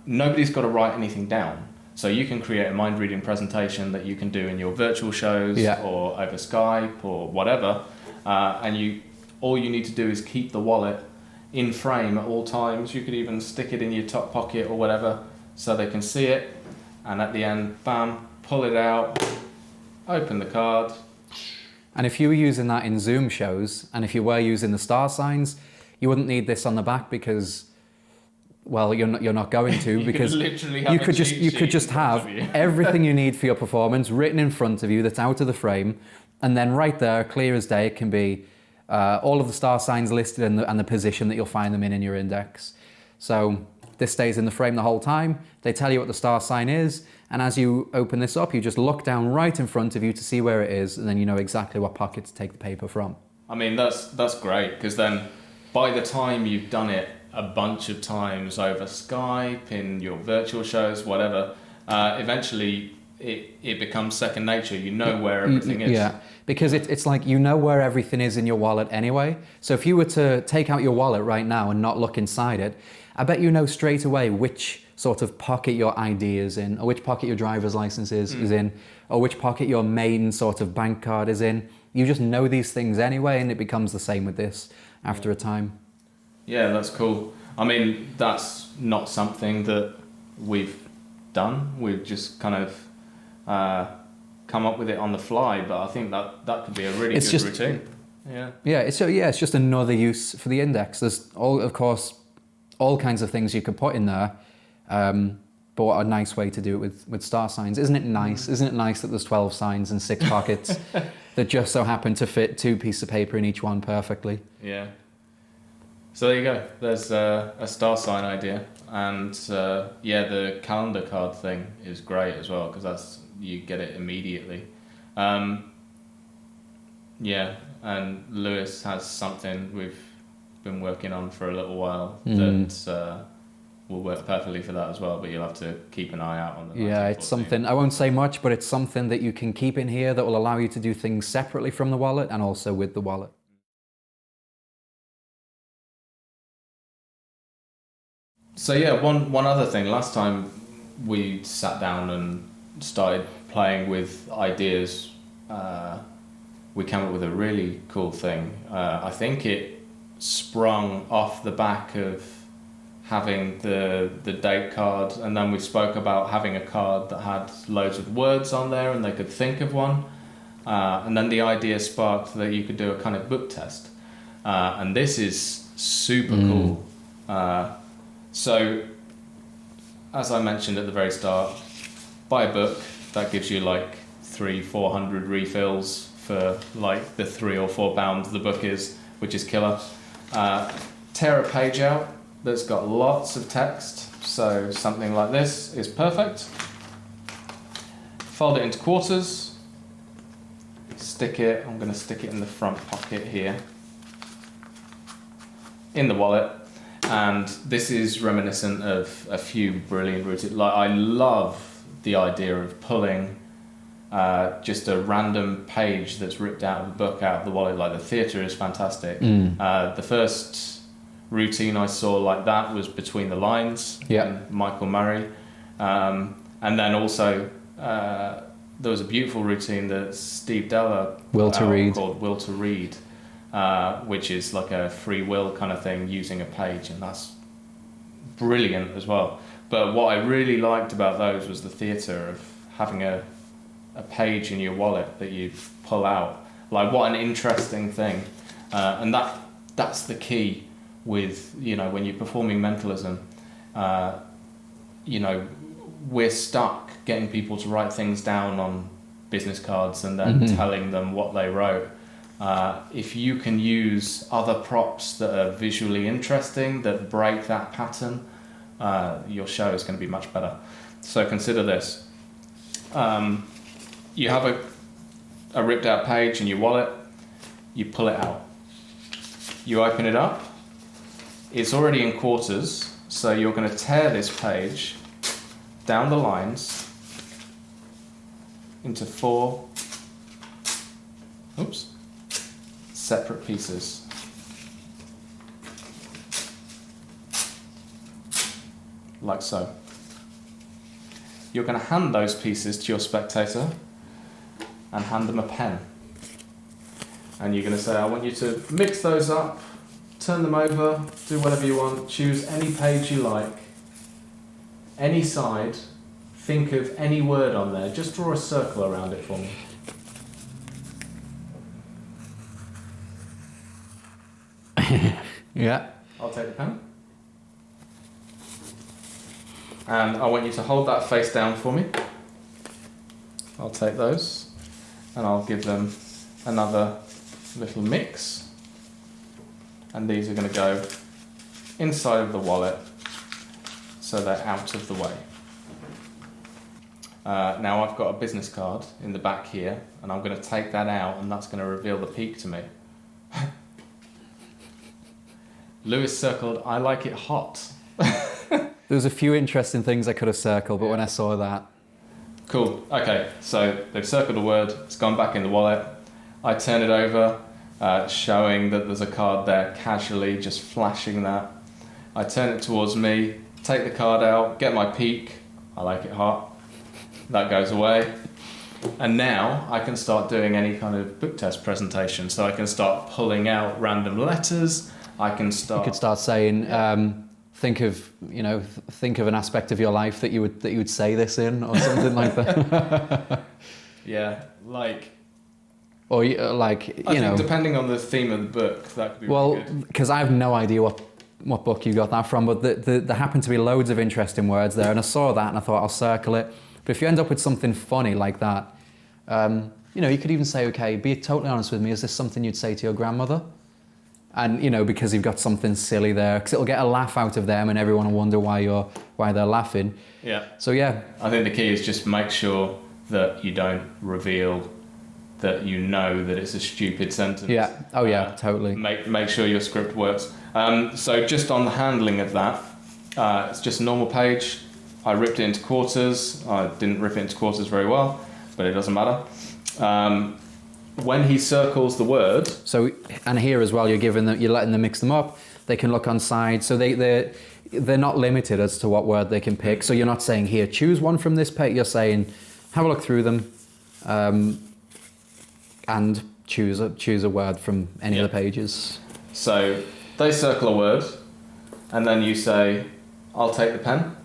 nobody's got to write anything down. So you can create a mind reading presentation that you can do in your virtual shows or over Skype or whatever, and all you need to do is keep the wallet in frame at all times. You could even stick it in your top pocket or whatever so they can see it, and at the end, bam, pull it out, open the card. And if you were using that in Zoom shows, and if you were using the star signs, you wouldn't need this on the back because, well, you're not going to, because you could just have everything you need for your performance written in front of you that's out of the frame, and then right there, clear as day, it can be all of the star signs listed and the position that you'll find them in your index. So this stays in the frame the whole time. They tell you what the star sign is, and as you open this up, you just look down right in front of you to see where it is, and then you know exactly what pocket to take the paper from. I mean, that's great, because then by the time you've done it a bunch of times over Skype, in your virtual shows, whatever, eventually it becomes second nature. You know where everything is. Yeah, because it's like you know where everything is in your wallet anyway. So if you were to take out your wallet right now and not look inside it, I bet you know straight away which sort of pocket your ID is in, or which pocket your driver's license is in, or which pocket your main sort of bank card is in. You just know these things anyway, and it becomes the same with this after a time. Yeah, that's cool. I mean, that's not something that we've done. We've just kind of come up with it on the fly, but I think that could be a really It's good just- routine. Yeah. Yeah, it's just another use for the index. There's of course, all kinds of things you could put in there. But what a nice way to do it with star signs. Isn't it nice? Isn't it nice that there's 12 signs and 6 pockets that just so happen to fit 2 pieces of paper in each one perfectly? Yeah. So there you go. There's a star sign idea, and the calendar card thing is great as well because you get it immediately. And Lewis has something we've been working on for a little while that will work perfectly for that as well. But you'll have to keep an eye out on the. Yeah, it's something, I won't say much, but it's something that you can keep in here that will allow you to do things separately from the wallet and also with the wallet. So yeah, one other thing. Last time we sat down and started playing with ideas, we came up with a really cool thing. I think it sprung off the back of having the date card, and then we spoke about having a card that had loads of words on there and they could think of one. And then the idea sparked that you could do a kind of book test. And this is super cool. So, as I mentioned at the very start, buy a book. That gives you like 300-400 refills for like the 3 or 4 pounds the book is, which is killer. Tear a page out that's got lots of text, so something like this is perfect. Fold it into quarters. I'm going to stick it in the front pocket here, in the wallet. And this is reminiscent of a few brilliant routines. Like, I love the idea of pulling just a random page that's ripped out of the book out of the wallet. Like, the theatre is fantastic. The first routine I saw like that was Between the Lines, and Michael Murray. And then also there was a beautiful routine that Steve Della Will to Read. called Will to Read. Which is like a free will kind of thing using a page, and that's brilliant as well. But what I really liked about those was the theatre of having a page in your wallet that you pull out. Like, what an interesting thing. And that's the key with, when you're performing mentalism, we're stuck getting people to write things down on business cards and then telling them what they wrote. If you can use other props that are visually interesting, that break that pattern, your show is going to be much better. So consider this. You have a ripped out page in your wallet, you pull it out. You open it up, it's already in quarters, so you're going to tear this page down the lines into 4 separate pieces. Like so. You're going to hand those pieces to your spectator and hand them a pen. And you're going to say, I want you to mix those up, turn them over, do whatever you want, choose any page you like, any side, think of any word on there, just draw a circle around it for me. Yeah. I'll take the pen. And I want you to hold that face down for me. I'll take those and I'll give them another little mix. And these are going to go inside of the wallet so they're out of the way. Now I've got a business card in the back here and I'm going to take that out and that's going to reveal the peak to me. Lewis circled, I like it hot. There was a few interesting things I could have circled, but when I saw that... Cool, okay, so they've circled a word, it's gone back in the wallet. I turn it over, showing that there's a card there, casually, just flashing that. I turn it towards me, take the card out, get my peak, I like it hot. That goes away. And now I can start doing any kind of book test presentation. So I can start pulling out random letters, I can start... You could start saying, think of an aspect of your life that you would say this in, or something like that. Yeah, like Or like, I you think know, depending on the theme of the book, that could be well, really good. because I have no idea what book you got that from, but there happened to be loads of interesting words there, and I saw that and I thought I'll circle it. But if you end up with something funny like that, you know, you could even say, okay, be totally honest with me, is this something you'd say to your grandmother? And, you know, because you've got something silly there, because it'll get a laugh out of them and everyone will wonder why they're laughing. Yeah. So yeah, I think the key is just make sure that you don't reveal that you know that it's a stupid sentence. yeah, oh yeah, totally. Make sure your script works. So just on the handling of that, it's just a normal page. I ripped it into quarters. I didn't rip it into quarters very well, but it doesn't matter. When he circles the word, So, and here as well, you're letting them mix them up. They can look on side, so they're not limited as to what word they can pick. So you're not saying, here, choose one from this page. You're saying, have a look through them, and choose a word from any of the pages. so they circle a word, and then you say, I'll take the pen,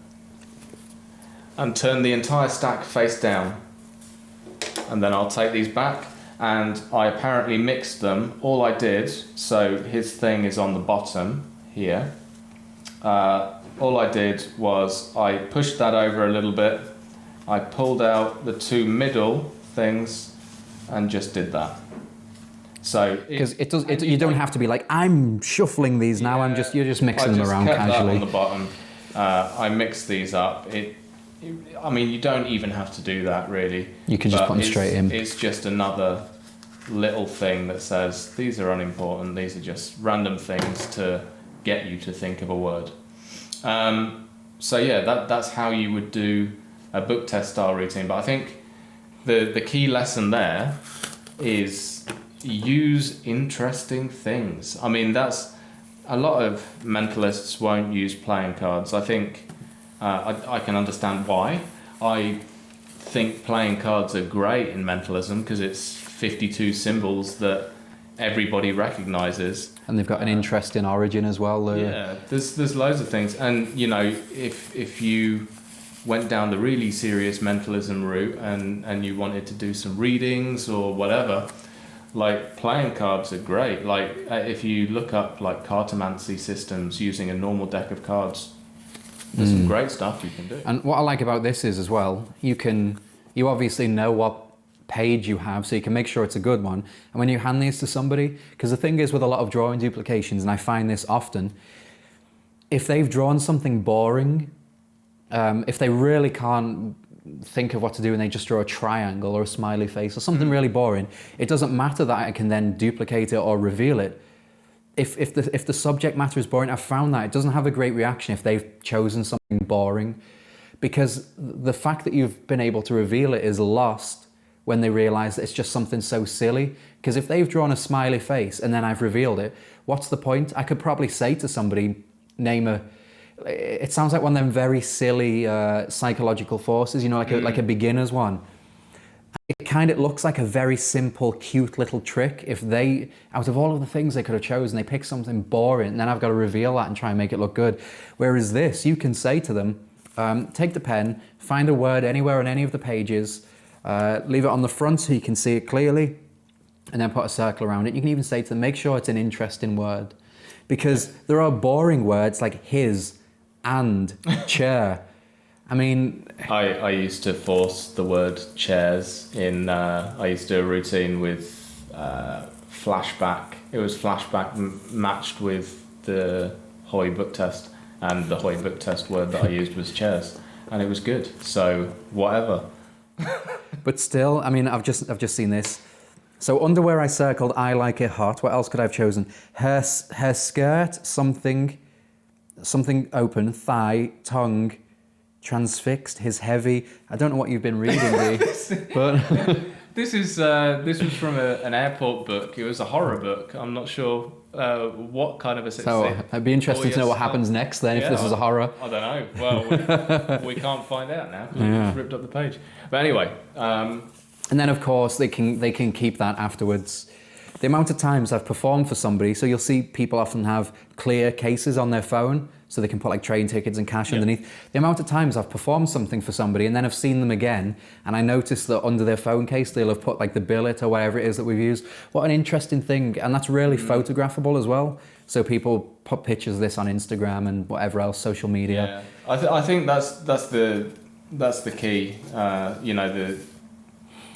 and turn the entire stack face down. And then I'll take these back, and I apparently mixed them. All I did, so his thing is on the bottom here. All I did was I pushed that over a little bit. I pulled out the two middle things and just did that. So Because you don't have to be like, I'm shuffling these now. You're just mixing them around kept casually. That on the bottom. I mixed these up. I mean, you don't even have to do that really. You can just But put them straight in. It's just another little thing that says these are unimportant. These are just random things to get you to think of a word. So yeah, that's how you would do a book test style routine. But I think the key lesson there is use interesting things. I mean, that's a lot of mentalists won't use playing cards. I think I can understand why. I think playing cards are great in mentalism because it's 52 symbols that everybody recognizes. And they've got an interesting origin as well. Yeah, there's loads of things, and you know, if you went down the really serious mentalism route and you wanted to do some readings or whatever, like playing cards are great. Like if you look up like cartomancy systems using a normal deck of cards, there's some great stuff you can do. And what I like about this is as well, you obviously know what page you have, so you can make sure it's a good one. And when you hand these to somebody, because the thing is with a lot of drawing duplications, and I find this often, if they've drawn something boring, if they really can't think of what to do and they just draw a triangle or a smiley face or something really boring, it doesn't matter that I can then duplicate it or reveal it. If the subject matter is boring, I've found that it doesn't have a great reaction if they've chosen something boring, because the fact that you've been able to reveal it is lost when they realize that it's just something so silly. Because if they've drawn a smiley face and then I've revealed it, what's the point? I could probably say to somebody, it sounds like one of them very silly psychological forces, you know, like a beginner's one. It looks like a very simple, cute little trick. If they, out of all of the things they could have chosen, they pick something boring, and then I've got to reveal that and try and make it look good. Whereas this, you can say to them, take the pen, find a word anywhere on any of the pages, leave it on the front so you can see it clearly, and then put a circle around it. You can even say to them, make sure it's an interesting word. Because there are boring words like his and chair. I mean, I used to force the word chairs in. I used to do a routine with flashback. It was flashback matched with the Hoy book test, and the Hoy book test word that I used was chairs, and it was good. So whatever. but still, I mean, I've just seen this. So underwear I circled, I like it hot. What else could I have chosen? Her skirt, something open, thigh, tongue, transfixed, his heavy. I don't know what you've been reading, Dee, but This was from an airport book. It was a horror book. I'm not sure what kind of a so it'd be interesting to know what happens next then if this is a horror. I don't know. Well, we can't find out now because we just ripped up the page. But anyway, and then of course they can keep that afterwards. the amount of times I've performed for somebody, so you'll see people often have clear cases on their phone so they can put like train tickets and cash underneath. The amount of times I've performed something for somebody and then I've seen them again and I notice that under their phone case they'll have put like the billet or whatever it is that we've used. What an interesting thing, and that's really photographable as well. So people put pictures of this on Instagram and whatever else, social media. Yeah, I think that's the key. You know, the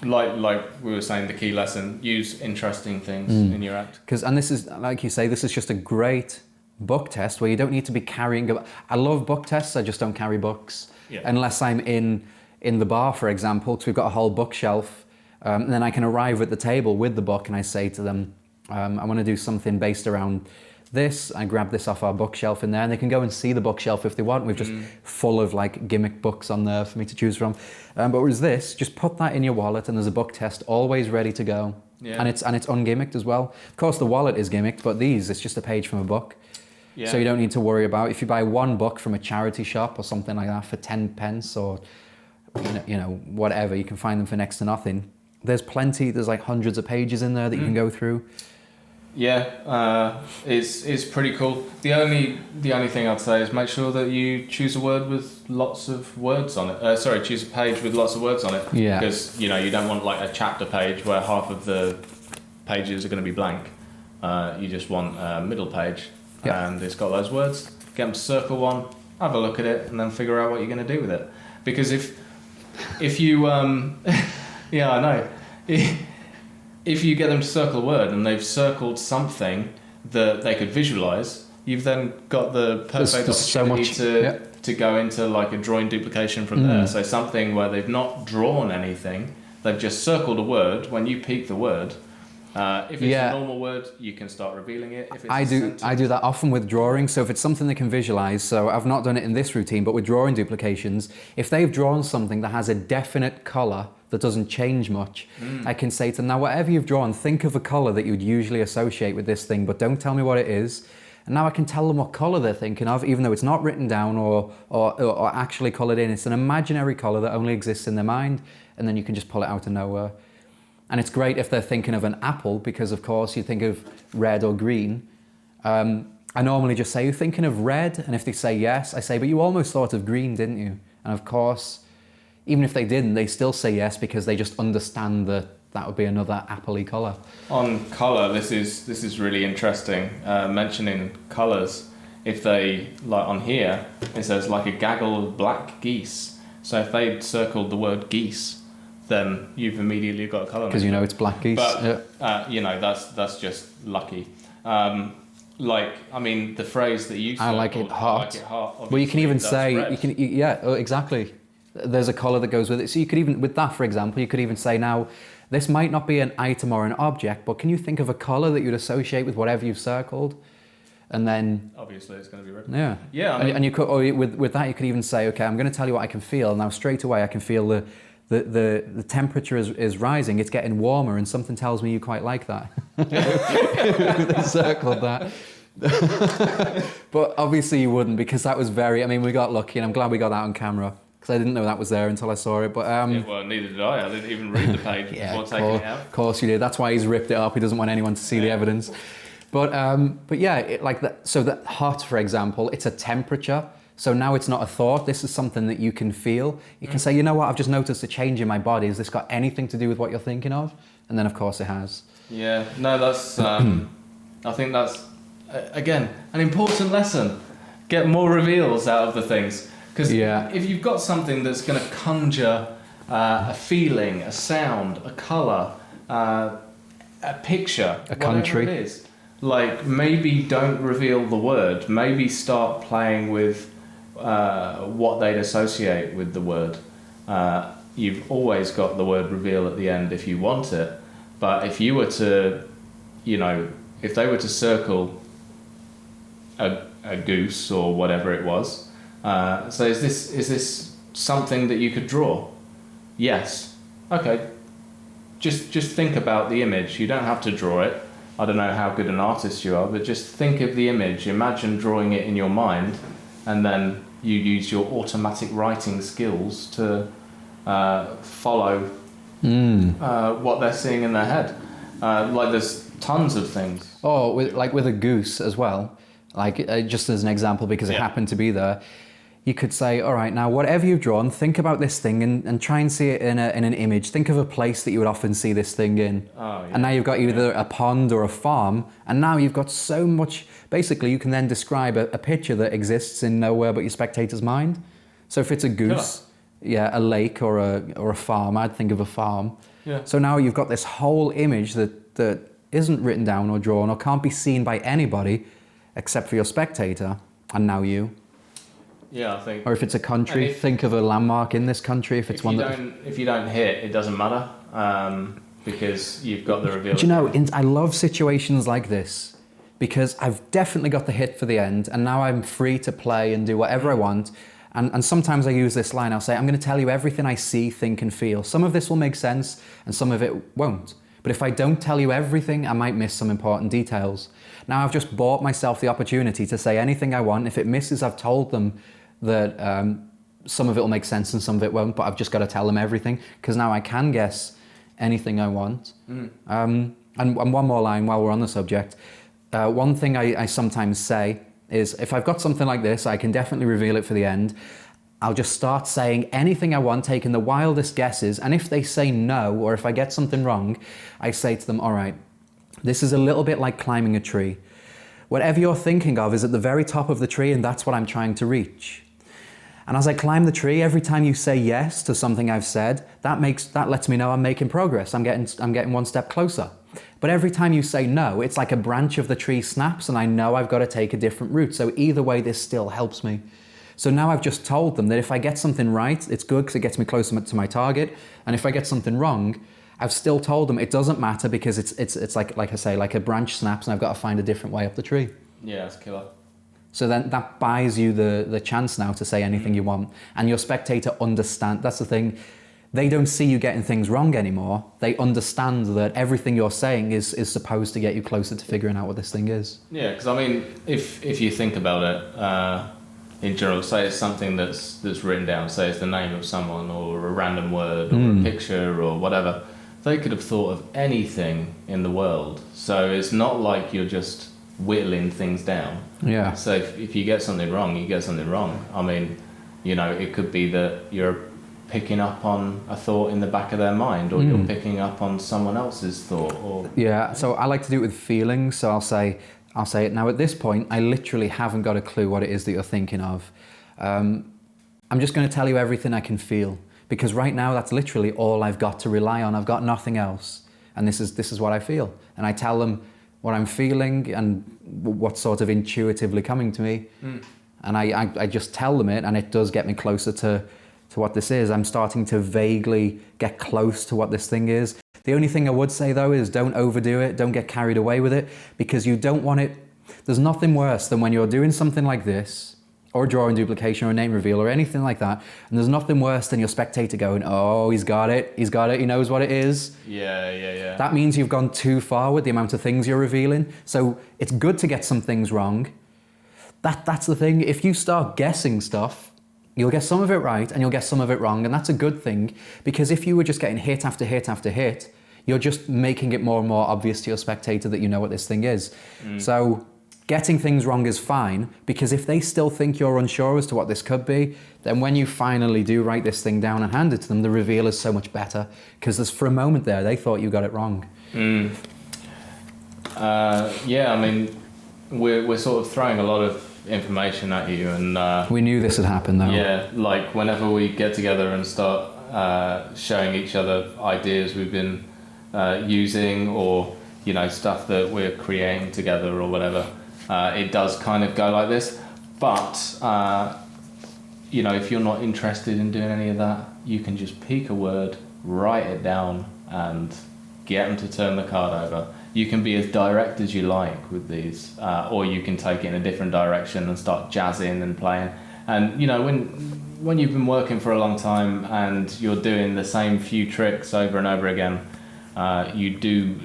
like we were saying, the key lesson: use interesting things in your act. And this is, like you say, this is just a great book test where you don't need to be carrying. I love book tests. I just don't carry books unless I'm in the bar, for example, because we've got a whole bookshelf. And then I can arrive at the table with the book and I say to them, I want to do something based around this. I grab this off our bookshelf in there and they can go and see the bookshelf if they want. We've just full of like gimmick books on there for me to choose from. But whereas this, just put that in your wallet and there's a book test always ready to go. Yeah. And it's ungimmicked as well. Of course the wallet is gimmicked, but it's just a page from a book. Yeah. So you don't need to worry about if you buy one book from a charity shop or something like that for 10 pence or you know whatever, you can find them for next to nothing. There's like hundreds of pages in there that you can go through. Yeah, it's pretty cool. The only thing I'd say is make sure that you choose a word with lots of words on it. Choose a page with lots of words on it. Yeah. Because you don't want like a chapter page where half of the pages are going to be blank. You just want a middle page and it's got those words. Get them to circle one, have a look at it, and then figure out what you're going to do with it. Because if you yeah, I know. If you get them to circle a word and they've circled something that they could visualise, you've then got the perfect opportunity to go into like a drawing duplication from there. So something where they've not drawn anything, they've just circled a word. When you peek the word, if it's a normal word, you can start revealing it. If it's I do that often with drawing. So if it's something they can visualise, so I've not done it in this routine, but with drawing duplications, if they've drawn something that has a definite colour that doesn't change much, I can say to them, now whatever you've drawn, think of a colour that you'd usually associate with this thing, but don't tell me what it is. And now I can tell them what colour they're thinking of, even though it's not written down or actually coloured in. It's an imaginary colour that only exists in their mind, and then you can just pull it out of nowhere. And it's great if they're thinking of an apple, because of course you think of red or green. I normally just say, you're thinking of red? And if they say yes, I say, but you almost thought of green, didn't you? And of course, even if they didn't, they still say yes because they just understand that would be another apple-y colour. On colour, this is really interesting. Mentioning colours, if they, like on here, it says like a gaggle of black geese. So if they'd circled the word geese, then you've immediately got a colour. Because you know it's black geese. But, that's just lucky. The phrase that you said, I like it hot. Well, you can even say, exactly. There's a colour that goes with it. So you could even, with that, for example, you could even say, now, this might not be an item or an object, but can you think of a colour that you'd associate with whatever you've circled? And then... obviously, it's going to be red. Yeah. Yeah. And you could, or with that, you could even say, okay, I'm going to tell you what I can feel. Now, straight away, I can feel the temperature is rising. It's getting warmer, and something tells me you quite like that. They circled that. But obviously you wouldn't, because that was we got lucky, and I'm glad we got that on camera. Because I didn't know that was there until I saw it. But well, neither did I. I didn't even read the page before taking it out. Of course you did. That's why he's ripped it up. He doesn't want anyone to see the evidence. But so that hot, for example, it's a temperature. So now it's not a thought. This is something that you can feel. You can say, you know what? I've just noticed a change in my body. Has this got anything to do with what you're thinking of? And then, of course, it has. Yeah. No, that's. I think that's again an important lesson. Get more reveals out of the things. Because if you've got something that's going to conjure a feeling, a sound, a colour, a picture, a country, it is, like maybe don't reveal the word. Maybe start playing with what they'd associate with the word. You've always got the word reveal at the end if you want it. But if you were to, if they were to circle a goose or whatever it was. So is this something that you could draw? Yes. Okay. Just think about the image. You don't have to draw it. I don't know how good an artist you are, but just think of the image. Imagine drawing it in your mind, and then you use your automatic writing skills to follow what they're seeing in their head. tons of things. Or with a goose as well, just as an example, because it Yeah. happened to be there. You could say, all right, now whatever you've drawn, think about this thing and try and see it in an image. Think of a place that you would often see this thing in. Oh, yeah. And now you've got either a pond or a farm, and now you've got so much. Basically, you can then describe a picture that exists in nowhere but your spectator's mind. So if it's a goose, a lake or a farm, I'd think of a farm. Yeah. So now you've got this whole image that isn't written down or drawn or can't be seen by anybody except for your spectator, and now you. Yeah, I think. Or if it's a country, And if- think of a landmark in this country. If it's one that. If you don't hit, it doesn't matter, because you've got the reveal. Do you know? I love situations like this because I've definitely got the hit for the end, and now I'm free to play and do whatever I want. And sometimes I use this line. I'll say, I'm going to tell you everything I see, think, and feel. Some of this will make sense, and some of it won't. But if I don't tell you everything, I might miss some important details. Now I've just bought myself the opportunity to say anything I want. If it misses, I've told them that some of it will make sense and some of it won't, but I've just got to tell them everything, because now I can guess anything I want. And one more line while we're on the subject. One thing I sometimes say is, if I've got something like this, I can definitely reveal it for the end. I'll just start saying anything I want, taking the wildest guesses, and if they say no, or if I get something wrong, I say to them, all right, this is a little bit like climbing a tree. Whatever you're thinking of is at the very top of the tree, and that's what I'm trying to reach. And as I climb the tree, every time you say yes to something I've said, that lets me know I'm making progress. I'm getting one step closer. But every time you say no, it's like a branch of the tree snaps, and I know I've got to take a different route. So either way, this still helps me. So now I've just told them that if I get something right, it's good because it gets me closer to my target. And if I get something wrong, I've still told them it doesn't matter, because it's like I say, like a branch snaps, and I've got to find a different way up the tree. Yeah, it's killer. So then that buys you the chance now to say anything you want. And your spectator understand. That's the thing. They don't see you getting things wrong anymore. They understand that everything you're saying is supposed to get you closer to figuring out what this thing is. Yeah, because I mean, if you think about it, in general, say it's something that's written down, say it's the name of someone or a random word or a picture or whatever, they could have thought of anything in the world. So it's not like you're just whittling things down. Yeah. So if you get something wrong, you get something wrong. I mean, you know, it could be that you're picking up on a thought in the back of their mind, or you're picking up on someone else's thought. Or Yeah, so I like to do it with feelings. So I'll say it now. At this point, I literally haven't got a clue what it is that you're thinking of. I'm just going to tell you everything I can feel, because right now that's literally all I've got to rely on. I've got nothing else, and this is what I feel. And I tell them what I'm feeling and what's sort of intuitively coming to me, and I just tell them it, and it does get me closer to what this is. I'm starting to vaguely get close to what this thing is. The only thing I would say though is don't overdo it, don't get carried away with it, because you don't want it. There's nothing worse than when you're doing something like this, or a drawing duplication or a name reveal or anything like that, and there's nothing worse than your spectator going, oh, he's got it, he knows what it is. Yeah. That means you've gone too far with the amount of things you're revealing. So it's good to get some things wrong. That's the thing. If you start guessing stuff, you'll get some of it right and you'll get some of it wrong, and that's a good thing, because if you were just getting hit after hit after hit, you're just making it more and more obvious to your spectator that you know what this thing is. So getting things wrong is fine, because if they still think you're unsure as to what this could be, then when you finally do write this thing down and hand it to them, the reveal is so much better, because for a moment there, they thought you got it wrong. Yeah, I mean, we're sort of throwing a lot of information at you, and We knew this had happened though. yeah, like whenever we get together and start showing each other ideas we've been using, or you know, stuff that we're creating together or whatever, it does kind of go like this. But you know, if you're not interested in doing any of that, you can just pick a word, write it down, and get them to turn the card over. You can be as direct as you like with these, or you can take it in a different direction and start jazzing and playing. And you know, when you've been working for a long time and you're doing the same few tricks over and over again, you do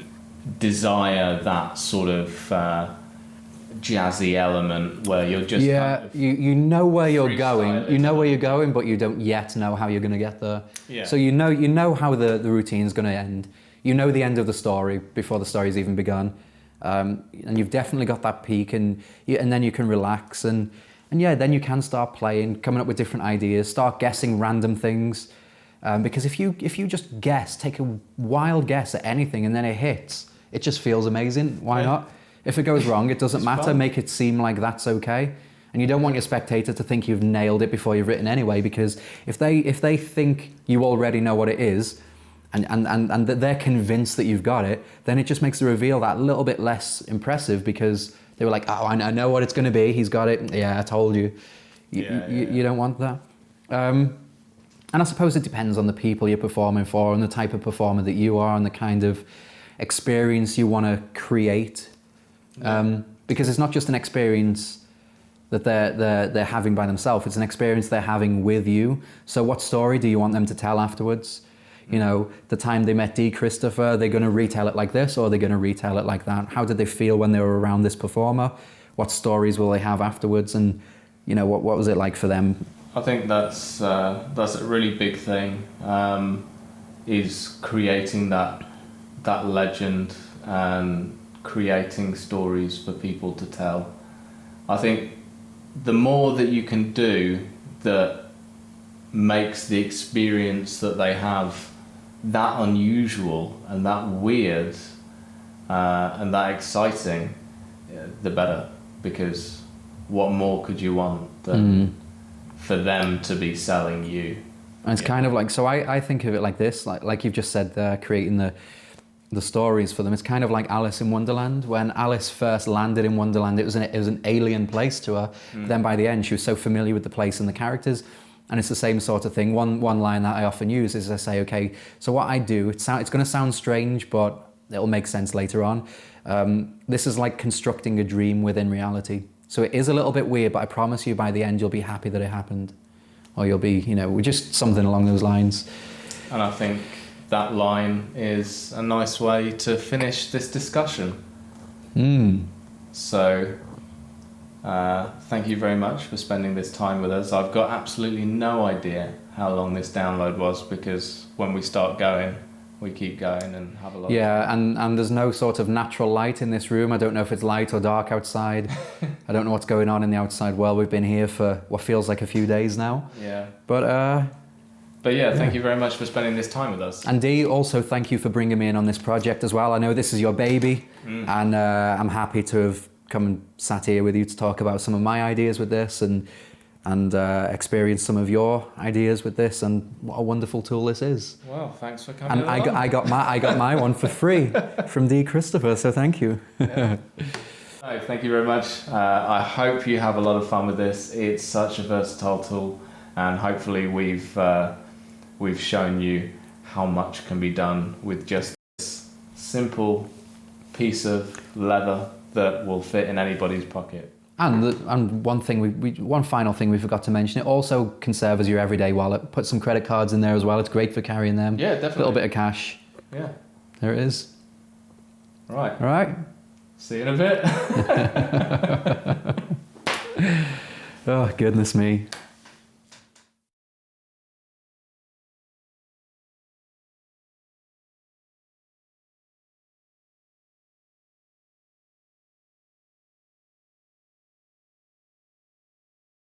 desire that sort of jazzy element where you're just kind of you know where you're going. freestyle You know it. where you're going, but you don't yet know how you're going to get there. Yeah. So you know how the routine's going to end. You know the end of the story before the story's even begun. And you've definitely got that peak, and then you can relax, and yeah, then you can start playing, coming up with different ideas, start guessing random things. Because if you just guess, take a wild guess at anything and then it hits, it just feels amazing. Why not? If it goes wrong, it doesn't matter. fun. Make it seem like that's okay. And you don't want your spectator to think you've nailed it before you've written anyway, because if they think you already know what it is, and that they're convinced that you've got it, then it just makes the reveal that little bit less impressive, because they were like, oh, I know what it's going to be. He's got it. Yeah, I told you. You don't want that. And I suppose it depends on the people you're performing for, and the type of performer that you are, and the kind of experience you want to create. Because it's not just an experience that they're having by themselves. It's an experience they're having with you. So what story do you want them to tell afterwards? You know, the time they met Dee Christopher, they're going to retell it like this, or they're going to retell it like that. How did they feel when they were around this performer? What stories will they have afterwards? And, you know, what was it like for them? I think that's a really big thing, is creating that legend and creating stories for people to tell. I think the more that you can do that makes the experience that they have that unusual and that weird and that exciting, the better. Because what more could you want than for them to be selling you? And it's kind of like, so I think of it like this, like you've just said there, creating the stories for them. It's kind of like Alice in Wonderland. When Alice first landed in Wonderland, it was an alien place to her. But then by the end, she was so familiar with the place and the characters. And it's the same sort of thing. One line that I often use is I say, okay, so what I do, it's going to sound strange, but it'll make sense later on. This is like constructing a dream within reality. So it is a little bit weird, but I promise you by the end, you'll be happy that it happened. Or you'll be, just something along those lines. And I think that line is a nice way to finish this discussion. So, thank you very much for spending this time with us. I've got absolutely no idea how long this download was, because when we start going, we keep going and have a lot of fun. And there's no sort of natural light in this room. I don't know if it's light or dark outside. I don't know what's going on in the outside world. We've been here for what feels like a few days now. Yeah. But yeah, thank you very much for spending this time with us. And Dee, also thank you for bringing me in on this project as well. I know this is your baby, and I'm happy to have come and sat here with you to talk about some of my ideas with this, and experience some of your ideas with this, and what a wonderful tool this is. Well, thanks for coming And along. I got my one for free from Dee Christopher, so thank you. No, thank you very much. I hope you have a lot of fun with this. It's such a versatile tool, and hopefully we've shown you how much can be done with just this simple piece of leather that will fit in anybody's pocket. And one final thing we forgot to mention, it also can serve as your everyday wallet. Put some credit cards in there as well. It's great for carrying them. Yeah, definitely. A little bit of cash. Yeah. There it is. Right. All right. See you in a bit. Oh, goodness me.